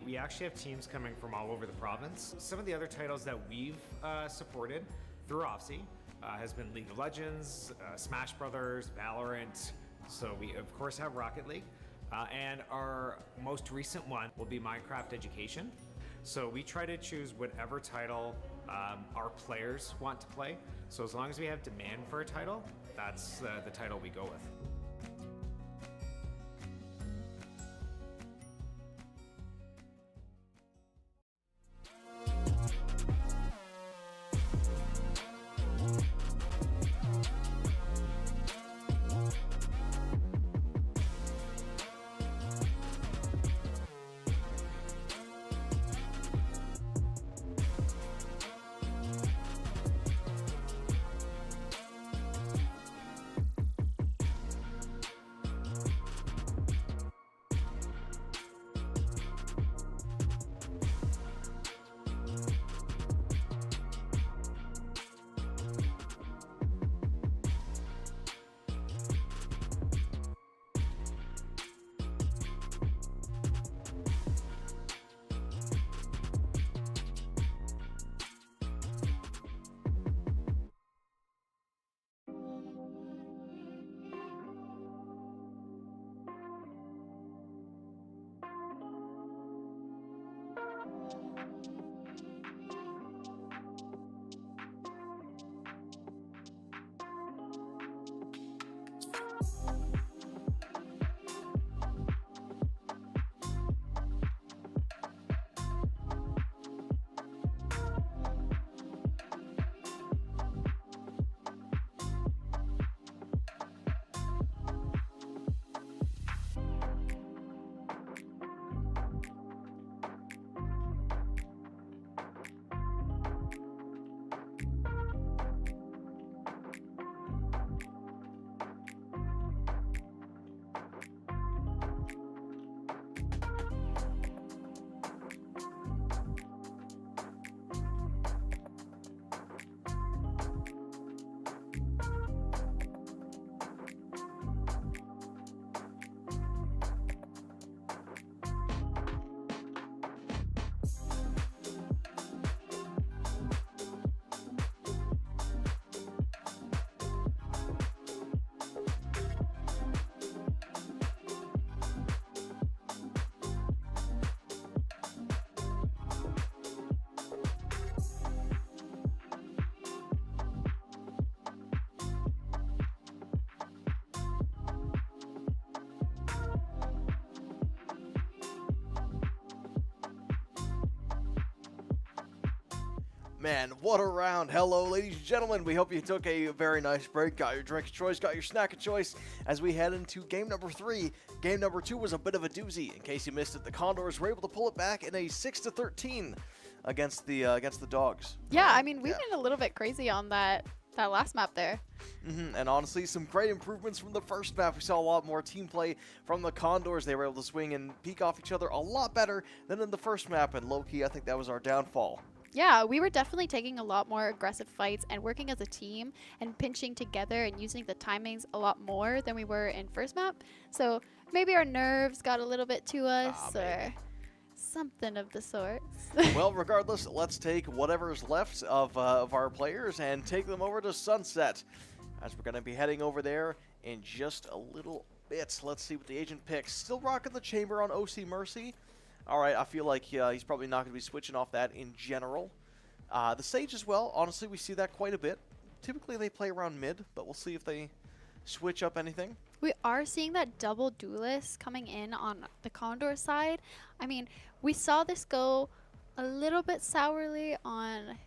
We actually have teams coming from all over the province. Some of the other titles that we've supported through OFSI has been League of Legends, Smash Brothers, Valorant. So we of course have Rocket League. And our most recent one will be Minecraft Education. So we try to choose whatever title our players want to play. So as long as we have demand for a title, that's the title we go with. Man, what a round. Hello, ladies and gentlemen. We hope you took a very nice break, got your drink of choice, got your snack of choice as we head into game number 3. Game number 2 was a bit of a doozy. In case you missed it, the Condors were able to pull it back in a 6-13 against the Dogs. Yeah, I mean, we went a little bit crazy on that last map there. And honestly, some great improvements from the first map. We saw a lot more team play from the Condors. They were able to swing and peek off each other a lot better than in the first map, and low-key, I think that was our downfall. Yeah, we were definitely taking a lot more aggressive fights and working as a team and pinching together and using the timings a lot more than we were in first map. So maybe our nerves got a little bit to us or something of the sorts. Well, regardless, let's take whatever's left of our players and take them over to Sunset, as we're going to be heading over there in just a little bit. Let's see what the agent picks. Still rocking the chamber on OC Mercy. All right, I feel like he's probably not going to be switching off that in general. The Sage as well, honestly, we see that quite a bit. Typically, they play around mid, but we'll see if they switch up anything. We are seeing that double duelist coming in on the Condor side. I mean, we saw this go a little bit sourly on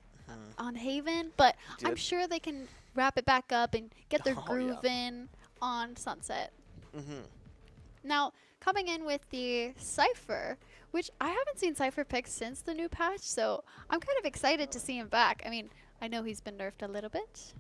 Haven, but I'm did. sure they can wrap it back up and get their Oh, groove yeah. in on Sunset. Mm-hmm. Now, coming in with the Cypher, which I haven't seen Cypher picked since the new patch, so I'm kind of excited to see him back. I mean, I know he's been nerfed a little bit.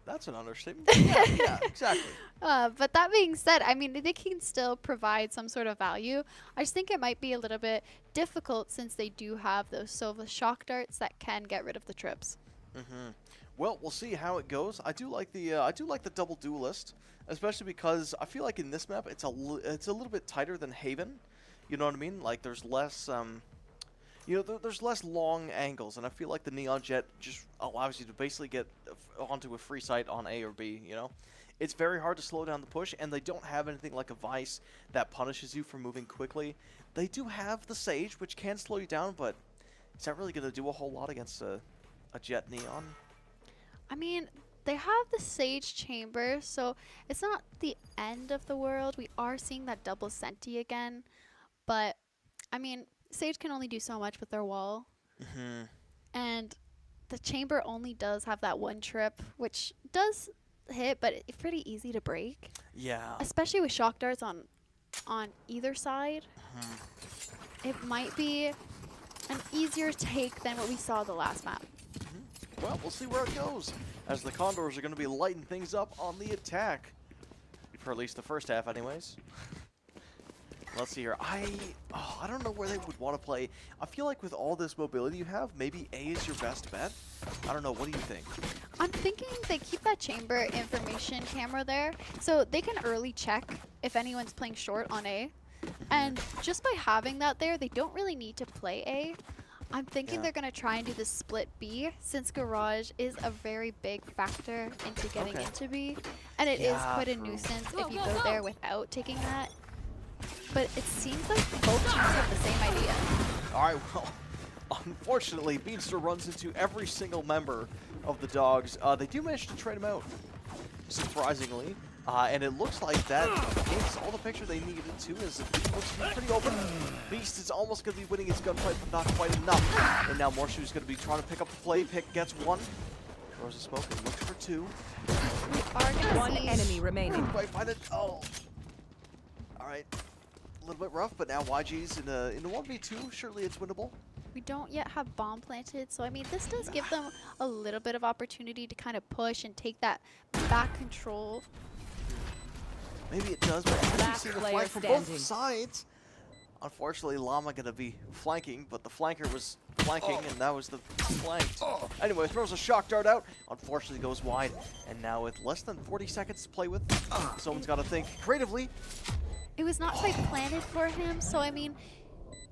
That's an understatement. Yeah, exactly. But that being said, I mean, they can still provide some sort of value. I just think it might be a little bit difficult since they do have those Sova shock darts that can get rid of the trips. Mm-hmm. Well, we'll see how it goes. I do like the double duelist, especially because I feel like in this map it's a little bit tighter than Haven. You know what I mean? Like there's less there's less long angles, and I feel like the Neon Jet just allows you to basically get onto a free site on A or B, you know? It's very hard to slow down the push, and they don't have anything like a Vice that punishes you for moving quickly. They do have the Sage, which can slow you down, but is that really going to do a whole lot against a Jet Neon? I mean, they have the Sage Chamber, so it's not the end of the world. We are seeing that double Senti again, but, I mean, Sage can only do so much with their wall. Mm-hmm. And the chamber only does have that one trip, which does hit, but it's pretty easy to break. Yeah. Especially with shock darts on either side. It might be an easier take than what we saw the last map. Well, we'll see where it goes, as the Condors are going to be lighting things up on the attack. For at least the first half, anyways. Let's see here. I don't know where they would want to play. I feel like with all this mobility you have, maybe A is your best bet. I don't know. What do you think? I'm thinking they keep that chamber information camera there, so they can early check if anyone's playing short on A. And just by having that there, they don't really need to play A. I'm thinking they're going to try and do the split B, since Garage is a very big factor into getting into B. And it is quite a nuisance if you go there without taking that. But it seems like both teams have the same idea. All right, well, unfortunately, Beanster runs into every single member of the Dogs. They do manage to trade him out, surprisingly. And it looks like that is all the picture they needed to, as it looks to be pretty open. Beast is almost going to be winning his gunfight, but not quite enough. And now Morshu's going to be trying to pick up the play. Pick gets one. Throws a smoke and looks for two. We are going to One enemy remaining. Right by the... Oh. All right. A little bit rough, but now YG's in a 1v2. Surely it's winnable. We don't yet have bomb planted, so I mean, this does give them a little bit of opportunity to kind of push and take that back control. Maybe it does, but you Last see the player flank from both standing. sides. Unfortunately, Llama going to be flanking, but the flanker was flanking, and that was the flanked. Anyway, throws a shock dart out. Unfortunately, goes wide. And now with less than 40 seconds to play with, someone's got to think creatively. It was not quite planted for him, so I mean,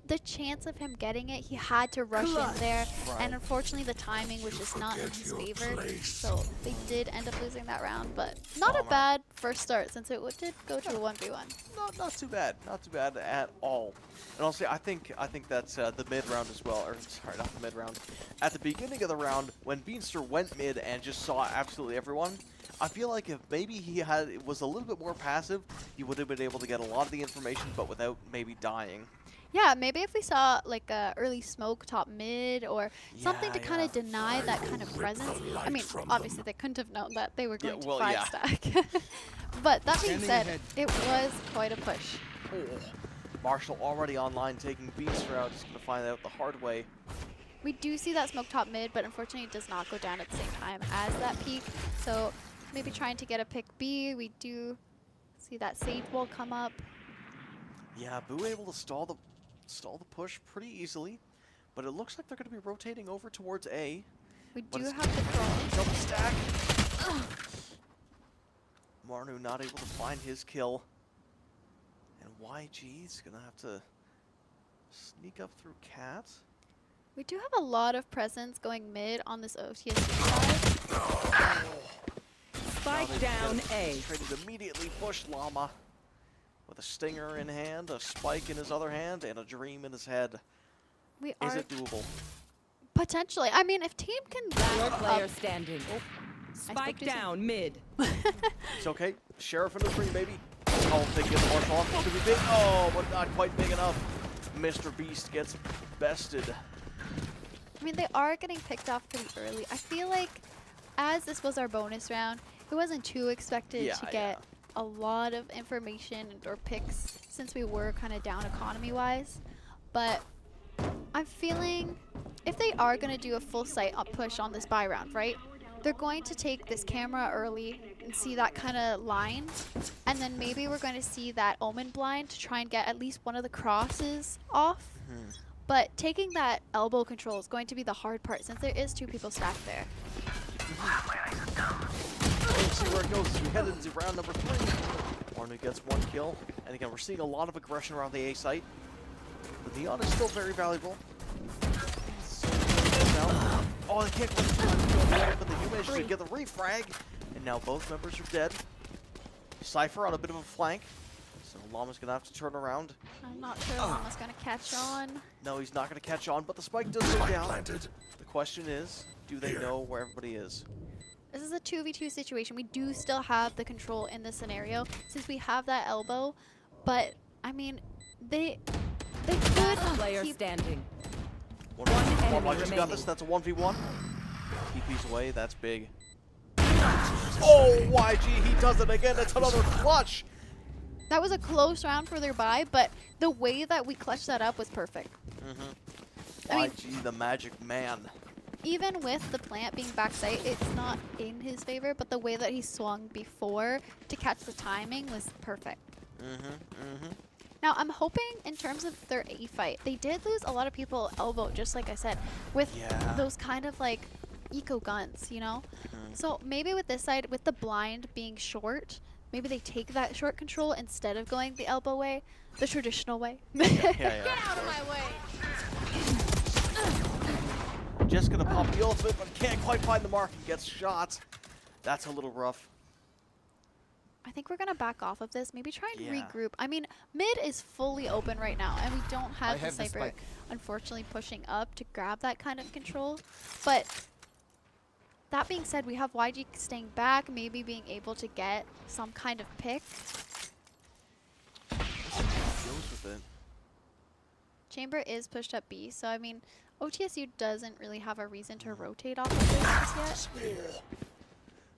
the chance of him getting it, he had to rush in there, and unfortunately the timing was just not in his favor, so they did end up losing that round, but not a bad first start since it did go to a 1v1. Not too bad. Not too bad at all. And honestly, I think that's the mid round as well. Or sorry, not the mid round. At the beginning of the round, when Beanster went mid and just saw absolutely everyone, I feel like if maybe he was a little bit more passive, he would have been able to get a lot of the information, but without maybe dying. Yeah, maybe if we saw like a early smoke top mid or something to kind of deny that kind of presence. I mean, obviously they couldn't have known that they were going to 5-stack. But that being said, it was quite a push. Oh. Marshall already online taking Beanster out. He's going to find out the hard way. We do see that smoke top mid, but unfortunately it does not go down at the same time as that peak. So maybe trying to get a pick B. We do see that Sage wall come up. Yeah, Boo able to stall the push pretty easily, but it looks like they're going to be rotating over towards A. We do have the draw. Double stack. Marnu not able to find his kill. And YG's going to have to sneak up through Cat. We do have a lot of presence going mid on this OTSU side. Spike down A. Traded immediately push Llama with a stinger in hand, a spike in his other hand, and a dream in his head. Is it doable? Potentially. I mean, if team can Last build player up, standing. I Spike spoke too soon. down mid. It's okay. Sheriff in the dream, baby. Oh, they get the martial off. It's gonna be big. Oh, but not quite big enough. Mr. Beast gets bested. I mean, they are getting picked off pretty early. I feel like as this was our bonus round, it wasn't too expected to get a lot of information or picks since we were kind of down economy-wise. But I'm feeling if they are going to do a full site up push on this buy round, right? They're going to take this camera early and see that kind of line. And then maybe we're going to see that Omen blind to try and get at least one of the crosses off. But taking that elbow control is going to be the hard part since there is 2 people stacked there. Let's see where it goes as we head into round number 3. Warner gets 1 kill. And again, we're seeing a lot of aggression around the A site. The Neon is still very valuable. Oh, they can't quite kill, but they do manage to get the refrag. And now both members are dead. Cypher on a bit of a flank. So Llama's going to have to turn around. I'm not sure Llama's going to catch on. No, he's not going to catch on, but the spike does go down. The question is, do they know where everybody is? This is a 2v2 situation. We do still have the control in this scenario since we have that elbow. But, I mean, they could Player keep standing. One YG got this. That's a 1v1. TP's away. That's big. Oh, YG, he does it again. That's another clutch. That was a close round for their buy, but the way that we clutched that up was perfect. I mean, YG, the magic man. even with the plant being backside, it's not in his favor, but the way that he swung before to catch the timing was perfect. Now, I'm hoping in terms of their A fight, they did lose a lot of people elbow, just like I said, with those kind of like eco guns, you know? So maybe with this side, with the blind being short, maybe they take that short control instead of going the elbow way, the traditional way. Get out of my way! Just gonna pop the ultimate, but can't quite find the mark and gets shot. That's a little rough. I think we're gonna back off of this. Maybe try and regroup. I mean, mid is fully open right now, and we don't have the Cypher, unfortunately, pushing up to grab that kind of control. But that being said, we have YG staying back, maybe being able to get some kind of pick. Chamber is pushed up B, so I mean, OTSU doesn't really have a reason to rotate off of this just yet.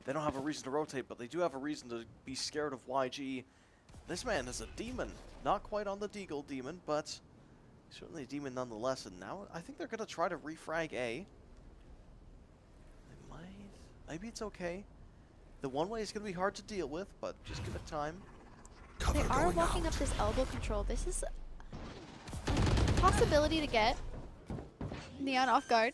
They don't have a reason to rotate, but they do have a reason to be scared of YG. This man is a demon. Not quite on the Deagle demon, but certainly a demon nonetheless. And now I think they're going to try to refrag A. They might. Maybe it's okay. The one way is going to be hard to deal with, but just give it time. They are walking up this elbow control. This is a possibility to get Neon off guard.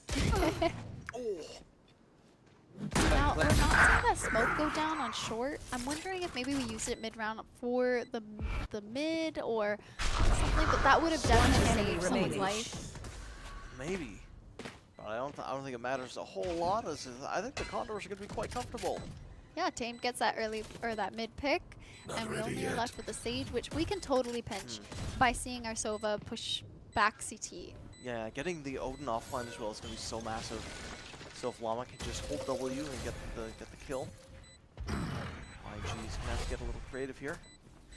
Now, we're not seeing that smoke go down on short. I'm wondering if maybe we use it mid-round for the mid or something, but that would have definitely saved someone's life. Maybe. But I don't think it matters a whole lot. I think the Condors are going to be quite comfortable. Yeah, Tame gets that early, or that mid pick, and we only are left with the Sage, which we can totally pinch by seeing our Sova push back CT. Yeah, getting the Odin offline as well is going to be so massive. So if Llama can just hold W and get the kill. YG's gonna have to get a little creative here.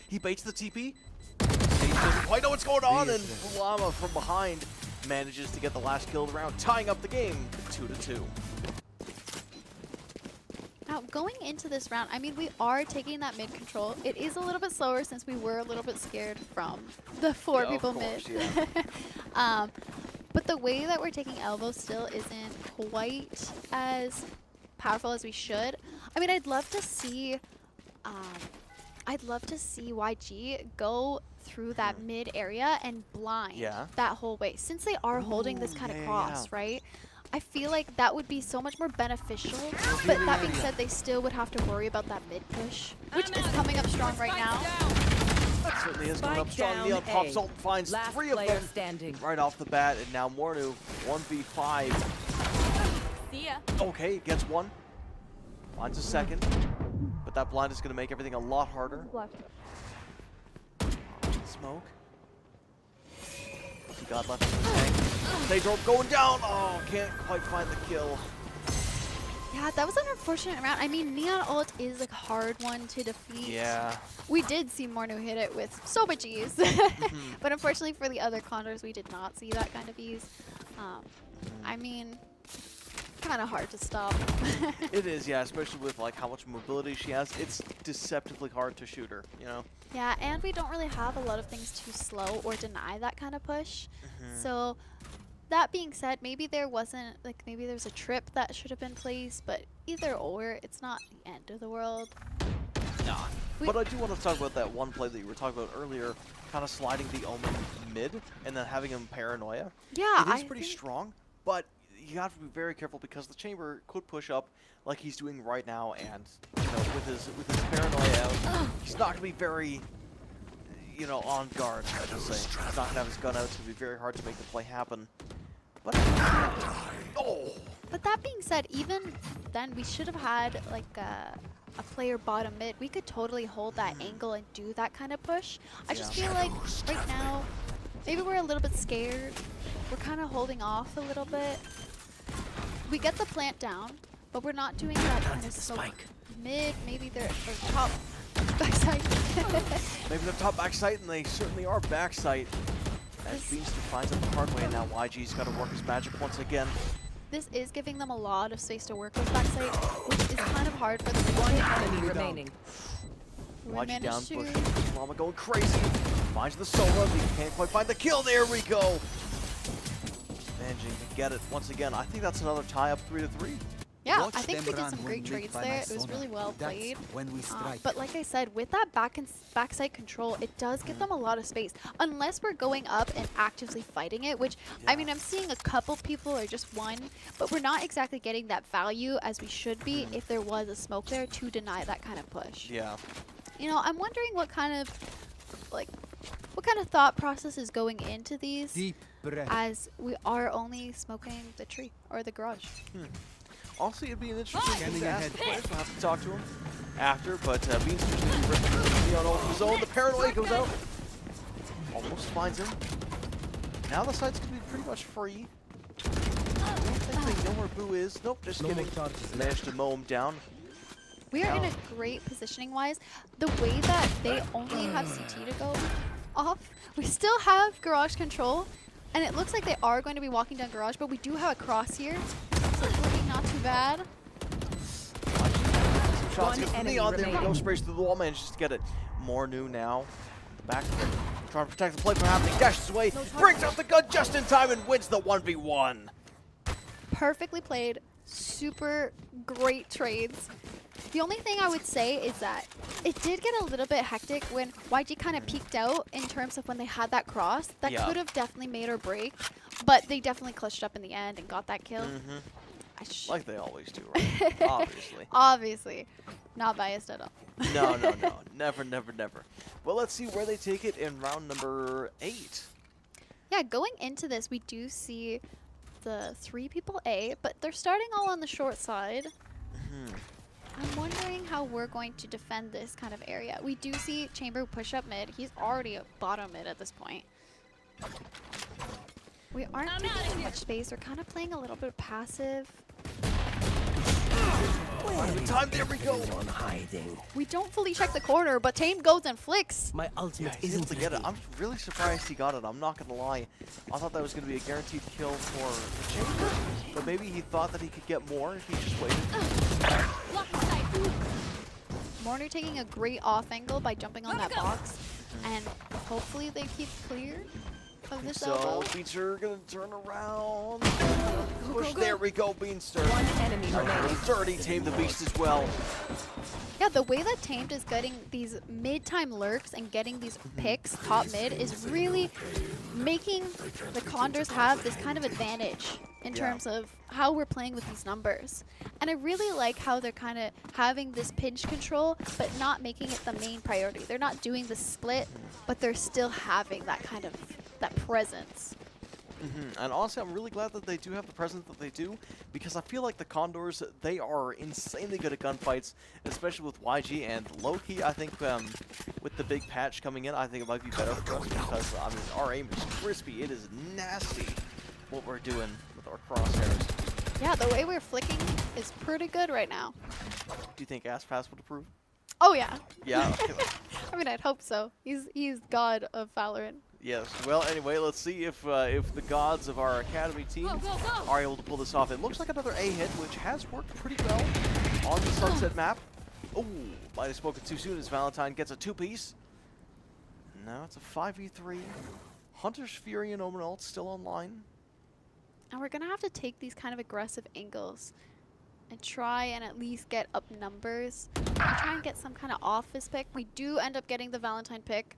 He baits the TP. He doesn't quite know what's going on, and Llama from behind manages to get the last kill of the round, tying up the game 2-2. Now, going into this round, I mean, we are taking that mid control. It is a little bit slower since we were a little bit scared from the four people mid. But the way that we're taking elbow still isn't quite as powerful as we should. I mean, I'd love to see YG go through that mid area and blind that whole way. Since they are holding this kind of cross, right? I feel like that would be so much more beneficial. But that being said, they still would have to worry about that mid push, which is coming up strong right now. That certainly is coming up strong. Neon pops ult and finds three of them right off the bat, and now Mornu 1v5. See ya. Okay, gets one. Finds a second. But that blind is going to make everything a lot harder. Smoke. What's he got left in the tank? Daedrop going down. Oh, can't quite find the kill. Yeah, that was an unfortunate round. I mean, Neon ult is like a hard one to defeat. Yeah. We did see Mornu hit it with so much ease. But unfortunately for the other Condors, we did not see that kind of ease. I mean, kind of hard to stop. It is, yeah, especially with like how much mobility she has. It's deceptively hard to shoot her, you know? Yeah, and we don't really have a lot of things to slow or deny that kind of push. So that being said, maybe there wasn't, like maybe there's a trip that should have been placed, but either or, it's not the end of the world. Nah. But I do want to talk about that one play that you were talking about earlier, kind of sliding the Omen mid and then having him paranoia. Yeah, it is pretty strong, but you have to be very careful because the chamber could push up like he's doing right now, and you know, with his paranoia out, he's not gonna be very, you know, on guard. I should say he's not gonna have his gun out. It's gonna be very hard to make the play happen. But But that being said, even then, we should have had like a player bottom mid. We could totally hold that angle and do that kind of push. I just feel like right now, maybe we're a little bit scared. We're kind of holding off a little bit. We get the plant down, but we're not doing that kind of smoke mid. Maybe they're top backside. Maybe they're top backside, and they certainly are backside. As Beanstar finds it the hard way, and now YG's got to work his magic once again. This is giving them a lot of space to work with backside, which is kind of hard for them to One enemy remaining. YG down, push. Llama going crazy. Finds the solo, but he can't quite find the kill. There we go. Managing to get it once again. I think that's another tie up 3-3. Yeah, I think we did some great trades there. It was really well played. But like I said, with that backside control, it does give them a lot of space. Unless we're going up and actively fighting it, which, I mean, I'm seeing a couple people or just one, but we're not exactly getting that value as we should be if there was a smoke there to deny that kind of push. Yeah. You know, I'm wondering what kind of thought process is going into these as we are only smoking the tree or the garage. Also, it'd be an interesting thing to ask the players. We'll have to talk to him after, but Beanstar's going to be ripping on his own. The paranoia goes out. Almost finds him. Now the site's going to be pretty much free. I don't think they know where Boo is. Nope, just kidding. Managed to mow him down. We are in a great positioning-wise. The way that they only have CT to go off, we still have garage control, and it looks like they are going to be walking down garage, but we do have a cross here, so it's looking not too bad. Shots from Neon there, no sprays through the wall, manages to get it. More new now. The back trying to protect the play from happening, dashes away, brings out the gun just in time and wins the 1v1. Perfectly played, super great trades. The only thing I would say is that it did get a little bit hectic when YG kind of peaked out in terms of when they had that cross. That could have definitely made or break, but they definitely clutched up in the end and got that kill. Like they always do, right? Obviously. Obviously. Not biased at all. No. Never, never, never. Well, let's see where they take it in round number 8. Yeah, going into this, we do see the 3 people A, but they're starting all on the short side. I'm wondering how we're going to defend this kind of area. We do see Chamber push up mid. He's already a bottom mid at this point. We aren't taking much space. We're kind of playing a little bit passive. Time, there we go. We don't fully check the corner, but Tame goes and flicks. My ultimate He's able to get it. I'm really surprised he got it. I'm not gonna lie. I thought that was gonna be a guaranteed kill for the Chamber, but maybe he thought that he could get more if he just waited. Mornu taking a great off angle by jumping on that box, and hopefully they keep clear of this elbow. So Beanstar gonna turn around. Push. There we go, Beanstar. One enemy remaining. Dirty Tame the Beast as well. Yeah, the way that Tamed is getting these mid-time lurks and getting these picks top mid is really making the Condors have this kind of advantage in terms of how we're playing with these numbers. And I really like how they're kind of having this pinch control, but not making it the main priority. They're not doing the split, but they're still having that kind of that presence. And honestly, I'm really glad that they do have the presence that they do, because I feel like the Condors, they are insanely good at gunfights, especially with YG and low-key. I think with the big patch coming in, I think it might be better for us, because I mean, our aim is crispy. It is nasty what we're doing with our crosshairs. Yeah, the way we're flicking is pretty good right now. Do you think Aspas would approve? Oh yeah. Yeah. Okay. I mean, I'd hope so. He's god of Valorant. Yes. Well, anyway, let's see if the gods of our academy team are able to pull this off. It looks like another A hit, which has worked pretty well on the Sunset map. Oh, might have spoken too soon as Valentine gets a 2-piece. Now it's a 5v3. Hunter's Fury and Omen Ult still online. And we're gonna have to take these kind of aggressive angles and try and at least get up numbers. Try and get some kind of office pick. We do end up getting the Valentine pick.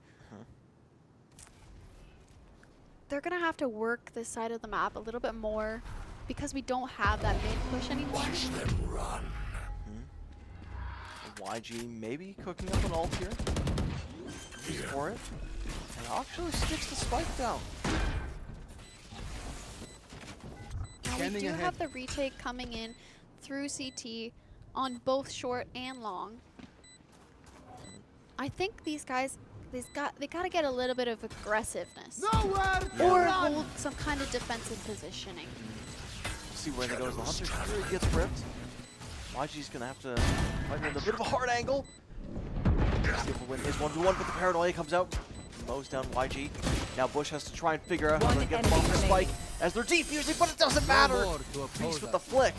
They're gonna have to work this side of the map a little bit more because we don't have that mid push anymore. Watch them run. YG maybe cooking up an ult here. Goes for it. And actually sticks the spike down. Now we do have the retake coming in through CT on both short and long. I think these guys, they gotta get a little bit of aggressiveness. Or hold some kind of defensive positioning. See where they go as the Hunter's Fury gets ripped. YG's gonna have to fight with a bit of a hard angle. See if we'll win his 1v1, but the paranoia comes out. Mows down YG. Now Bush has to try and figure out how to get them off the spike as they're defusing, but it doesn't matter. Beast with the flick.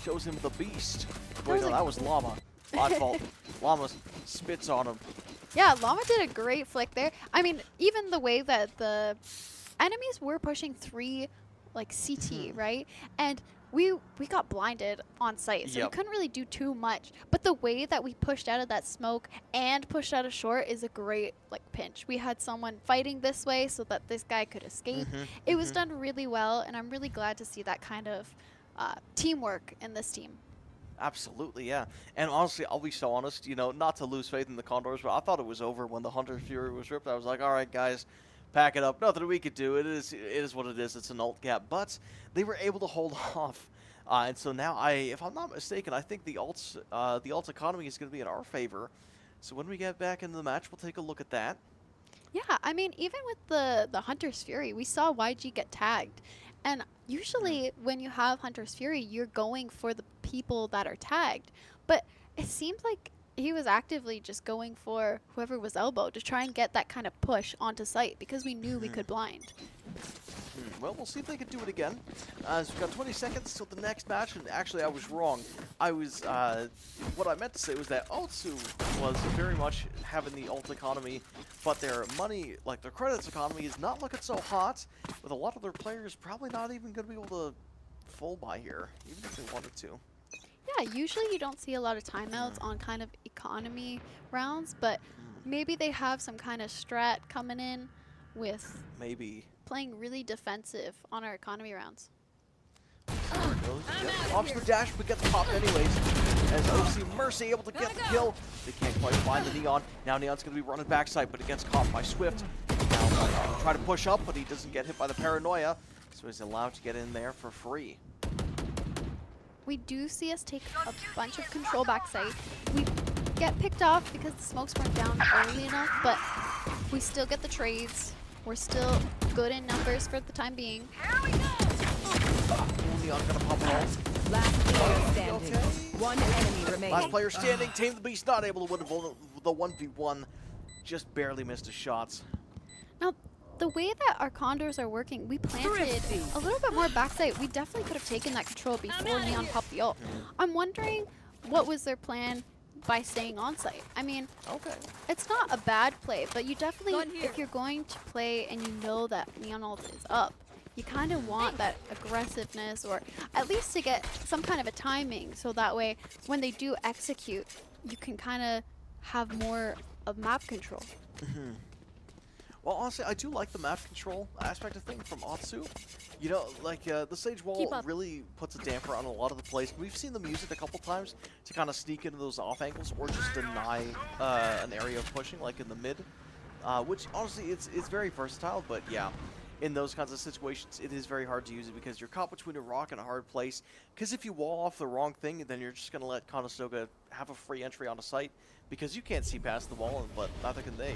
Shows him the beast. Wait, no, that was Llama. My fault. Llama spits on him. Yeah, Llama did a great flick there. I mean, even the way that the enemies were pushing 3 like CT, right? And we got blinded on site, so we couldn't really do too much. But the way that we pushed out of that smoke and pushed out of short is a great like pinch. We had someone fighting this way so that this guy could escape. It was done really well, and I'm really glad to see that kind of teamwork in this team. Absolutely, yeah. And honestly, I'll be so honest, you know, not to lose faith in the Condors, but I thought it was over when the Hunter's Fury was ripped. I was like, all right, guys, pack it up. Nothing we could do. It is what it is. It's an ult gap. But they were able to hold off. And so now, if I'm not mistaken, I think the ult economy is going to be in our favor. So when we get back into the match, we'll take a look at that. Yeah, I mean, even with the Hunter's Fury, we saw YG get tagged. And usually when you have Hunter's Fury, you're going for the people that are tagged. But it seems like he was actively just going for whoever was elbow to try and get that kind of push onto site because we knew we could blind. Well, we'll see if they can do it again. As we've got 20 seconds till the next match, and actually I was wrong. I was, what I meant to say was that OTSU was very much having the ult economy, but their money, like their credits economy, is not looking so hot, with a lot of their players probably not even going to be able to full buy here, even if they wanted to. Yeah, usually you don't see a lot of timeouts on kind of economy rounds, but maybe they have some kind of strat coming in with maybe playing really defensive on our economy rounds. Opts the dash, but gets popped anyways. As OC Mercy able to get the kill. They can't quite find the Neon. Now Neon's going to be running backside, but it gets caught by Swift. Now try to push up, but he doesn't get hit by the paranoia, so he's allowed to get in there for free. We do see us take a bunch of control backside. We get picked off because the smokes weren't down early enough, but we still get the trades. We're still good in numbers for the time being. Neon gonna pop an ult. Last player standing. One enemy remaining. Last player standing. Tame the Beast not able to win the 1v1. Just barely missed his shots. Now, the way that our Condors are working, we planted a little bit more backside. We definitely could have taken that control before Neon popped the ult. I'm wondering what was their plan by staying on site. I mean, it's not a bad play, but you definitely, if you're going to play and you know that Neon ult is up, you kind of want that aggressiveness, or at least to get some kind of a timing, so that way when they do execute, you can kind of have more of map control. Well, honestly, I do like the map control aspect of things from OTSU. You know, like, the Sage Wall really puts a damper on a lot of the plays. We've seen them use it a couple times to kind of sneak into those off angles or just deny an area of pushing, like in the mid. Which, honestly, it's very versatile, but yeah, in those kinds of situations, it is very hard to use it because you're caught between a rock and a hard place. Because if you wall off the wrong thing, then you're just going to let Conestoga have a free entry on a site because you can't see past the wall, but neither can they.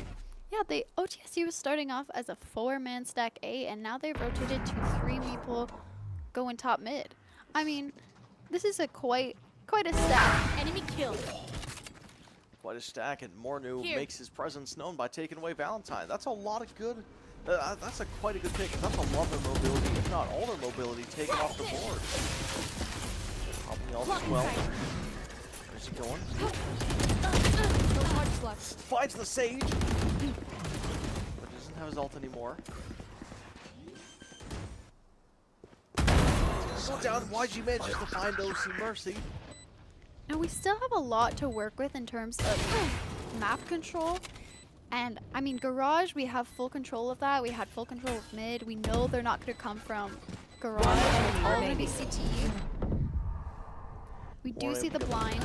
Yeah, the OTSU was starting off as a 4-man stack A, and now they've rotated to 3 people going top mid. I mean, this is a quite a stack. Enemy killed. Quite a stack, and Mornu Here. makes his presence known by taking away Valentine. That's a lot of good. That's quite a good pick. That's a lot of their mobility, if not all their mobility, taken off the board. Probably all as well. Where's he going? Finds the Sage, but doesn't have his ult anymore. Go down. YG manages to find OC Mercy. And we still have a lot to work with in terms of map control. And I mean, Garage, we have full control of that. We had full control of mid. We know they're not going to come from Garage. It's all going to be CT. We do see the blind.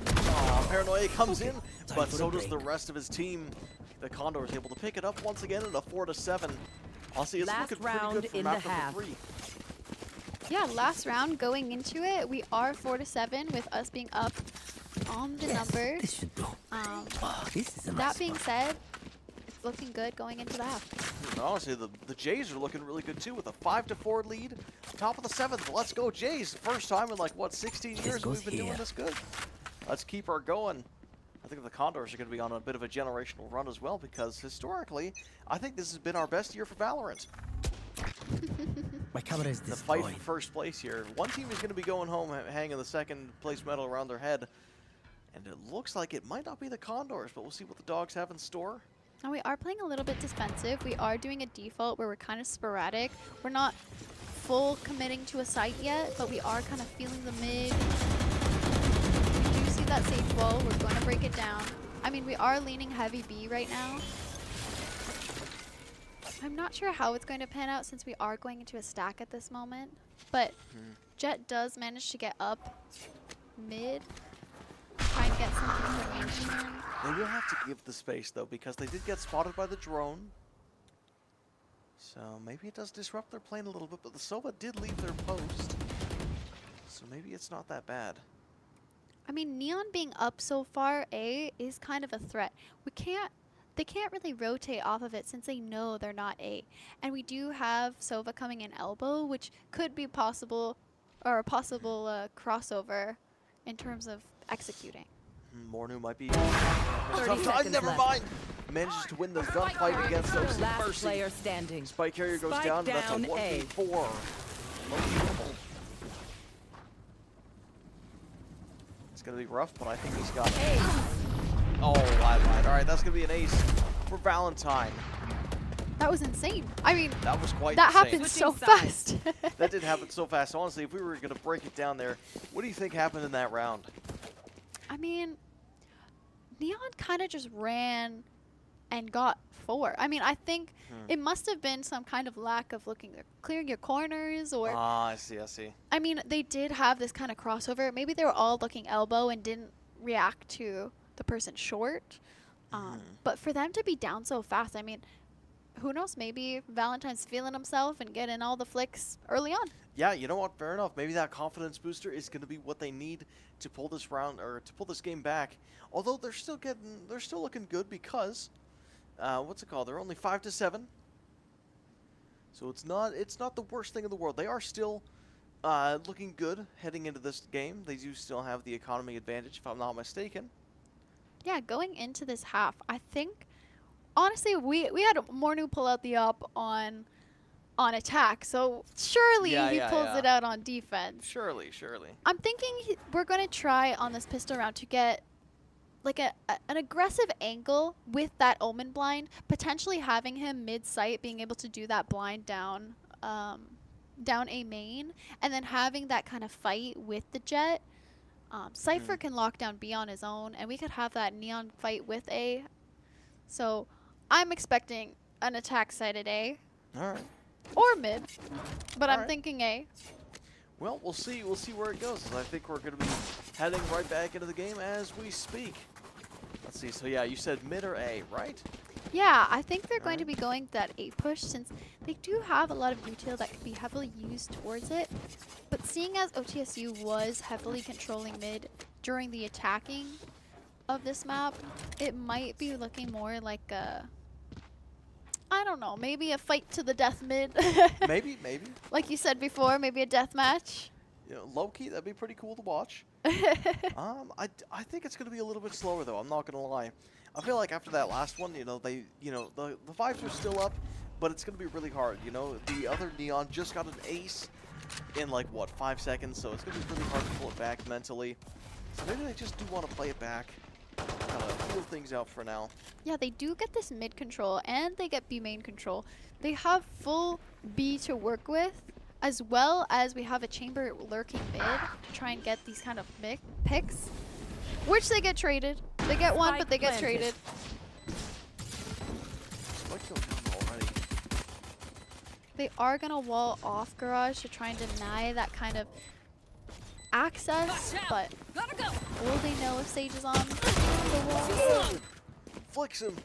Oh, Paranoia comes in, but so does the rest of his team. The Condor is able to pick it up once again in a 4-7. Honestly, it's Last looking pretty round good for in map the number half. 3. Yeah, last round going into it, we are 4-7 with us being up on the numbers. This should do. This is a That being said, it's looking good going into the half. And honestly, the Jays are looking really good too with a 5-4 lead. Top of the 7th. Let's go Jays. First time in like, what, 16 years goes we've been doing here. this good. Let's keep her going. I think the Condors are going to be on a bit of a generational run as well because historically, I think this has been our best year for Valorant. My camera is The fight destroyed. for first place here. One team is going to be going home hanging the second place medal around their head. And it looks like it might not be the Condors, but we'll see what the Dogs have in store. And we are playing a little bit defensive. We are doing a default where we're kind of sporadic. We're not full committing to a site yet, but we are kind of feeling the mid. We do see that Sage wall. We're going to break it down. I mean, we are leaning heavy B right now. I'm not sure how it's going to pan out since we are going into a stack at this moment. But Jet does manage to get up mid. Try and get some information. They will have to give the space though because they did get spotted by the drone. So maybe it does disrupt their plane a little bit, but the Sova did leave their post. So maybe it's not that bad. I mean, Neon being up so far, A, is kind of a threat. They can't really rotate off of it since they know they're not A. And we do have Sova coming in elbow, which could be possible, or a possible crossover in terms of executing. Mornu might be 30 tough time. seconds Never left. mind. Manages to win the gunfight against OC Last Mercy. player standing. Spike carrier goes Spike down, and that's a down A. 1v4. It's gonna be rough, but I think he's got it. Oh, I lied. All right, that's gonna be an ace for Valentine. That was insane. I mean, That was quite that insane. happened so Switching fast. That did happen so fast. Honestly, if we were gonna break it down there, what do you think happened in that round? I mean, Neon kind of just ran and got 4. I mean, I think it must have been some kind of lack of clearing your corners or... Ah, I see, I see. I mean, they did have this kind of crossover. Maybe they were all looking elbow and didn't react to the person short. But for them to be down so fast, I mean, who knows? Maybe Valentine's feeling himself and getting all the flicks early on. Yeah, you know what? Fair enough. Maybe that confidence booster is going to be what they need to pull this round or to pull this game back. Although they're still looking good because, what's it called? They're only 5-7, so it's not the worst thing in the world. They are still looking good heading into this game. They do still have the economy advantage, if I'm not mistaken. Yeah, going into this half, I think, honestly, we had Mornu pull out the up on attack, so surely he pulls it out on defense. Surely. I'm thinking we're going to try on this pistol round to get like an aggressive angle with that Omen blind, potentially having him mid-sight, being able to do that blind down A main, and then having that kind of fight with the Jet. Cypher can lock down B on his own, and we could have that Neon fight with A. So I'm expecting an attack side at A. All right. Or mid, but I'm Alright. thinking A. Well, we'll see where it goes. I think we're going to be heading right back into the game as we speak. Let's see. So yeah, you said mid or A, right? Yeah, I think they're going to be going that A push since they do have a lot of retail that could be heavily used towards it. But seeing as OTSU was heavily controlling mid during the attacking of this map, it might be looking more like a, I don't know, maybe a fight to the death mid. Maybe. Like you said before, maybe a death match. low-key, that'd be pretty cool to watch. I think it's going to be a little bit slower, though. I'm not going to lie. I feel like after that last one, the vibes are still up, but it's going to be really hard. The other Neon just got an ace in, like, what, 5 seconds, so it's going to be really hard to pull it back mentally. So maybe they just do want to play it back, kind of feel things out for now. Yeah, they do get this mid control, and they get B main control. They have full B to work with, as well as we have a chamber lurking mid to try and get these kind of picks, which they get traded. They get one, but they get traded. They are going to wall off Garage to try and deny that kind of access, but will they know if Sage is on the wall? Flicks him.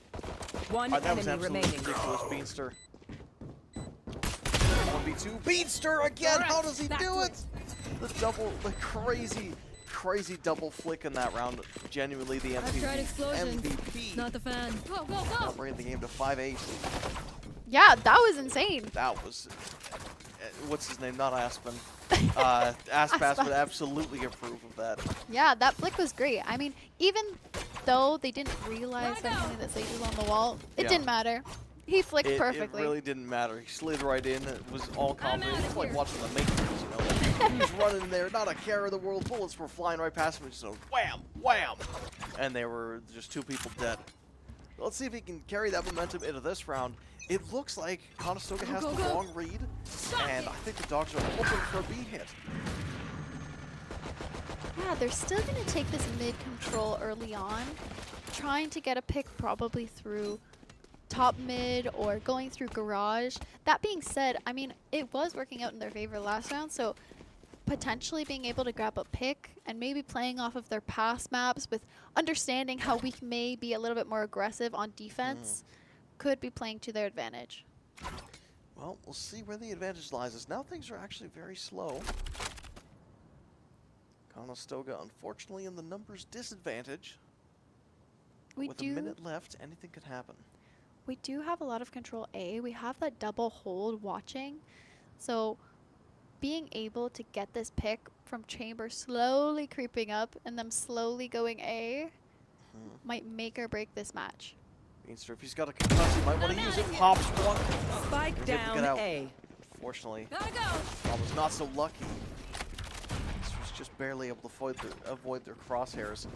One That was enemy absolutely remaining. ridiculous, Beanster. 1v2. Beanster again! How does he do it? The crazy double flick in that round. Genuinely the MVP. Not the fan. Go, go, Now bringing the game to 5-8. Yeah, that was insane. That was... what's his name? Not Aspen. Aspas would absolutely approve of that. Yeah, that flick was great. I mean, even though they didn't realize that Sage was on the wall, it didn't matter. He flicked perfectly. It really didn't matter. He slid right in. It was all confident. It's like watching the Matrix, He's running there, not a care in the world. Bullets were flying right past him. Just wham, wham. And they were just 2 people dead. Let's see if he can carry that momentum into this round. It looks like Conestoga has the wrong read, and I think the Dogs are hoping for a B hit. Yeah, they're still going to take this mid control early on, trying to get a pick probably through top mid or going through Garage. That being said, I mean, it was working out in their favor last round, so potentially being able to grab a pick and maybe playing off of their past maps with understanding how we may be a little bit more aggressive on defense could be playing to their advantage. Well, we'll see where the advantage lies. As now things are actually very slow. Conestoga, unfortunately, in the numbers disadvantage. With a minute left, anything could happen. We do have a lot of control A. We have that double hold watching. So being able to get this pick from Chamber slowly creeping up and them slowly going A might make or break this match. Beanster, if he's got a concuss, he might want to use it. Pops one. Spike down A. Unfortunately, Bob was not so lucky. He was just barely able to avoid their crosshairs.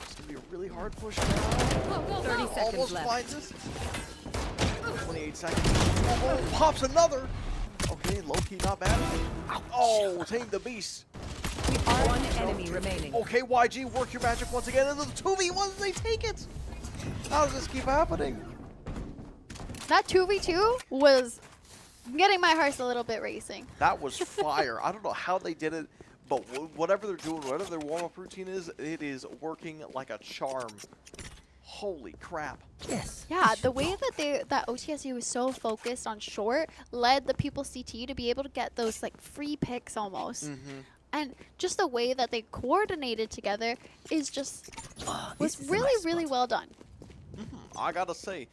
It's going to be a really hard push now. 30 seconds Almost left. finds it. 28 seconds. Oh, pops another. Okay, low-key, not bad. Oh, tame the beast. One enemy remaining. Okay, YG, work your magic once again. And the 2v1s, they take it. How does this keep happening? That 2v2 was getting my heart a little bit racing. That was fire. I don't know how they did it, but whatever they're doing, whatever their warm-up routine is, it is working like a charm. Holy crap. Yes. Yeah, the way that OTSU was so focused on short led the people CT to be able to get those like free picks almost. And just the way that they coordinated together is just was really well done. I gotta say,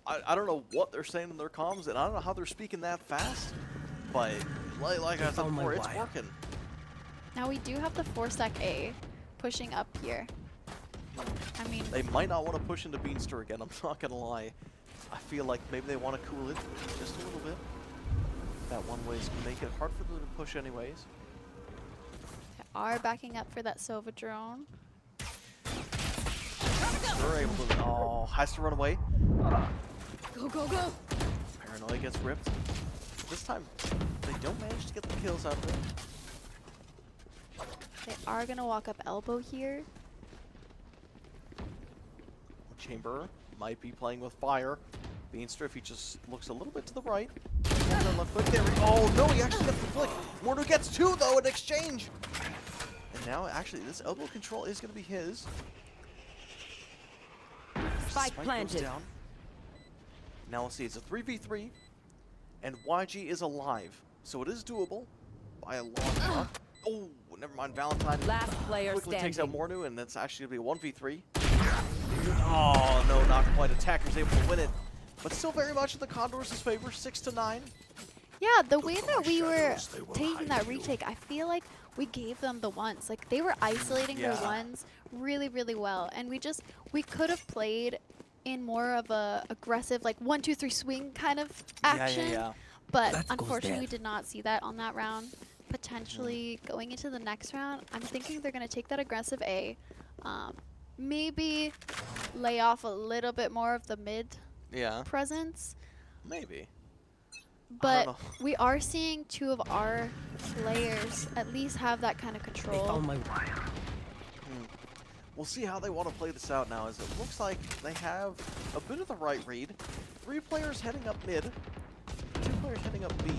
I don't know what they're saying in their comms, and I don't know how they're speaking that fast, but like I said before, it's working. Now we do have the 4-stack A pushing up here. I mean, They might not want to push into Beanster again, I'm not gonna lie. I feel like maybe they want to cool it just a little bit. That one way's gonna make it hard for them to push anyways. they are backing up for that Sova drone. They're able to, has to run away. Go, go, go. Paranoia gets ripped. This time, they don't manage to get the kills out of it. They are going to walk up elbow here. Chamber might be playing with fire. Beanster, if he just looks a little bit to the right. Left click there. Oh no, he actually gets the flick. Mordo gets 2 though in exchange. And now, actually, this elbow control is going to be his. Spike planted. Down. Now let's see, it's a 3v3, and YG is alive, so it is doable by a long shot. Oh, never mind, Valentine Last player quickly takes out standing. Mornu, and that's actually going to be a 1v3. Oh, no, not quite. Attacker's able to win it, but still very much in the Condors' favor, 6-9. Yeah, the way that we were taking that retake, I feel like we gave them the ones. Like they were isolating their ones really, really well, and we could have played in more of a aggressive, like 1, 2, 3 swing kind of action. Yeah. But That goes unfortunately, there. we did not see that on that round. Potentially going into the next round, I'm thinking they're gonna take that aggressive A, maybe lay off a little bit more of the mid Yeah. presence. Maybe. But know. we are seeing 2 of our players at least have that kind of They control. found my wire. We'll see how they want to play this out now, as it looks like they have a bit of the right read. 3 players heading up mid, 2 players heading up B.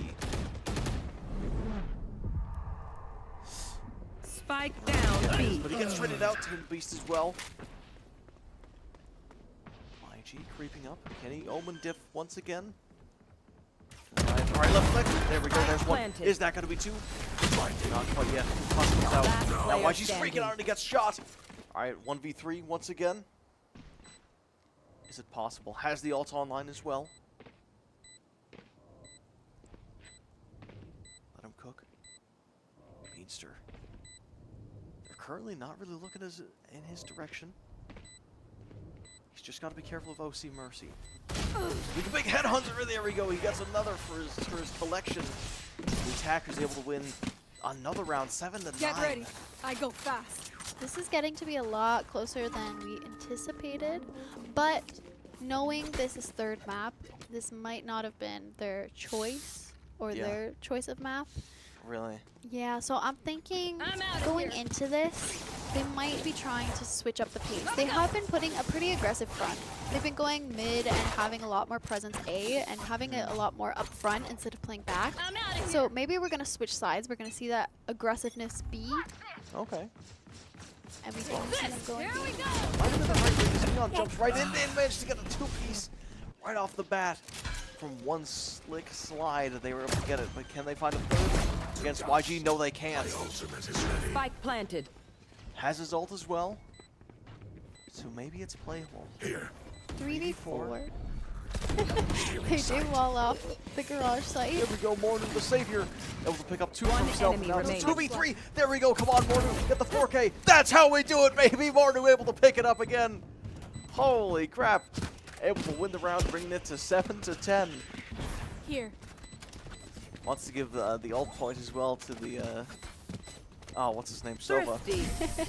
Spike down B. But he gets traded out to the Beast as well. YG creeping up. Can he Omen diff once again? Alright, left click. There we go, there's one. Planted. Is that going to be 2? Not quite yet. Plus comes out. Last Now player YG's freaking standing. out and he gets shot. Alright, 1v3 once again. Is it possible? Has the ult online as well. Let him cook. Beanster. They're currently not really looking in his direction. He's just got to be careful of OC Mercy. With the big headhunter, there we go. He gets another for his collection. The attacker's able to win another round, 7-9. Get ready. I go fast. This is getting to be a lot closer than we anticipated, but knowing this is 3rd map, this might not have been their choice or their choice of map. Really? Yeah, so I'm thinking I'm outta going here. into this, they might be trying to switch up the pace. They have been putting a pretty aggressive front. They've been going mid and having a lot more presence A and having it a lot more up front instead of playing back. I'm out of here. So maybe we're going to switch sides. We're going to see that aggressiveness B, Okay. and we can see them going Here B. we go. Might have been the right way. Xenon jumps right in and managed to get a 2-piece right off the bat. From one slick slide, they were able to get it. But can they find a 3rd against YG? No, they can't. Spike planted. Has his ult as well. So maybe it's playable. 3v4. They did wall off the garage site. There we go, Mornu the savior. Able to pick up 2 for One himself. enemy Now it's remaining. 2v3. There we go. Come on, Mornu. Get the 4K. That's how we do it, baby. Mornu able to pick it up again. Holy crap. Able to win the round, bringing it to 7-10. Here. Wants to give the ult point as well to the, oh, what's his name? Sova. Thrifty.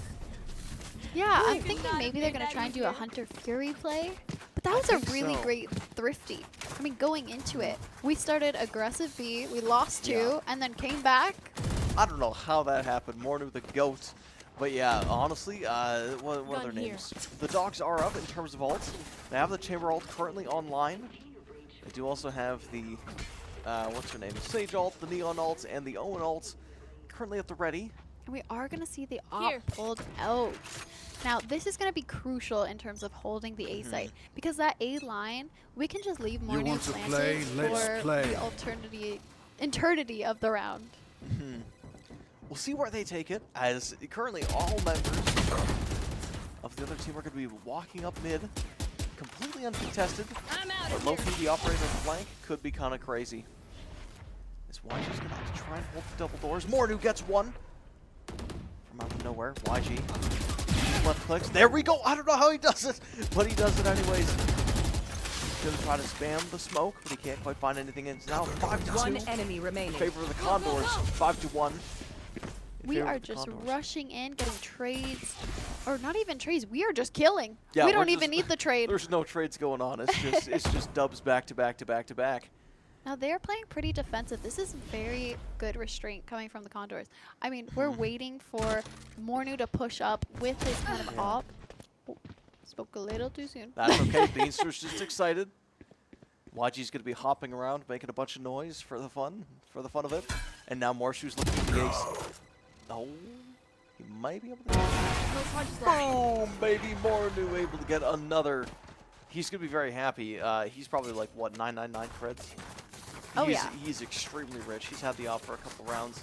Yeah, I'm thinking maybe they're going to try and do a Hunter Fury play. But that was a think really so. great Thrifty. I mean, going into it, we started aggressive B, we lost 2, and then came back. I don't know how that happened. Mornu the GOAT. But yeah, honestly, what are their Gun here. names? The dogs are up in terms of ults. They have the Chamber ult currently online. They do also have the, what's her name? The Sage ult, the Neon ult, and the Owen ult currently at the ready. And we are going to see the op Here. pulled out. Now, this is going to be crucial in terms of holding the A site. Because that A line, we can just leave Morning want to planted play? Let's for play. the eternity of the round. We'll see where they take it, as currently all members of the other team are going to be walking up mid, completely uncontested. I'm out But of here. low-key, the operator flank could be kind of crazy. This YG's going to have to try and hold the double doors. Mornu gets one from out of nowhere. YG. Left clicks. There we go. I don't know how he does it, but he does it anyways. He's going to try to spam the smoke, but he can't quite find anything. It's now 5-2 One in enemy remaining. favor of the Condors. 5-1. in We favor are of the just Condors. rushing in, getting trades. Or not even trades, we are just killing. Yeah, we we're don't even just- need the trade. There's no trades going on. It's just dubs back to back to back to back. Now they're playing pretty defensive. This is very good restraint coming from the Condors. I mean, we're waiting for Mornu to push up with his kind of op. Oh, spoke a little too soon. That's okay. Beanster's just excited. YG's gonna be hopping around, making a bunch of noise for the fun of it. And now Morshu's looking for the ace. Oh, he might be able to. No punches left. Boom, baby! Mornu able to get another. He's gonna be very happy. He's probably like what 999 creds. Oh, yeah. He's extremely rich. He's had the op for a couple rounds.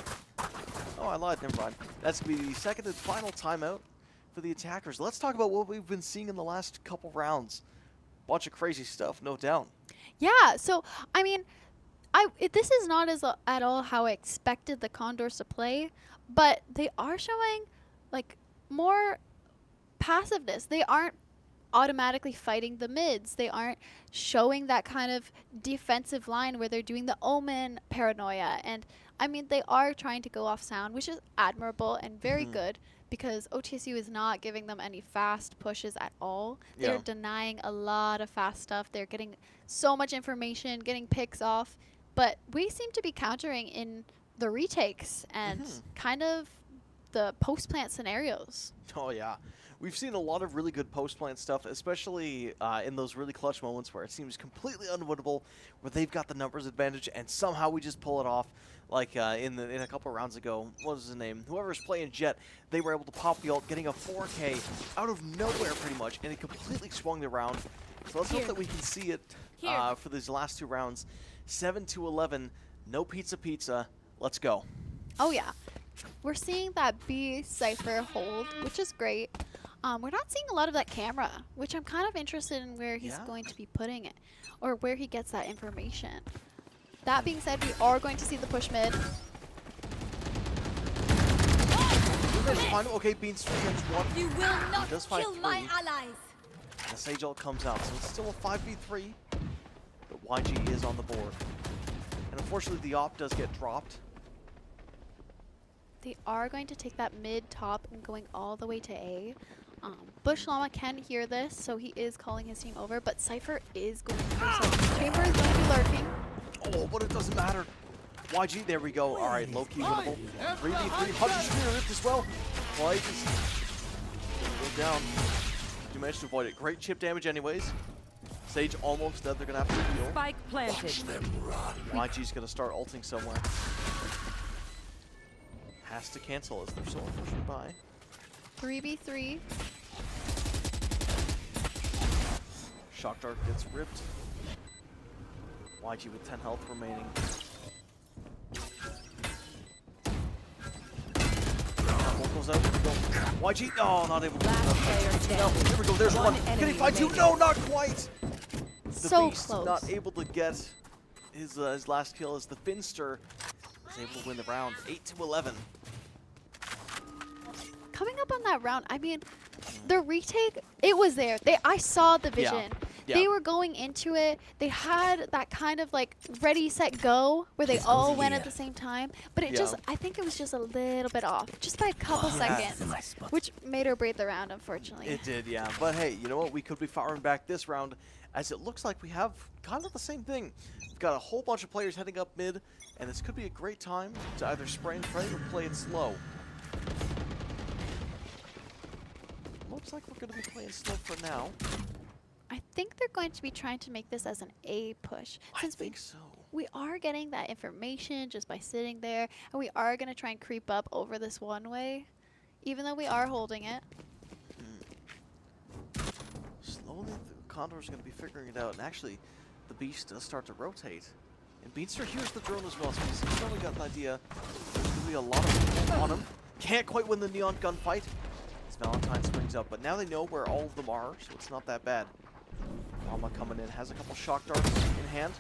Oh, I lied. Never mind. That's gonna be the second and final timeout for the attackers. Let's talk about what we've been seeing in the last couple rounds. Bunch of crazy stuff, no doubt. Yeah, so, I mean, This is not at all how I expected the Condors to play, but they are showing like more passiveness. They aren't automatically fighting the mids. They aren't showing that kind of defensive line where they're doing the Omen paranoia. And I mean, they are trying to go off sound, which is admirable and very good, because OTSU is not giving them any fast pushes at all. They're denying a lot of fast stuff. They're getting so much information, getting picks off. But we seem to be countering in the retakes and kind of the post-plant scenarios. Oh, yeah. We've seen a lot of really good post-plant stuff, especially in those really clutch moments where it seems completely unwinnable, where they've got the numbers advantage, and somehow we just pull it off. Like in a couple rounds ago, what was his name? Whoever's playing Jet, they were able to pop the ult, getting a 4K out of nowhere pretty much, and it completely swung the round. So let's hope that we can see it for these last 2 rounds. 7-11, no pizza. Let's go. Oh, yeah. We're seeing that B Cypher hold, which is great. We're not seeing a lot of that camera, which I'm kind of interested in where he's going to be putting it, or where he gets that information. That being said, we are going to see the push mid. Okay, Beans against 1. You will not kill my allies. The Sage ult comes out, so it's still a 5v3, but YG is on the board. And unfortunately, the op does get dropped. They are going to take that mid top and going all the way to A. Bush Llama can hear this, so he is calling his team over, but Cypher is going to push up. Chamber is going to be lurking. Oh, but it doesn't matter. YG, there we go. All right, low-key winnable. 3v3, Hunter Spear ripped as well. Flight is go down. You managed to avoid it. Great chip damage anyways. Sage almost dead. They're going to have to heal. Spike planted. YG's going to start ulting somewhere. Has to cancel as they're so pushing by. 3v3. Shock Dart gets ripped. YG with 10 health remaining. Goes out. Here we go. YG, oh, not able to. No, here we go. There's one. Can he find 2? No, not quite. The So Beast close. not able to get his last kill as the Finster is able to win the round. 8-11. Coming up on that round, I mean, the retake, it was there. I saw the vision. They were going into it. They had that kind of like ready, set, go, where they all went at the same time. But it just, I think it was just a little bit off, just by a couple seconds, which made or break the round, unfortunately. It did, yeah. But hey, you know what? We could be firing back this round, as it looks like we have kind of the same thing. We've got a whole bunch of players heading up mid, and this could be a great time to either spray and pray or play it slow. Looks like we're going to be playing slow for now. I think they're going to be trying to make this as an A push. I think so. We are getting that information just by sitting there, and we are going to try and creep up over this one way, even though we are holding it. Slowly, the Condor's going to be figuring it out, and actually, the Beast does start to rotate. And Beatster hears the drone as well, so he's certainly got an idea. There's going to be a lot of people on him. Can't quite win the Neon gunfight as Valentine springs up, but now they know where all of them are, so it's not that bad. Alma coming in, has a couple shock darts in hand.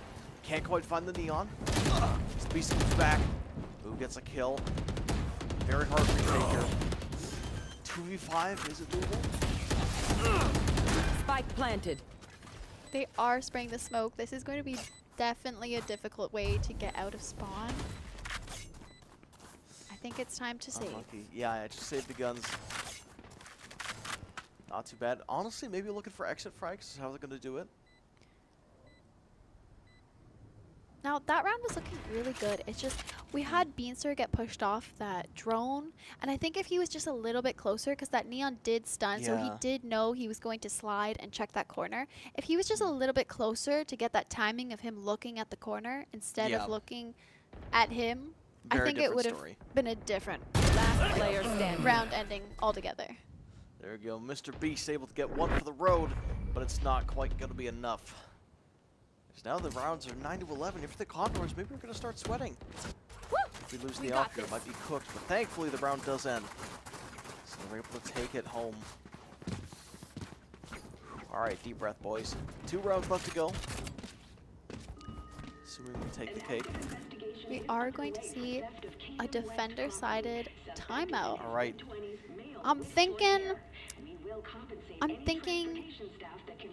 Can't quite find the Neon. The Beast comes back. Who gets a kill? Very hard retake here. 2v5, is it doable? Spike planted. They are spraying the smoke. This is going to be definitely a difficult way to get out of spawn. I think it's time to save. Unlucky. Yeah, I just saved the guns. Not too bad. Honestly, maybe looking for exit frags is how they're going to do it. Now, that round was looking really good. It's just, we had Beanster get pushed off that drone, and I think if he was just a little bit closer, because that Neon did stun, so he did know he was going to slide and check that corner. If he was just a little bit closer to get that timing of him looking at the corner instead of looking at him, I think it would have been a different Last player standing. round ending altogether. There we go. Mr. Beast able to get one for the road, but it's not quite going to be enough. Now the rounds are 9-11. If the Condors, maybe we're going to start sweating. If we lose the off here, it might be cooked. But thankfully, the round does end. So we're able to take it home. All right, deep breath, boys. 2 rounds left to go. assuming we take the cake. We are going to see a defender-sided timeout. All right. I'm thinking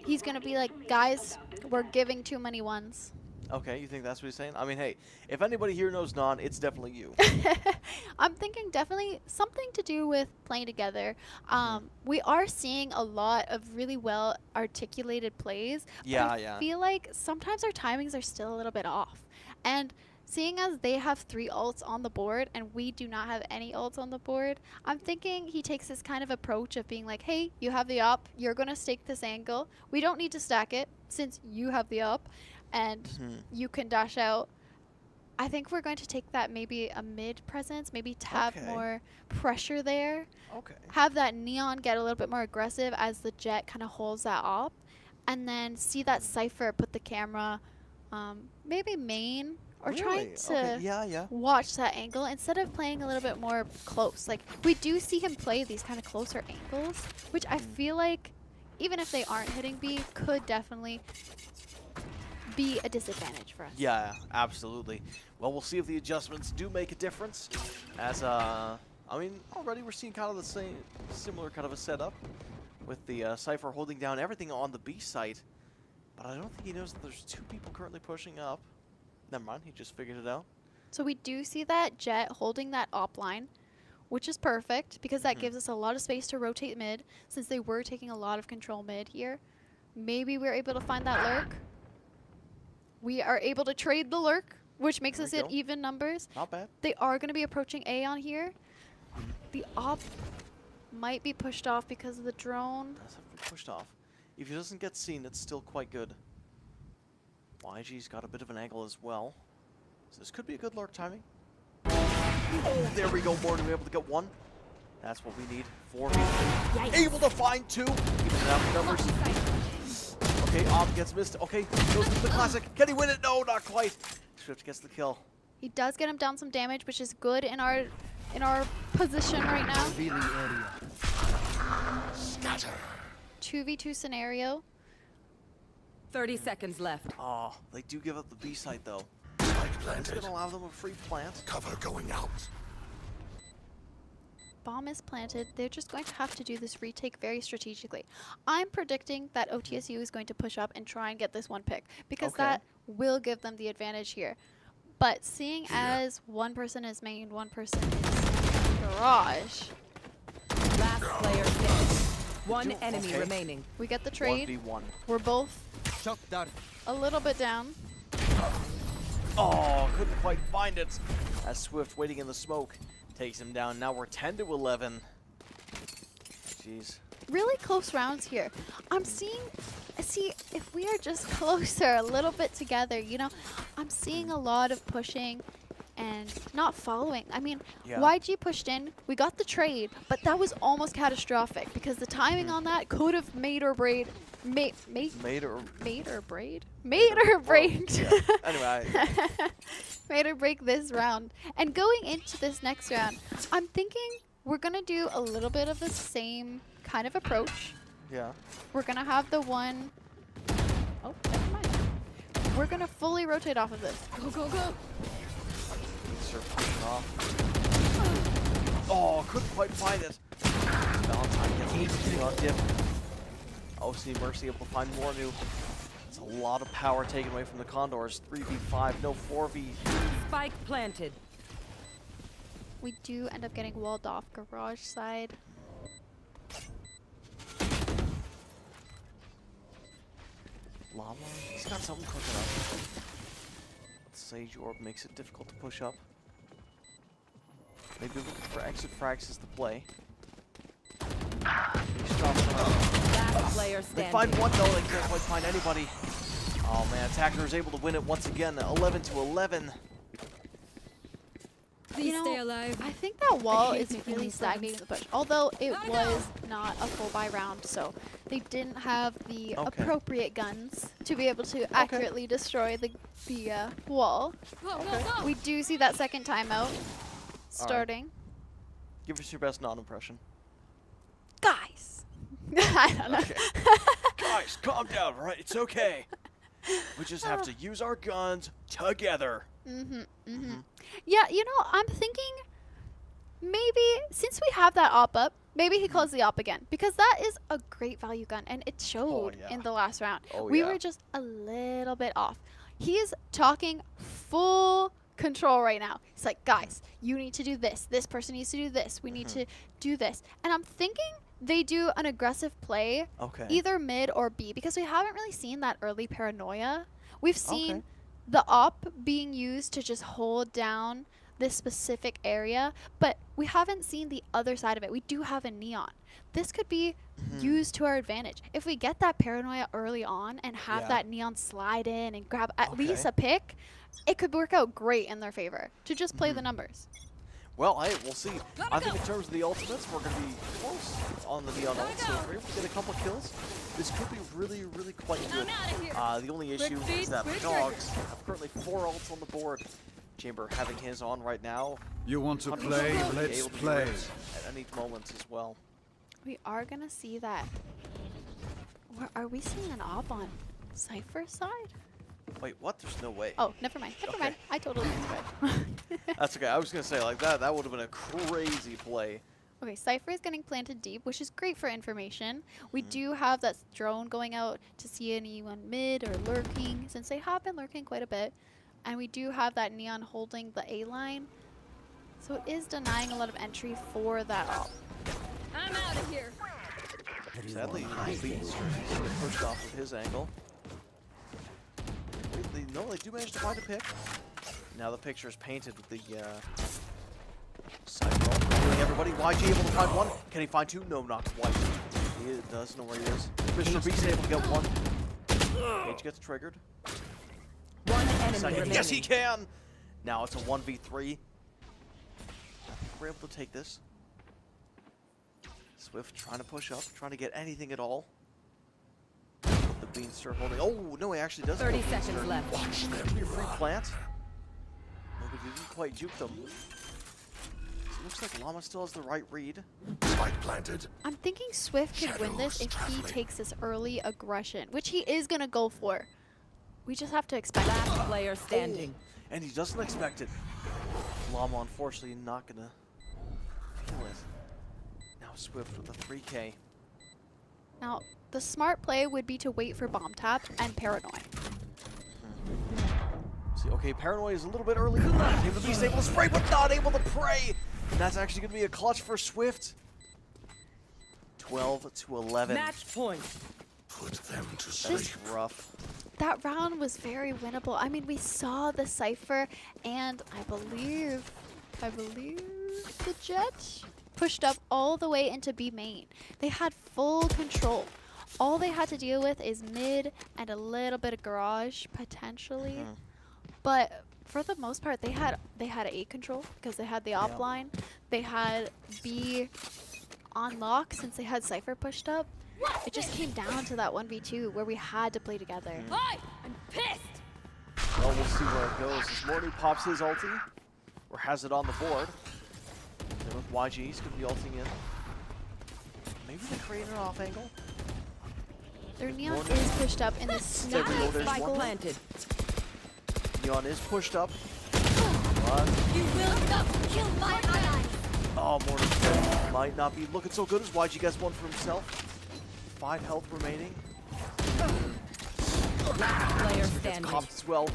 he's gonna be like, guys, we're giving too many ones. Okay, you think that's what he's saying? I mean, hey, if anybody here knows Non, it's definitely you. I'm thinking definitely something to do with playing together. We are seeing a lot of really well articulated plays. Yeah, but I feel like sometimes our timings are still a little bit off. And seeing as they have 3 ults on the board and we do not have any ults on the board, I'm thinking he takes this kind of approach of being like, hey, you have the op, you're going to stake this angle. We don't need to stack it since you have the op and you can dash out. I think we're going to take that maybe a mid presence, maybe tap more pressure there. Okay. Have that Neon get a little bit more aggressive as the Jet kind of holds that op. And then see that Cypher put the camera maybe main or trying to watch that angle instead of playing a little bit more close. Like, we do see him play these kind of closer angles, which I feel like, even if they aren't hitting B, could definitely be a disadvantage for us. Yeah, absolutely. Well, we'll see if the adjustments do make a difference. As, I mean, already we're seeing kind of the same, similar kind of a setup with the Cypher holding down everything on the B site. But I don't think he knows that there's 2 people currently pushing up. Never mind, he just figured it out. So we do see that Jet holding that op line, which is perfect because that gives us a lot of space to rotate mid since they were taking a lot of control mid here. Maybe we're able to find that lurk. We are able to trade the lurk, which makes us at even numbers. Not bad. They are going to be approaching A on here. The op might be pushed off because of the drone. Does have to be pushed off. If he doesn't get seen, it's still quite good. YG's got a bit of an angle as well. So this could be a good lurk timing. Oh, there we go. More to be able to get 1. That's what we need. 4v3. Able to find 2. Even enough numbers. Okay, Ob gets missed. Okay, goes into the classic. Can he win it? No, not quite. Swift gets the kill. He does get him down some damage, which is good in our position right now. 2v2 scenario. 30 seconds left. Oh, they do give up the B site though. It's going to allow them a free plant. Cover going out. Bomb is planted. They're just going to have to do this retake very strategically. I'm predicting that OTSU is going to push up and try and get this 1 pick because that will give them the advantage here. But seeing as 1 person is main, 1 person is garage. Last player standing. 1 enemy remaining. We get the trade. 1v1. We're both a little bit down. Oh, couldn't quite find it. As Swift waiting in the smoke takes him down. Now we're 10 to 11. Jeez. Really close rounds here. I'm seeing, if we are just closer, a little bit together, you know, I'm seeing a lot of pushing and not following. I mean, YG pushed in, we got the trade, but that was almost catastrophic because the timing on that could have made or break. Anyway. Made or break this round. And going into this next round, I'm thinking we're going to do a little bit of the same kind of approach. Yeah. We're going to have the one... Oh, never mind. We're going to fully rotate off of this. Go, go, go. Oh, couldn't quite find it. Valentine gets on dip. OC Mercy able to find more new. It's a lot of power taken away from the Condors. 3v5, no 4v. Spike planted. We do end up getting walled off garage side. Lava, he's got something cooking up. Sage Orb makes it difficult to push up. Maybe looking for exit frags is the play. He's dropping Last player standing. They find 1 though, they can't quite find anybody. Oh man, Attacker is able to win it once again, 11 to 11. Please stay alive. I think that wall is really stagnating the push. Although it was not a full buy round, so they didn't have the appropriate guns to be able to accurately destroy the wall. We do see that second timeout starting. Right. Give us your best non-impression. Guys! I don't know. Guys, calm down, right? It's okay. We just have to use our guns together. Yeah, you know, I'm thinking maybe since we have that op up, maybe he calls the op again because that is a great value gun and it showed yeah. in the last round. Oh, we yeah. were just a little bit off. He is talking full control right now. He's like, guys, you need to do this. This person needs to do this. We need to do this. And I'm thinking they do an aggressive play, either mid or B, because we haven't really seen that early paranoia. We've seen the op being used to just hold down this specific area, but we haven't seen the other side of it. We do have a neon. This could be used to our advantage. If we get that paranoia early on and have that neon slide in and grab at least a pick, it could work out great in their favor to just play the numbers. Well, hey, we'll see. I think in terms of the ultimates, we're going to be close on the neon ult. So if we're able to get a couple kills, this could be really, really quite good. The only issue is that the dogs have currently 4 ults on the board. Chamber having his on right now. You want to 100% play? able to Let's be play. ripped at any moment as well. We are going to see that. Are we seeing an op on Cypher's side? Wait, what? There's no way. Oh, never mind. Never mind. I totally misread. That's okay. I was going to say, like, that would have been a crazy play. Okay, Cypher is getting planted deep, which is great for information. We do have that drone going out to see anyone mid or lurking, since they have been lurking quite a bit. And we do have that neon holding the A line. So it is denying a lot of entry for that op. I'm out of here. Sadly, Beast pushed off of his angle. No, they do manage to find a pick. Now the picture is painted with the side roll. Healing everybody. YG able to find one. Can he find 2? No, not YG. He does know where he is. Mr. Beast able to get 1. Cage gets triggered. One enemy remaining. Yes, he can! Now it's a 1v3. I think we're able to take this. Swift trying to push up, trying to get anything at all. The Beanster holding. Oh, no, he actually does. 30 seconds left. Watch them. Free plant. No, but he didn't quite juke them. So it looks like Llama still has the right read. Spike planted. I'm thinking Swift could win this if he takes this early aggression, which he is going to go for. We just have to expect that. Last player standing. And he doesn't expect it. Llama, unfortunately, not going to feel it. Now Swift with a 3K. Now, the smart play would be to wait for bomb tap and paranoid. See, okay, paranoid is a little bit early. Team the Beast able to spray, but not able to pray. And that's actually going to be a clutch for Swift. 12-11. Match point. Put them to That is sleep. rough. That round was very winnable. I mean, we saw the Cypher and I believe the Jet pushed up all the way into B main. They had full control. All they had to deal with is mid and a little bit of garage potentially. But for the most part, they had A control because they had the op line. They had B on lock since they had Cypher pushed up. It just came down to that 1v2 where we had to play together. Hi, I'm pissed. Well, we'll see where it goes. As Morty pops his ulti, or has it on the board. Then with YG, he's going to be ulting in. Maybe they create an off angle. Their neon is pushed up in this There we go, snap there's Spike one. planted. Neon is pushed up. But, You will not kill my ally. oh, Morty might not be looking so good as YG gets one for himself. 5 health remaining. Last player Gets standing. copped as well.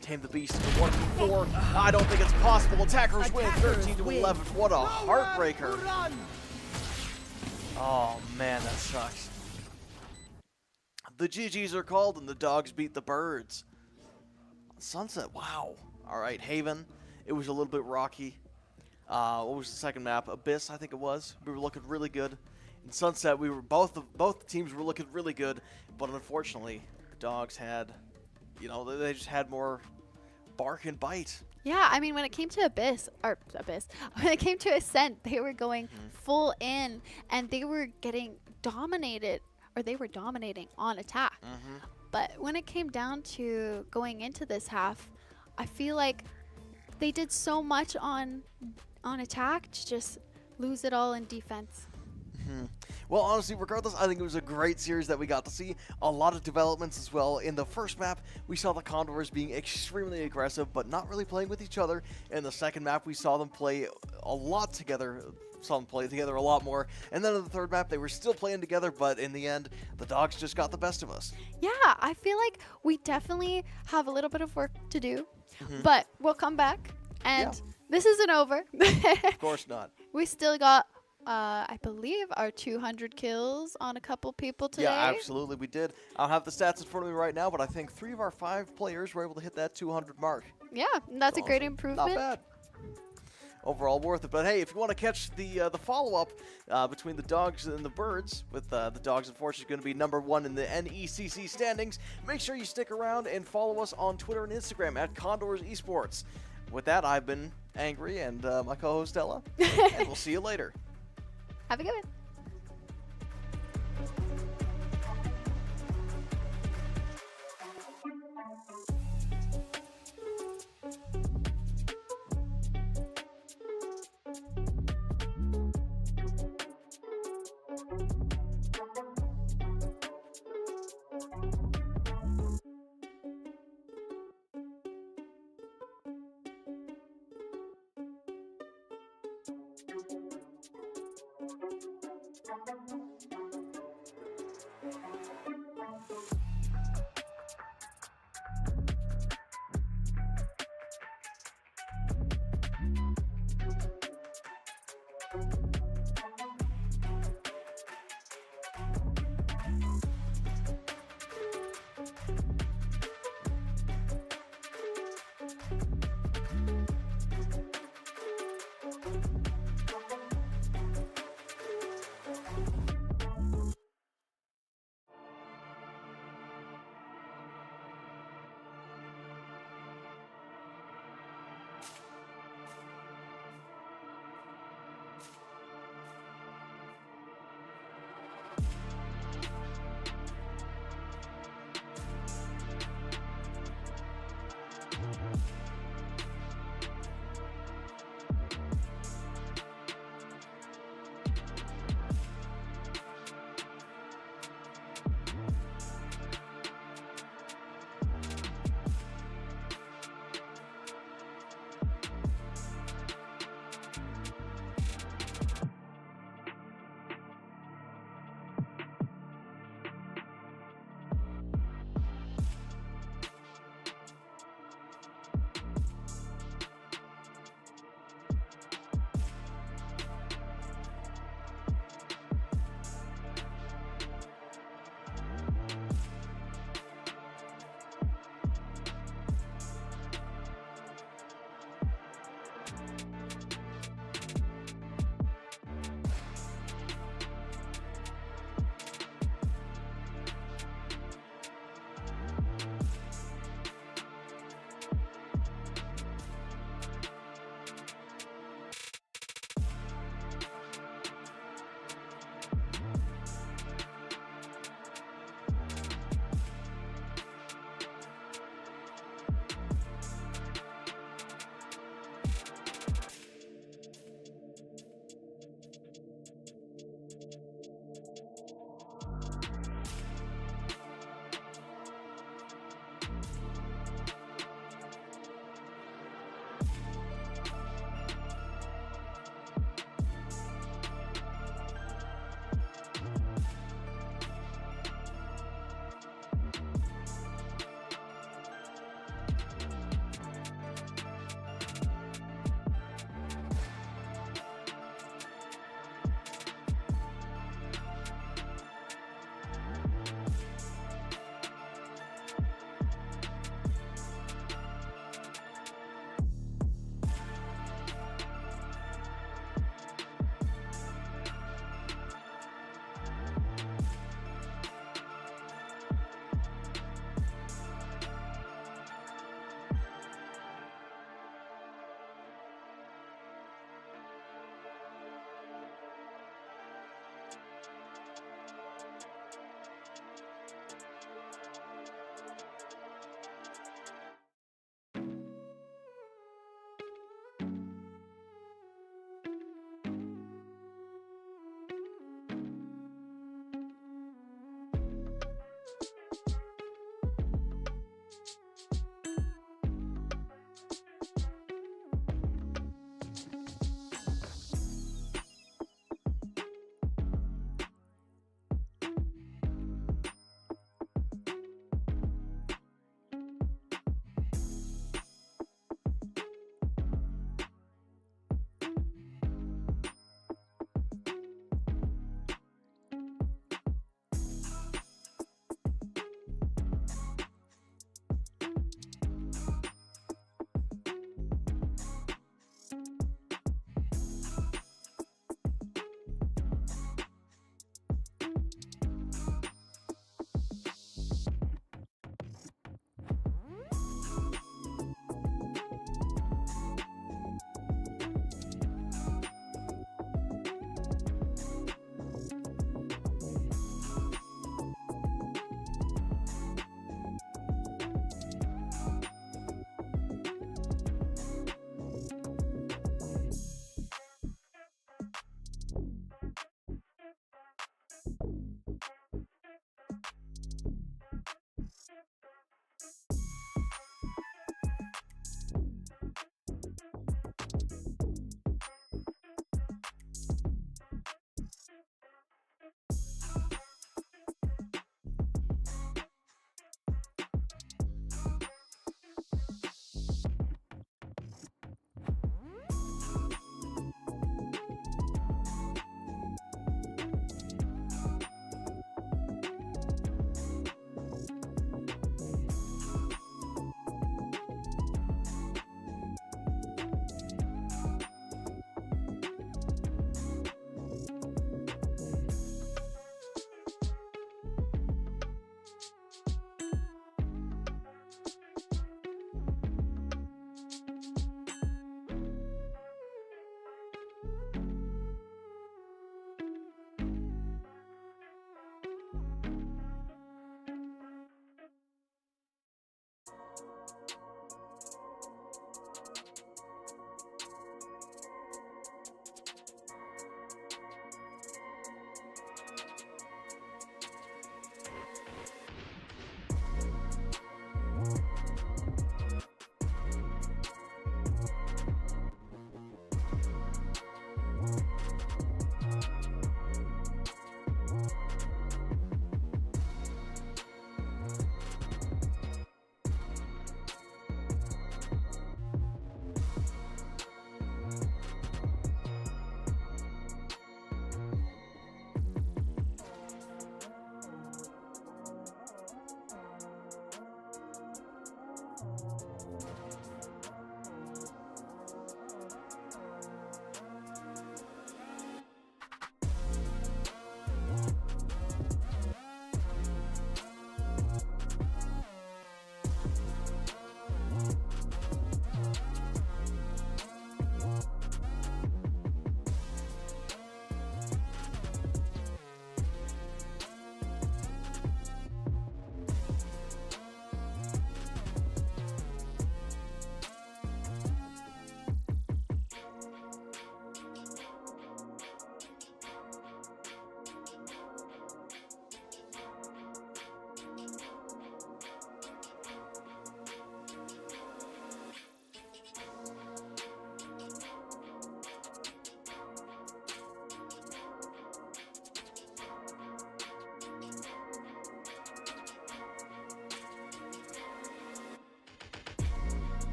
Tame the Beast in the 1v4. I don't think it's possible. Attackers win 13-11. What a heartbreaker. Oh man, that sucks. The GGs are called and the dogs beat the birds. Sunset, wow. All right, Haven. It was a little bit rocky. What was the second map? Abyss, I think it was. We were looking really good. In Sunset, we were both teams were looking really good, but unfortunately, the dogs had, you know, they just had more bark and bite. Yeah, I mean, when it came to when it came to Ascent, they were going full in, and they were getting dominated, or they were dominating on attack. But when it came down to going into this half, I feel like they did so much on attack to just lose it all in defense. Well, honestly, regardless, I think it was a great series that we got to see. A lot of developments as well. In the first map, we saw the Condors being extremely aggressive, but not really playing with each other. In the second map, we saw them play a lot together. Saw them play together a lot more. And then in the third map, they were still playing together, but in the end, the dogs just got the best of us. Yeah, I feel like we definitely have a little bit of work to do, but we'll come back. And this isn't over. Of course not. We still got, I believe, our 200 kills on a couple people today. Yeah, absolutely, we did. I don't have the stats in front of me right now, but I think 3 of our 5 players were able to hit that 200 mark. Yeah, that's a great Awesome. improvement. Not bad. Overall worth it. But hey, if you want to catch the follow-up between the dogs and the birds, with the dogs unfortunately going to be number 1 in the NECC standings, make sure you stick around and follow us on Twitter and Instagram at Condors Esports. With that, I've been Angry and my co-host Ella, and we'll see you later. Have a good one.